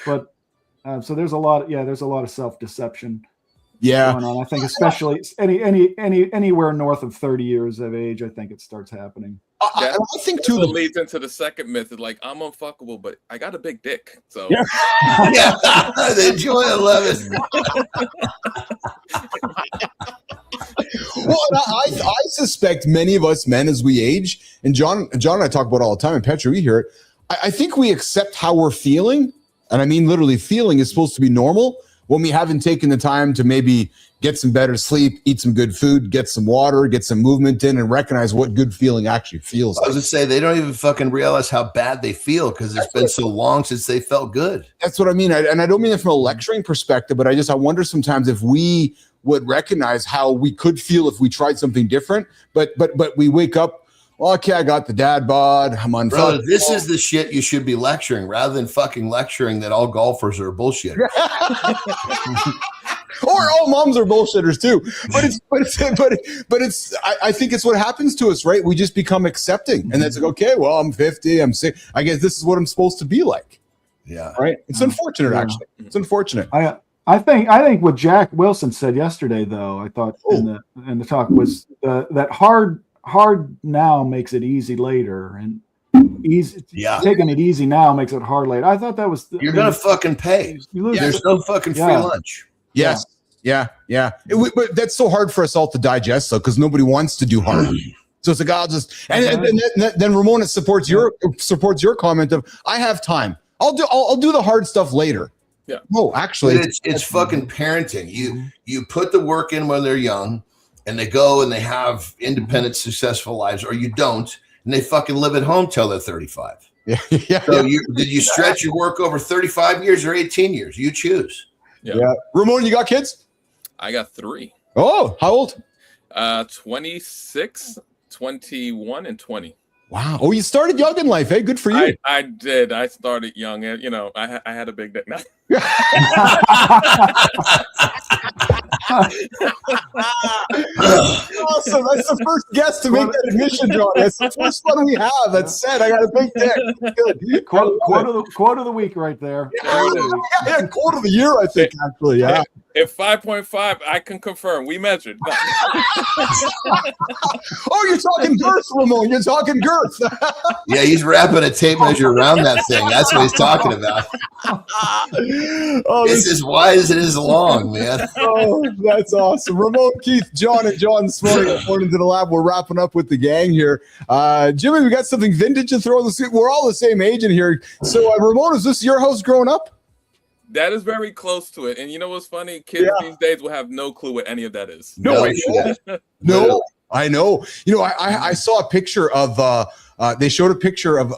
But so there's a lot of self-deception. Yeah, going on. I think especially anywhere north of 30 years of age, I think it starts happening. I think too. That leads into the second myth. Is like, I'm unfuckable, but I got a big dick. So yeah, the joy of love is. Well, I suspect many of us men, as we age, and John and I talk about it all the time, and Petra, we hear it. I think we accept how we're feeling, and I mean literally feeling is supposed to be normal. When we haven't taken the time to maybe get some better sleep, eat some good food, get some water, get some movement in, and recognize what good feeling actually feels like. I was going to say, they don't even fucking realize how bad they feel because it's been so long since they felt good. That's what I mean. And I don't mean it from a lecturing perspective, but I wonder sometimes if we would recognize how we could feel if we tried something different. But we wake up, well, okay, I got the dad bod. I'm on. Brother, this is the shit you should be lecturing rather than fucking lecturing that all golfers are bullshit. Or all moms are bullshitters too. But it's I think it's what happens to us, right? We just become accepting, and that's like, okay, well, I'm 50, I'm sick. I guess this is what I'm supposed to be like. Yeah, right. It's unfortunate, actually. It's unfortunate. I think what Jack Wilson said yesterday, though, I thought in the talk was that hard now makes it easy later, and taking it easy now makes it hard later. I thought that was you're gonna fucking pay. There's no fucking free lunch. Yes. Yeah. But that's so hard for us all to digest, though, because nobody wants to do hard. So it's like, I'll just and then Ramona supports your comment of I have time. I'll do the hard stuff later. Yeah. No, actually, it's fucking parenting. You put the work in when they're young, and they go and they have independent, successful lives, or you don't, and they fucking live at home till they're 35. Yeah. So did you stretch your work over 35 years or 18 years? You choose. Yeah. Ramon, you got kids? I got 3. Oh, how old? 26, 21, and 20. Wow. Oh, you started young in life, eh? Good for you. I did. I started young, and I had a big day. Awesome. That's the first guest to make that admission, John. That's the first one we have that said I got a big dick. Good. Quote of the week right there. Yeah, quote of the year, I think, actually. Yeah. If 5.5, I can confirm. We measured. Oh, you're talking girth, Ramon. You're talking girth. Yeah, he's wrapping a tape measure around that thing. That's what he's talking about. Oh, it's as wide as it is long, man. Oh, that's awesome. Ramon, Keith, John, and John this morning to the lab. We're wrapping up with the gang here. Jimmy, we got something vintage to throw in the suit. We're all the same age in here. So, Ramon, is this your house growing up? That is very close to it. And you know what's funny? Kids these days will have no clue what any of that is. No, I know. I saw a picture of they showed a picture of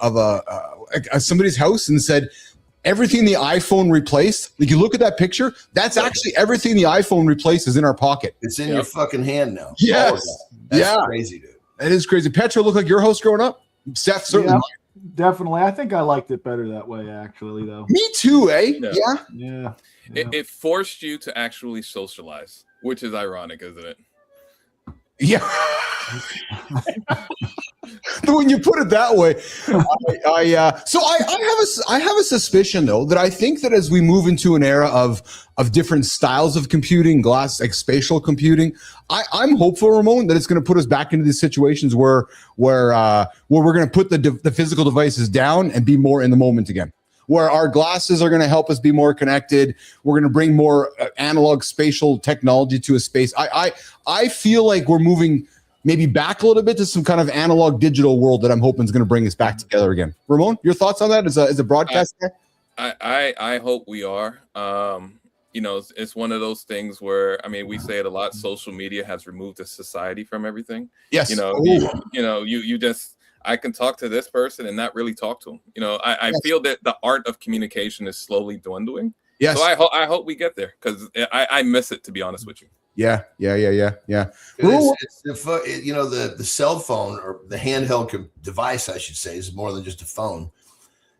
somebody's house and said everything the iPhone replaced. Like, you look at that picture, that's actually everything the iPhone replaces in our pocket. It's in your fucking hand now. Yes. That's crazy, dude. That is crazy. Petra looked like your house growing up. Seth, certainly. Definitely. I think I liked it better that way, actually, though. Me too, eh? Yeah. It forced you to actually socialize, which is ironic, isn't it? Yeah. When you put it that way, I have a suspicion, though, that I think that as we move into an era of different styles of computing, like spatial computing, I'm hopeful, Ramon, that it's going to put us back into these situations where we're going to put the physical devices down and be more in the moment again. Where our glasses are going to help us be more connected. We're going to bring more analog spatial technology to a space. I feel like we're moving maybe back a little bit to some kind of analog digital world that I'm hoping is going to bring us back together again. Ramon, your thoughts on that as a broadcaster? I hope we are. It's one of those things where, we say it a lot. Social media has removed the society from everything. Yes. You just, I can talk to this person and not really talk to them. I feel that the art of communication is slowly dwindling. Yes. So I hope we get there, because I miss it, to be honest with you. Yeah. It's the cell phone, or the handheld device, I should say, is more than just a phone.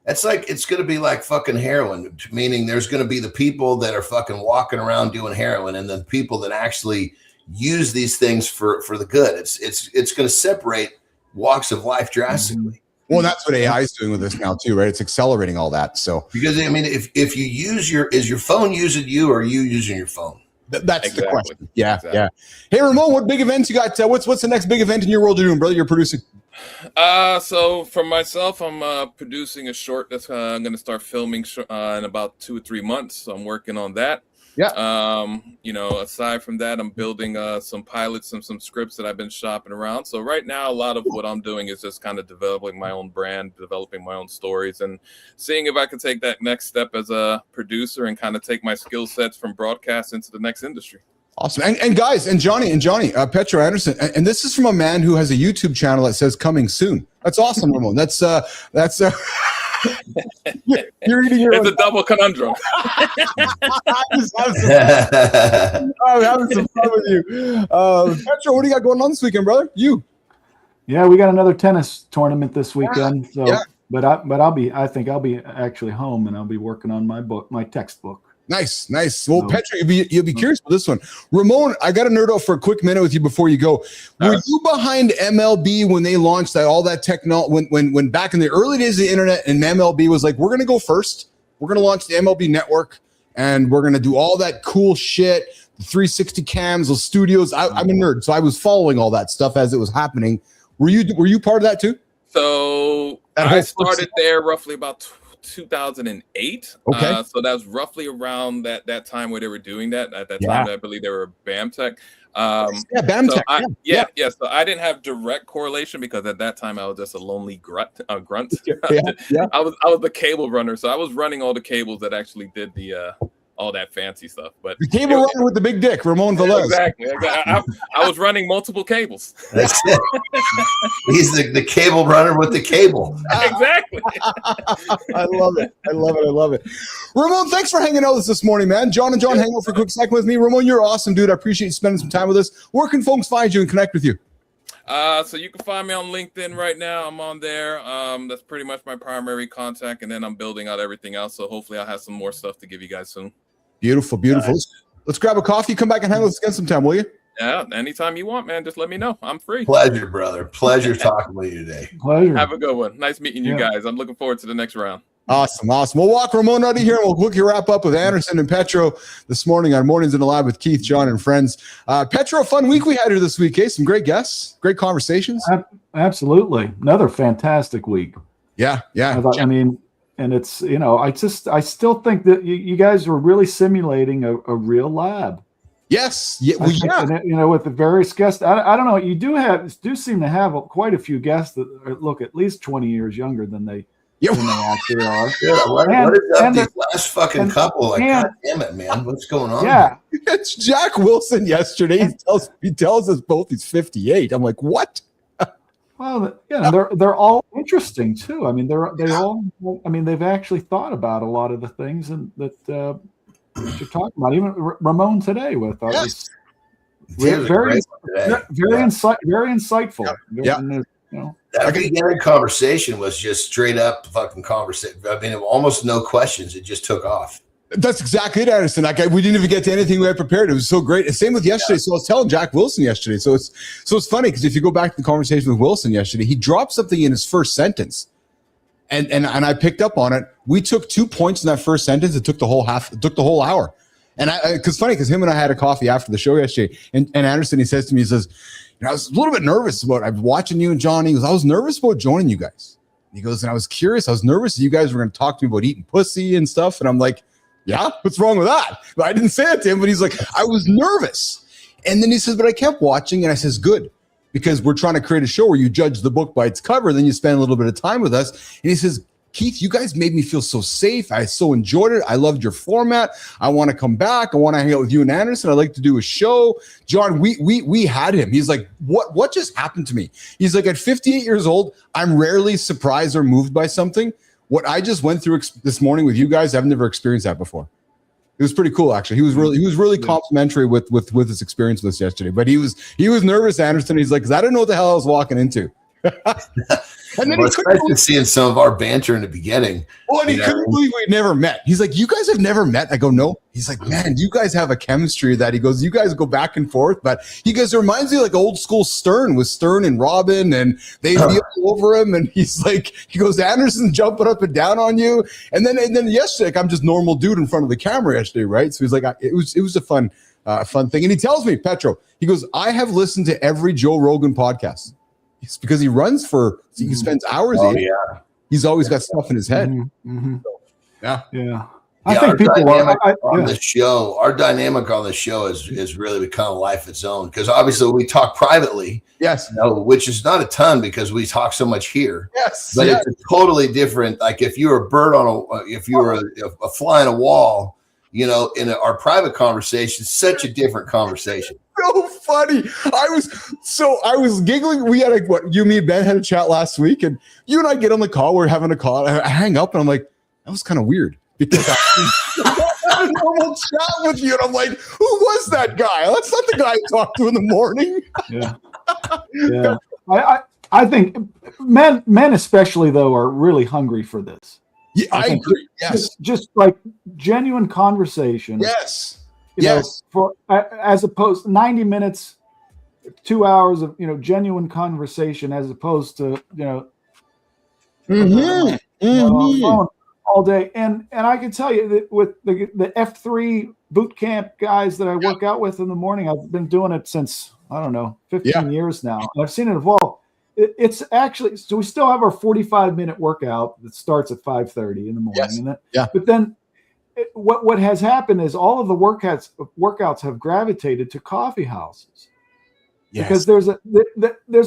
It's going to be like fucking heroin, meaning there's going to be the people that are fucking walking around doing heroin, and the people that actually use these things for the good. It's going to separate walks of life drastically. Well, that's what AI is doing with this now too, right? It's accelerating all that. So because if you use is your phone using you, or are you using your phone? That's the question. Yeah. Hey, Ramon, what big events you got? What's the next big event in your world you're doing, brother? You're producing. So for myself, I'm producing a short that's I'm going to start filming in about 2 or 3 months. So I'm working on that. Yeah. Aside from that, I'm building some pilots and some scripts that I've been shopping around. So right now, a lot of what I'm doing is just kind of developing my own brand, developing my own stories, and seeing if I can take that next step as a producer and kind of take my skill sets from broadcast into the next industry. Awesome. And guys, and Johnny, Petra Anderson, and this is from a man who has a YouTube channel that says coming soon. That's awesome, Ramon. That's you're eating your It's a double conundrum. I'm having some fun with you. Petra, what do you got going on this weekend, brother? Yeah, we got another tennis tournament this weekend. So but I think I'll be actually home, and I'll be working on my textbook. Nice. Well, Petra, you'll be curious about this one. Ramon, I got to nerd out for a quick minute with you before you go. Were you behind MLB when they launched all that technology? When back in the early days of the internet, and MLB was like, we're going to go first. We're going to launch the MLB network, and we're going to do all that cool shit, the 360 cams, those studios. I'm a nerd, so I was following all that stuff as it was happening. Were you part of that too? So I started there roughly about 2008. Okay. So that was roughly around that time where they were doing that. At that time, I believe they were BAM Tech. BAM So Tech. So I didn't have direct correlation because at that time I was just a lonely grunt. Yeah. I was the cable runner, so I was running all the cables that actually did the all that fancy stuff. But The cable runner with the big dick, Ramon Velez. Exactly. I was running multiple cables. That's it. He's the cable runner with the cable. Exactly. I love it. Ramon, thanks for hanging out with us this morning, man. John and John hang out for a quick second with me. Ramon, you're awesome, dude. I appreciate you spending some time with us. Where can folks find you and connect with you? So you can find me on LinkedIn right now. I'm on there. That's pretty much my primary contact, and then I'm building out everything else. So hopefully I'll have some more stuff to give you guys soon. Beautiful. Let's grab a coffee. Come back and hang with us again sometime, will you? Yeah, anytime you want, man. Just let me know. I'm free. Pleasure, brother. Pleasure talking with you today. Pleasure. Have a good one. Nice meeting you guys. I'm looking forward to the next round. Awesome. We'll walk Ramon out of here and we'll quickly wrap up with Anderson and Petro this morning on Mornings in the Lab with Keith, John, and friends. Petro, fun week we had here this week, eh? Some great guests, great conversations. Absolutely. Another fantastic week. Yeah. I mean, and it's, I still think that you guys were really simulating a real lab. Yes. Yeah. Well, and, with the various guests, I don't know. You do seem to have quite a few guests that look at least 20 years younger than they actually are. Yeah, what is up these last fucking couple? Like, God damn it, man. What's going on? Yeah. It's Jack Wilson yesterday. He tells us both he's 58. I'm like, what? Well, they're all interesting too. I mean, they've actually thought about a lot of the things that you're talking about. Even Ramon today with us, very insightful. Yeah. That beginning conversation was just straight up fucking conversation. I mean, almost no questions. It just took off. That's exactly it, Anderson. We didn't even get to anything we had prepared. It was so great. Same with yesterday. So I was telling Jack Wilson yesterday. So it's funny because if you go back to the conversation with Wilson yesterday, he dropped something in his first sentence, and I picked up on it. We took 2 points in that first sentence. It took the whole hour. And because him and I had a coffee after the show yesterday, and Anderson, he says to me, he says, I was a little bit nervous I'm watching you and John. He goes, I was nervous about joining you guys. He goes, and I was curious. I was nervous that you guys were going to talk to me about eating pussy and stuff. And I'm like, yeah, what's wrong with that? But I didn't say it to him, but he's like, I was nervous. And then he says, but I kept watching. And I says, good, because we're trying to create a show where you judge the book by its cover. Then you spend a little bit of time with us. And he says, Keith, you guys made me feel so safe. I so enjoyed it. I loved your format. I want to come back. I want to hang out with you and Anderson. I'd like to do a show. John, we had him. He's like, what just happened to me? He's like, at 58 years old, I'm rarely surprised or moved by something. What I just went through this morning with you guys, I've never experienced that before. It was pretty cool, actually. He was really complimentary with his experience with us yesterday. But he was nervous, Anderson. He's like, because I didn't know what the hell I was walking into. And then it's nice to seeing some of our banter in the beginning. Well, and he couldn't believe we'd never met. He's like, you guys have never met? I go, no. He's like, man, you guys have a chemistry that he goes, you guys go back and forth. But he goes, it reminds me of like old school Stern with Stern and Robin, and they'd be all over him. And he's like, he goes, Anderson jumping up and down on you. And then yesterday, like, I'm just normal dude in front of the camera yesterday, right? So he's like, it was a fun thing. And he tells me, Petro, he goes, I have listened to every Joe Rogan podcast. It's because he runs he spends hours in. Yeah. He's always got stuff in his head. Mm-hmm. So, yeah. I think people on the show, our dynamic on the show is really become life its own. Because obviously we talk privately. Yes. Which is not a ton because we talk so much here. Yes. But it's a totally different, like if you were a bird if you were a fly on a wall, in our private conversation, such a different conversation. So funny. I was giggling. We had you, me, and Ben had a chat last week, and you and I get on the call. We're having a call. I hang up, and I'm like, that was kind of weird because I had a normal chat with you, and I'm like, who was that guy? That's not the guy I talked to in the morning. Yeah. I think men especially though are really hungry for this. Yeah, I agree. Yes, just like genuine conversation. Yes. As opposed to 90 minutes, 2 hours of genuine conversation, as opposed to all day. And I can tell you that with the F3 boot camp guys that I work out with in the morning, I've been doing it since 15 years now. And I've seen it evolve. It's actually, so we still have our 45-minute workout that starts at 5:30 in the morning. Yes. But then what has happened is all of the workouts have gravitated to coffee houses. Because there's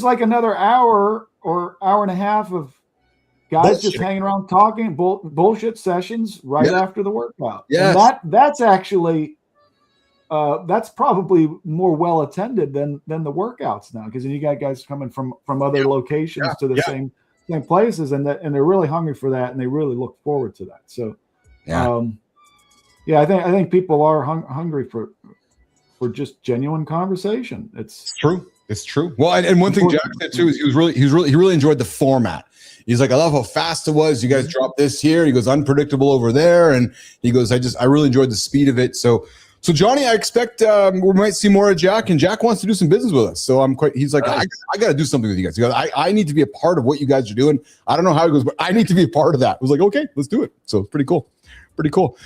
like another hour or hour and a half of guys just hanging around talking bullshit sessions right after the workout. Yes. And that's actually that's probably more well attended than the workouts now, because you got guys coming from other locations to the same places, and they're really hungry for that, and they really look forward to that. So I think people are hungry for just genuine conversation. It's true. It's true. Well, and one thing Jack said too is he really enjoyed the format. He's like, I love how fast it was. You guys dropped this here. He goes, unpredictable over there, and he goes, I really enjoyed the speed of it. So Johnny, I expect we might see more of Jack, and Jack wants to do some business with us. So he's like, I got to do something with you guys. He goes, I need to be a part of what you guys are doing. I don't know how he goes, but I need to be a part of that. I was like, okay, let's do it. So it's pretty cool. Pretty cool.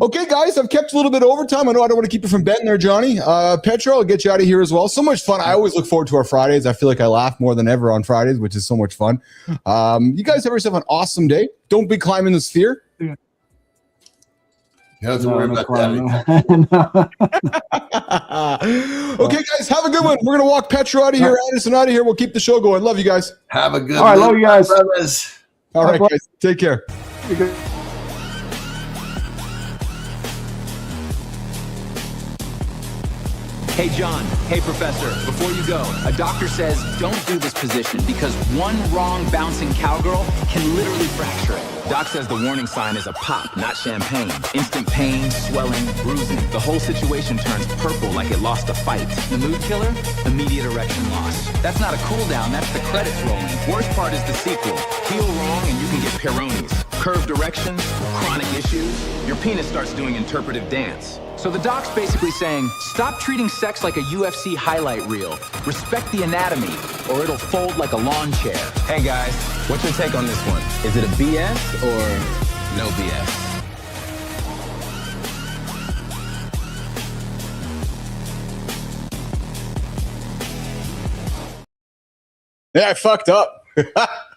Okay, guys, I've kept a little bit of overtime. I know I don't want to keep you from betting there, Johnny. Petro, I'll get you out of here as well. So much fun. I always look forward to our Fridays. I feel like I laugh more than ever on Fridays, which is so much fun. You guys have yourself an awesome day. Don't be climbing the sphere. You don't have to worry about that. Okay, guys, have a good one. We're going to walk Petro out of here, Anderson out of here. We'll keep the show going. Love you guys. Have a good one. All right, love you guys. Brothers. All right, guys. Take care. Hey, John. Hey, Professor. Before you go, a doctor says don't do this position because one wrong bouncing cowgirl can literally fracture it. Doc says the warning sign is a pop, not champagne. Instant pain, swelling, bruising. The whole situation turns purple like it lost a fight. The mood killer? Immediate erection loss. That's not a cool down, that's the credits rolling. Worst part is the sequel. Heal wrong and you can get Peyronie's. Curved erections, chronic issues. Your penis starts doing interpretive dance. So the doc's basically saying, stop treating sex like a UFC highlight reel. Respect the anatomy, or it'll fold like a lawn chair. Hey guys, what's your take on this one? Is it a BS or no BS? Yeah, I fucked up.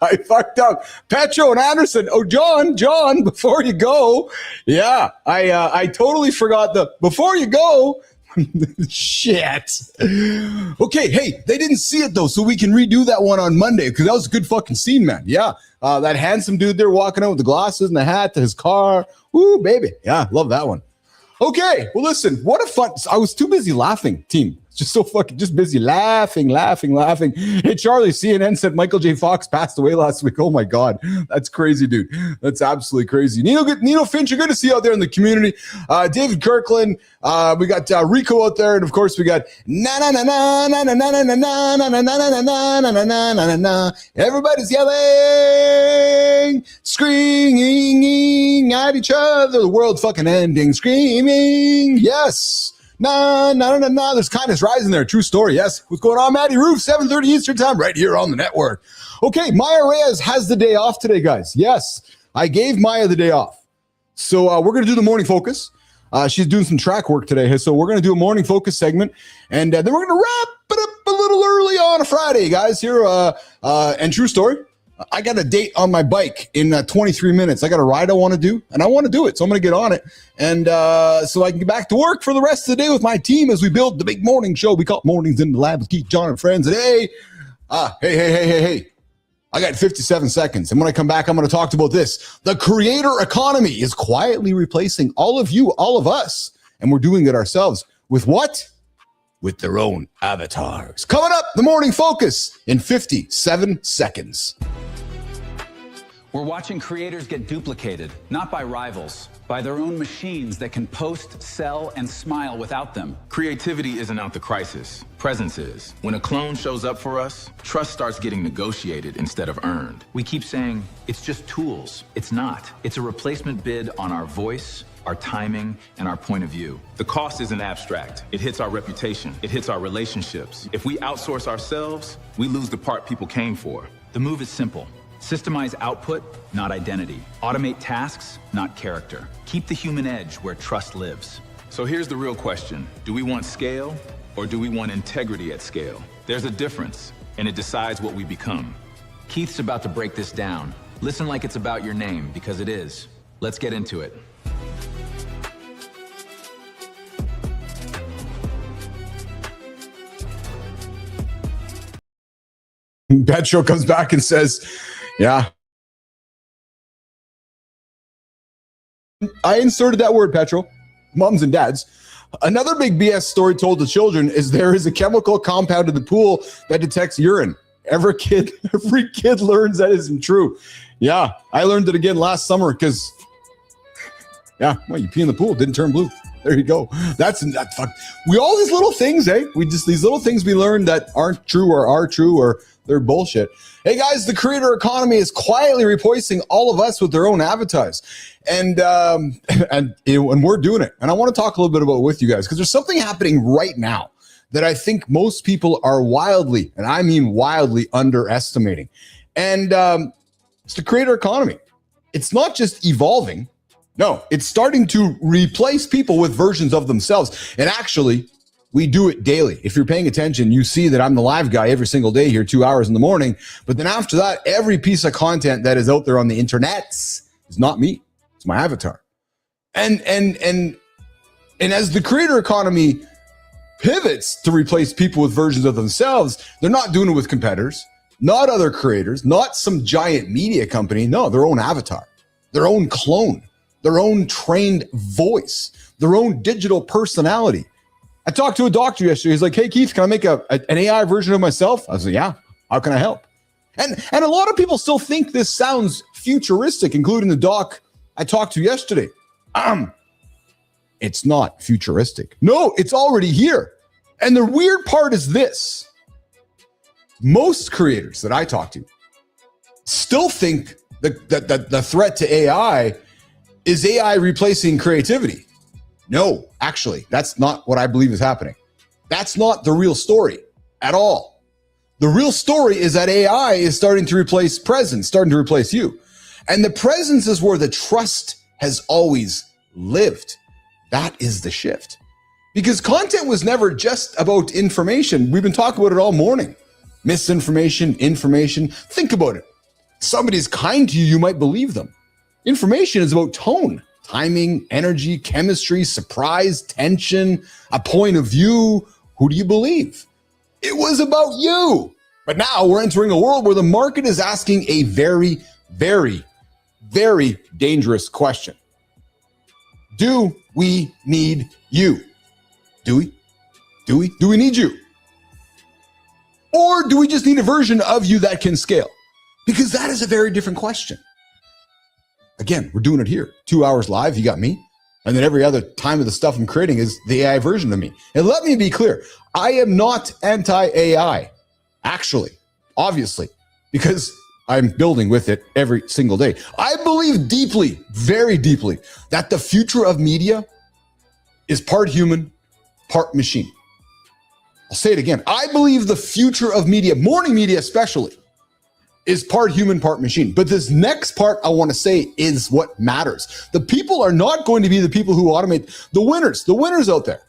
I fucked up. Petro and Anderson. Oh, John, before you go. Yeah, I totally forgot before you go. Shit. Okay, hey, they didn't see it though, so we can redo that one on Monday, because that was a good fucking scene, man. Yeah, that handsome dude there walking out with the glasses and the hat to his car. Ooh, baby. Yeah, love that one. Okay, well, listen, what a fun. I was too busy laughing, team. Just so fucking busy laughing. Hey, Charlie, CNN said Michael J. Fox passed away last week. Oh my God. That's crazy, dude. That's absolutely crazy. Nino Fincher, good to see you out there in the community. David Kirkland, we got Rico out there, and of course we got everybody's yelling, screaming at each other. The world fucking ending, screaming. Yes. No. There's kindness rising there. True story. Yes. What's going on, Matty Roof? 7:30 Eastern time, right here on the network. Okay, Maya Reyes has the day off today, guys. Yes, I gave Maya the day off. So we're going to do the morning focus. She's doing some track work today. So we're going to do a morning focus segment. And then we're going to wrap it up a little early on a Friday, guys. Here, and true story. I got a date on my bike in 23 minutes. I got a ride I want to do, and I want to do it. So I'm going to get on it. And so I can get back to work for the rest of the day with my team as we build the big morning show. We call it Mornings in the Lab with Keith, John, and friends. And hey, I got 57 seconds. And when I come back, I'm going to talk about this. The creator economy is quietly replacing all of you, all of us. And we're doing it ourselves. With what? With their own avatars. Coming up, the morning focus in 57 seconds. We're watching creators get duplicated, not by rivals, by their own machines that can post, sell, and smile without them. Creativity isn't out the crisis. Presence is. When a clone shows up for us, trust starts getting negotiated instead of earned. We keep saying, it's just tools. It's not. It's a replacement bid on our voice, our timing, and our point of view. The cost isn't abstract. It hits our reputation. It hits our relationships. If we outsource ourselves, we lose the part people came for. The move is simple. Systemize output, not identity. Automate tasks, not character. Keep the human edge where trust lives. So here's the real question. Do we want scale or do we want integrity at scale? There's a difference, and it decides what we become. Keith's about to break this down. Listen like it's about your name, because it is. Let's get into it. Petro comes back and says, yeah. I inserted that word, Petro. Moms and dads. Another big BS story told to children is there is a chemical compound in the pool that detects urine. Every kid learns that isn't true. Yeah, I learned it again last summer because, yeah, well, you pee in the pool, didn't turn blue. There you go. That's fuck. We all these little things, eh? These little things we learn that aren't true or are true or they're bullshit. Hey guys, the creator economy is quietly replacing all of us with their own avatars, and we're doing it. And I want to talk a little bit about it with you guys because there's something happening right now that I think most people are wildly, and I mean wildly, underestimating. And it's the creator economy. It's not just evolving. No, it's starting to replace people with versions of themselves. And actually, we do it daily. If you're paying attention, you see that I'm the live guy every single day here, 2 hours in the morning. But then after that, every piece of content that is out there on the internet is not me. It's my avatar. And as the creator economy pivots to replace people with versions of themselves, they're not doing it with competitors, not other creators, not some giant media company. No, their own avatar, their own clone, their own trained voice, their own digital personality. I talked to a doctor yesterday. He's like, hey, Keith, can I make an AI version of myself? I was like, yeah, how can I help? And a lot of people still think this sounds futuristic, including the doc I talked to yesterday. It's not futuristic. No, it's already here. And the weird part is this. Most creators that I talk to still think that the threat to AI is AI replacing creativity. No, actually, that's not what I believe is happening. That's not the real story at all. The real story is that AI is starting to replace presence, starting to replace you. And the presence is where the trust has always lived. That is the shift. Because content was never just about information. We've been talking about it all morning. Misinformation, information. Think about it. Somebody's kind to you, you might believe them. Information is about tone, timing, energy, chemistry, surprise, tension, a point of view. Who do you believe? It was about you. But now we're entering a world where the market is asking a very, very, very dangerous question. Do we need you? Do we? Do we? Do we need you? Or do we just need a version of you that can scale? Because that is a very different question. Again, we're doing it here. 2 hours live, you got me. And then every other time of the stuff I'm creating is the AI version of me. And let me be clear, I am not anti-AI, actually, obviously, because I'm building with it every single day. I believe deeply, very deeply, that the future of media is part human, part machine. I'll say it again. I believe the future of media, morning media especially, is part human, part machine. But this next part I want to say is what matters. The people are not going to be the people who automate. The winners out there.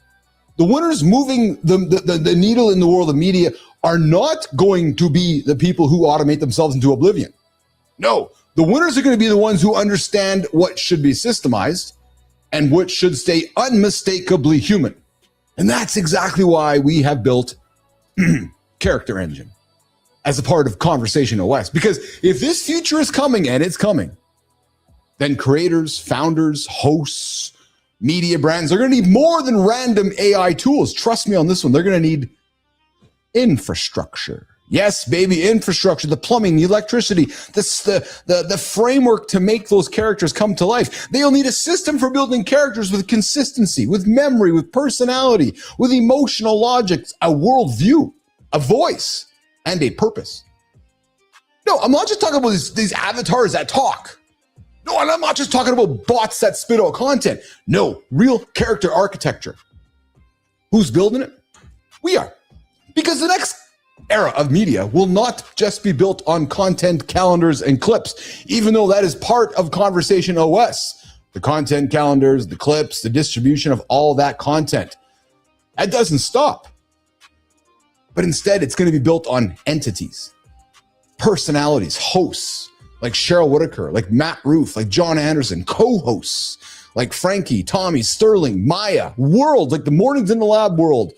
The winners moving the needle in the world of media are not going to be the people who automate themselves into oblivion. No, the winners are going to be the ones who understand what should be systemized and what should stay unmistakably human. And that's exactly why we have built Character Engine as a part of Conversation OS. Because if this future is coming, and it's coming, then creators, founders, hosts, media brands are going to need more than random AI tools. Trust me on this one. They're going to need infrastructure. Yes, baby, infrastructure, the plumbing, the electricity, the framework to make those characters come to life. They'll need a system for building characters with consistency, with memory, with personality, with emotional logic, a worldview, a voice, and a purpose. No, I'm not just talking about these avatars that talk. No, and I'm not just talking about bots that spit out content. No, real character architecture. Who's building it? We are. Because the next era of media will not just be built on content, calendars, and clips, even though that is part of Conversation OS. The content calendars, the clips, the distribution of all that content. That doesn't stop. But instead, it's going to be built on entities, personalities, hosts, like Cheryl Whitaker, like Matt Roof, like John Anderson, co-hosts, like Frankie, Tommy, Sterling, Maya, world, like the Mornings in the Lab world,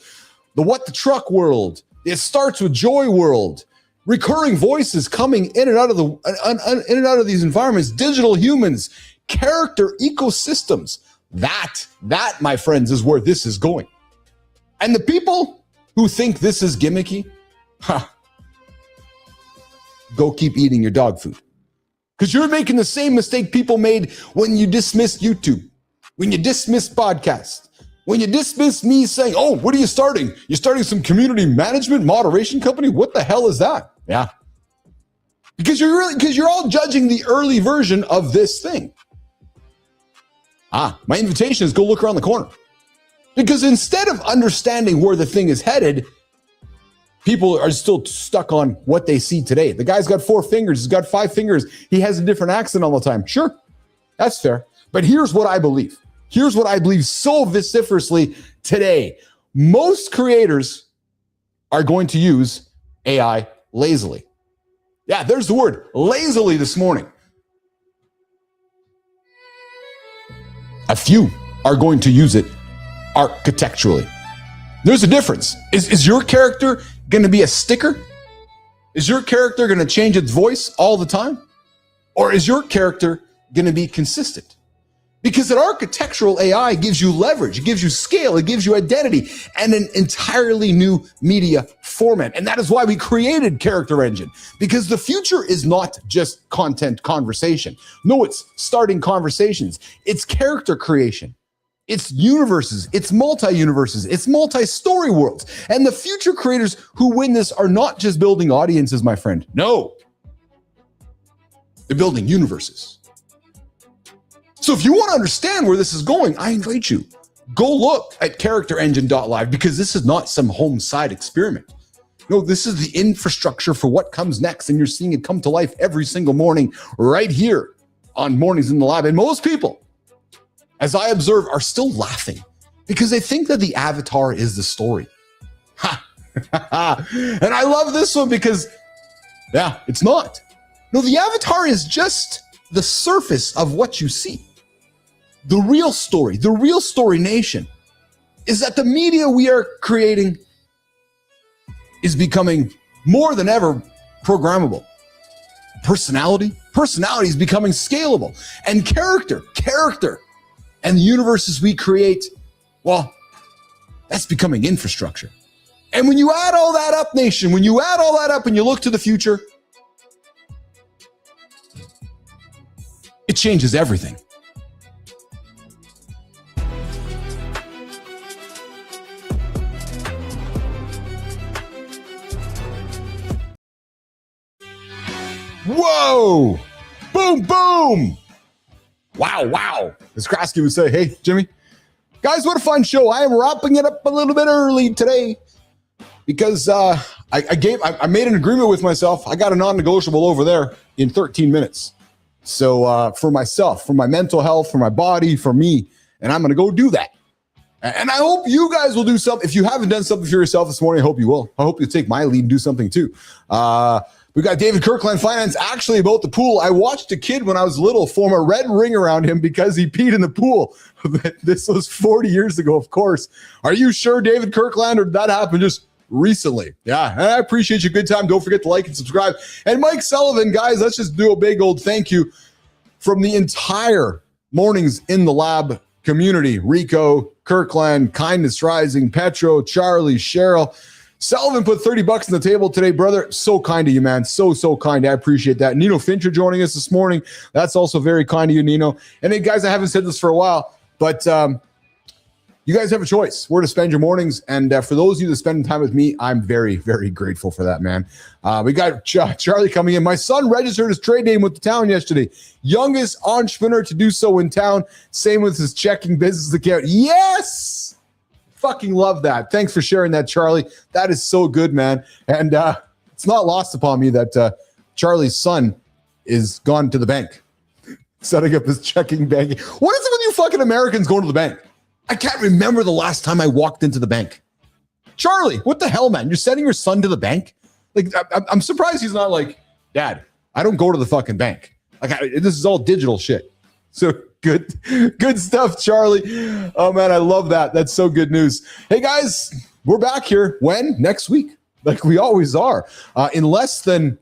the What the Truck world, It Starts with Joy world, recurring voices coming in and out of these environments, digital humans, character ecosystems. That, my friends, is where this is going. And the people who think this is gimmicky, go keep eating your dog food. Because you're making the same mistake people made when you dismissed YouTube, when you dismissed podcasts, when you dismissed me saying, oh, what are you starting? You're starting some community management moderation company? What the hell is that? Yeah. Because you're all judging the early version of this thing. My invitation is go look around the corner. Because instead of understanding where the thing is headed, people are still stuck on what they see today. The guy's got 4 fingers. He's got 5 fingers. He has a different accent all the time. Sure, that's fair. But here's what I believe. Here's what I believe so vociferously today. Most creators are going to use AI lazily. Yeah, there's the word, lazily this morning. A few are going to use it architecturally. There's a difference. Is your character going to be a sticker? Is your character going to change its voice all the time? Or is your character going to be consistent? Because an architectural AI gives you leverage, it gives you scale, it gives you identity, and an entirely new media format. And that is why we created Character Engine, because the future is not just content conversation. No, it's starting conversations. It's character creation. It's universes, it's multi-universes, it's multi-story worlds. And the future creators who win this are not just building audiences, my friend. No, they're building universes. So if you want to understand where this is going, I invite you, go look at characterengine.live, because this is not some home side experiment. No, this is the infrastructure for what comes next. And you're seeing it come to life every single morning right here on Mornings in the Lab. And most people, as I observe, are still laughing because they think that the avatar is the story. And I love this one because, yeah, it's not. No, the avatar is just the surface of what you see. The real story nation, is that the media we are creating is becoming more than ever programmable. Personality is becoming scalable. And character, and the universes we create, well, that's becoming infrastructure. And when you add all that up, nation, when you add all that up and you look to the future, it changes everything. Whoa! Boom, boom! Wow. As Krasky would say, hey, Jimmy, guys, what a fun show. I am wrapping it up a little bit early today because I made an agreement with myself. I got a non-negotiable over there in 13 minutes. So for myself, for my mental health, for my body, for me, and I'm going to go do that. And I hope you guys will do something. If you haven't done something for yourself this morning, I hope you will. I hope you'll take my lead and do something too. We got David Kirkland Finance actually about the pool. I watched a kid when I was little form a red ring around him because he peed in the pool. This was 40 years ago, of course. Are you sure, David Kirkland, or did that happen just recently? Yeah, and I appreciate your good time. Don't forget to like and subscribe. And Mike Sullivan, guys, let's just do a big old thank you from the entire Mornings in the Lab community. Rico, Kirkland, Kindness Rising, Petro, Charlie, Cheryl. Sullivan put $30 on the table today, brother. So kind of you, man. So kind. I appreciate that. Nino Fincher joining us this morning. That's also very kind of you, Nino. And hey, guys, I haven't said this for a while, but you guys have a choice where to spend your mornings. And for those of you that spend time with me, I'm very, very grateful for that, man. We got Charlie coming in. My son registered his trade name with the town yesterday. Youngest entrepreneur to do so in town. Same with his checking business account. Yes! Fucking love that. Thanks for sharing that, Charlie. That is so good, man. And it's not lost upon me that Charlie's son is gone to the bank, setting up his checking bank. What is it with you fucking Americans going to the bank? I can't remember the last time I walked into the bank. Charlie, what the hell, man? You're sending your son to the bank? Like, I'm surprised he's not like, Dad, I don't go to the fucking bank. Like, this is all digital shit. So good stuff, Charlie. Oh, man, I love that. That's so good news. Hey, guys, we're back here. When? Next week. like we always are, in less than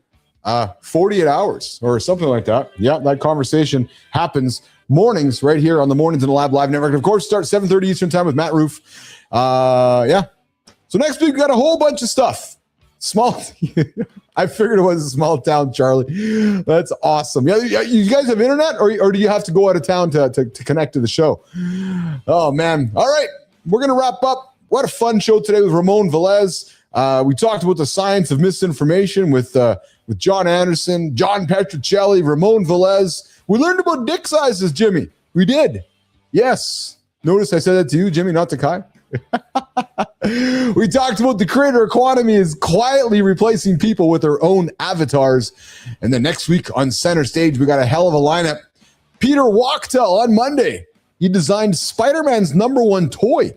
48 hours or something like that. Yeah, that conversation happens mornings right here on the Mornings in the Lab Live Network. Of course, start 7:30 Eastern Time with Matt Roof. Yeah. So next week, we got a whole bunch of stuff. Small. I figured it was a small town, Charlie. That's awesome. Yeah, you guys have internet, or do you have to go out of town to connect to the show? Oh, man. All right. We're going to wrap up. What a fun show today with Ramon Velez. We talked about the science of misinformation with John Anderson, John Petrocelli, Ramon Velez. We learned about dick sizes, Jimmy. We did. Yes. Notice I said that to you, Jimmy, not to Kai. We talked about the creator economy is quietly replacing people with their own avatars. And then next week on Center Stage, we got a hell of a lineup. Peter Wachtel on Monday. He designed Spider-Man's #1 toy.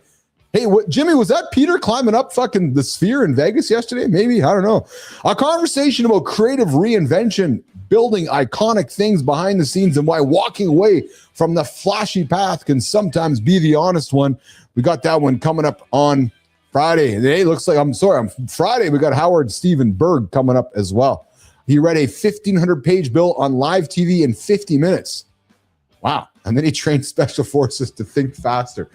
Hey, Jimmy, was that Peter climbing up fucking the Sphere in Vegas yesterday? Maybe, I don't know. A conversation about creative reinvention, building iconic things behind the scenes, and why walking away from the flashy path can sometimes be the honest one. We got that one coming up on Friday. Today looks like, on Friday, we got Howard Stephen Berg coming up as well. He read a 1,500-page bill on live TV in 50 minutes. Wow. And then he trained special forces to think faster.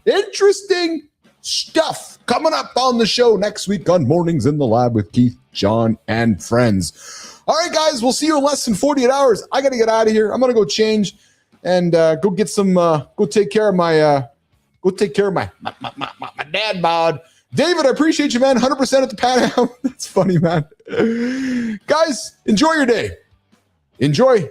Interesting stuff coming up on the show next week on Mornings in the Lab with Keith, John, and friends. All right, guys, we'll see you in less than 48 hours. I got to get out of here. I'm going to go change and go get some, go take care of my dad bod. David, I appreciate you, man. 100% at the Pan Am. That's funny, man. Guys, enjoy your day. Enjoy.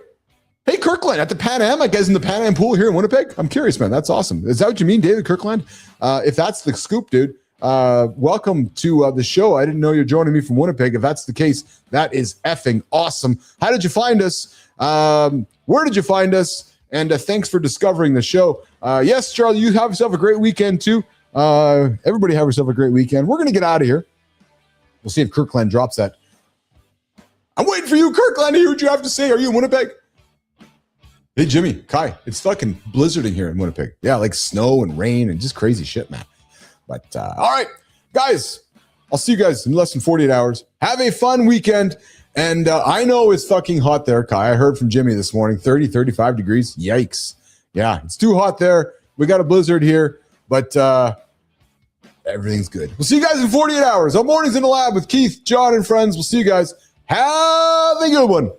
Hey, Kirkland, at the Pan Am, I guess in the Pan Am pool here in Winnipeg. I'm curious, man. That's awesome. Is that what you mean, David Kirkland? If that's the scoop, dude, welcome to the show. I didn't know you're joining me from Winnipeg. If that's the case, that is effing awesome. How did you find us? Where did you find us? And thanks for discovering the show. Yes, Charlie, you have yourself a great weekend, too. Everybody have yourself a great weekend. We're going to get out of here. We'll see if Kirkland drops that. I'm waiting for you, Kirkland, to hear what you have to say. Are you in Winnipeg? Hey, Jimmy, Kai, it's fucking blizzarding here in Winnipeg. Yeah, like snow and rain and just crazy shit, man. But, all right, guys, I'll see you guys in less than 48 hours. Have a fun weekend. And I know it's fucking hot there, Kai. I heard from Jimmy this morning, 30, 35 degrees. Yikes. Yeah, it's too hot there. We got a blizzard here, but everything's good. We'll see you guys in 48 hours on Mornings in the Lab with Keith, John, and friends. We'll see you guys. Have a good one.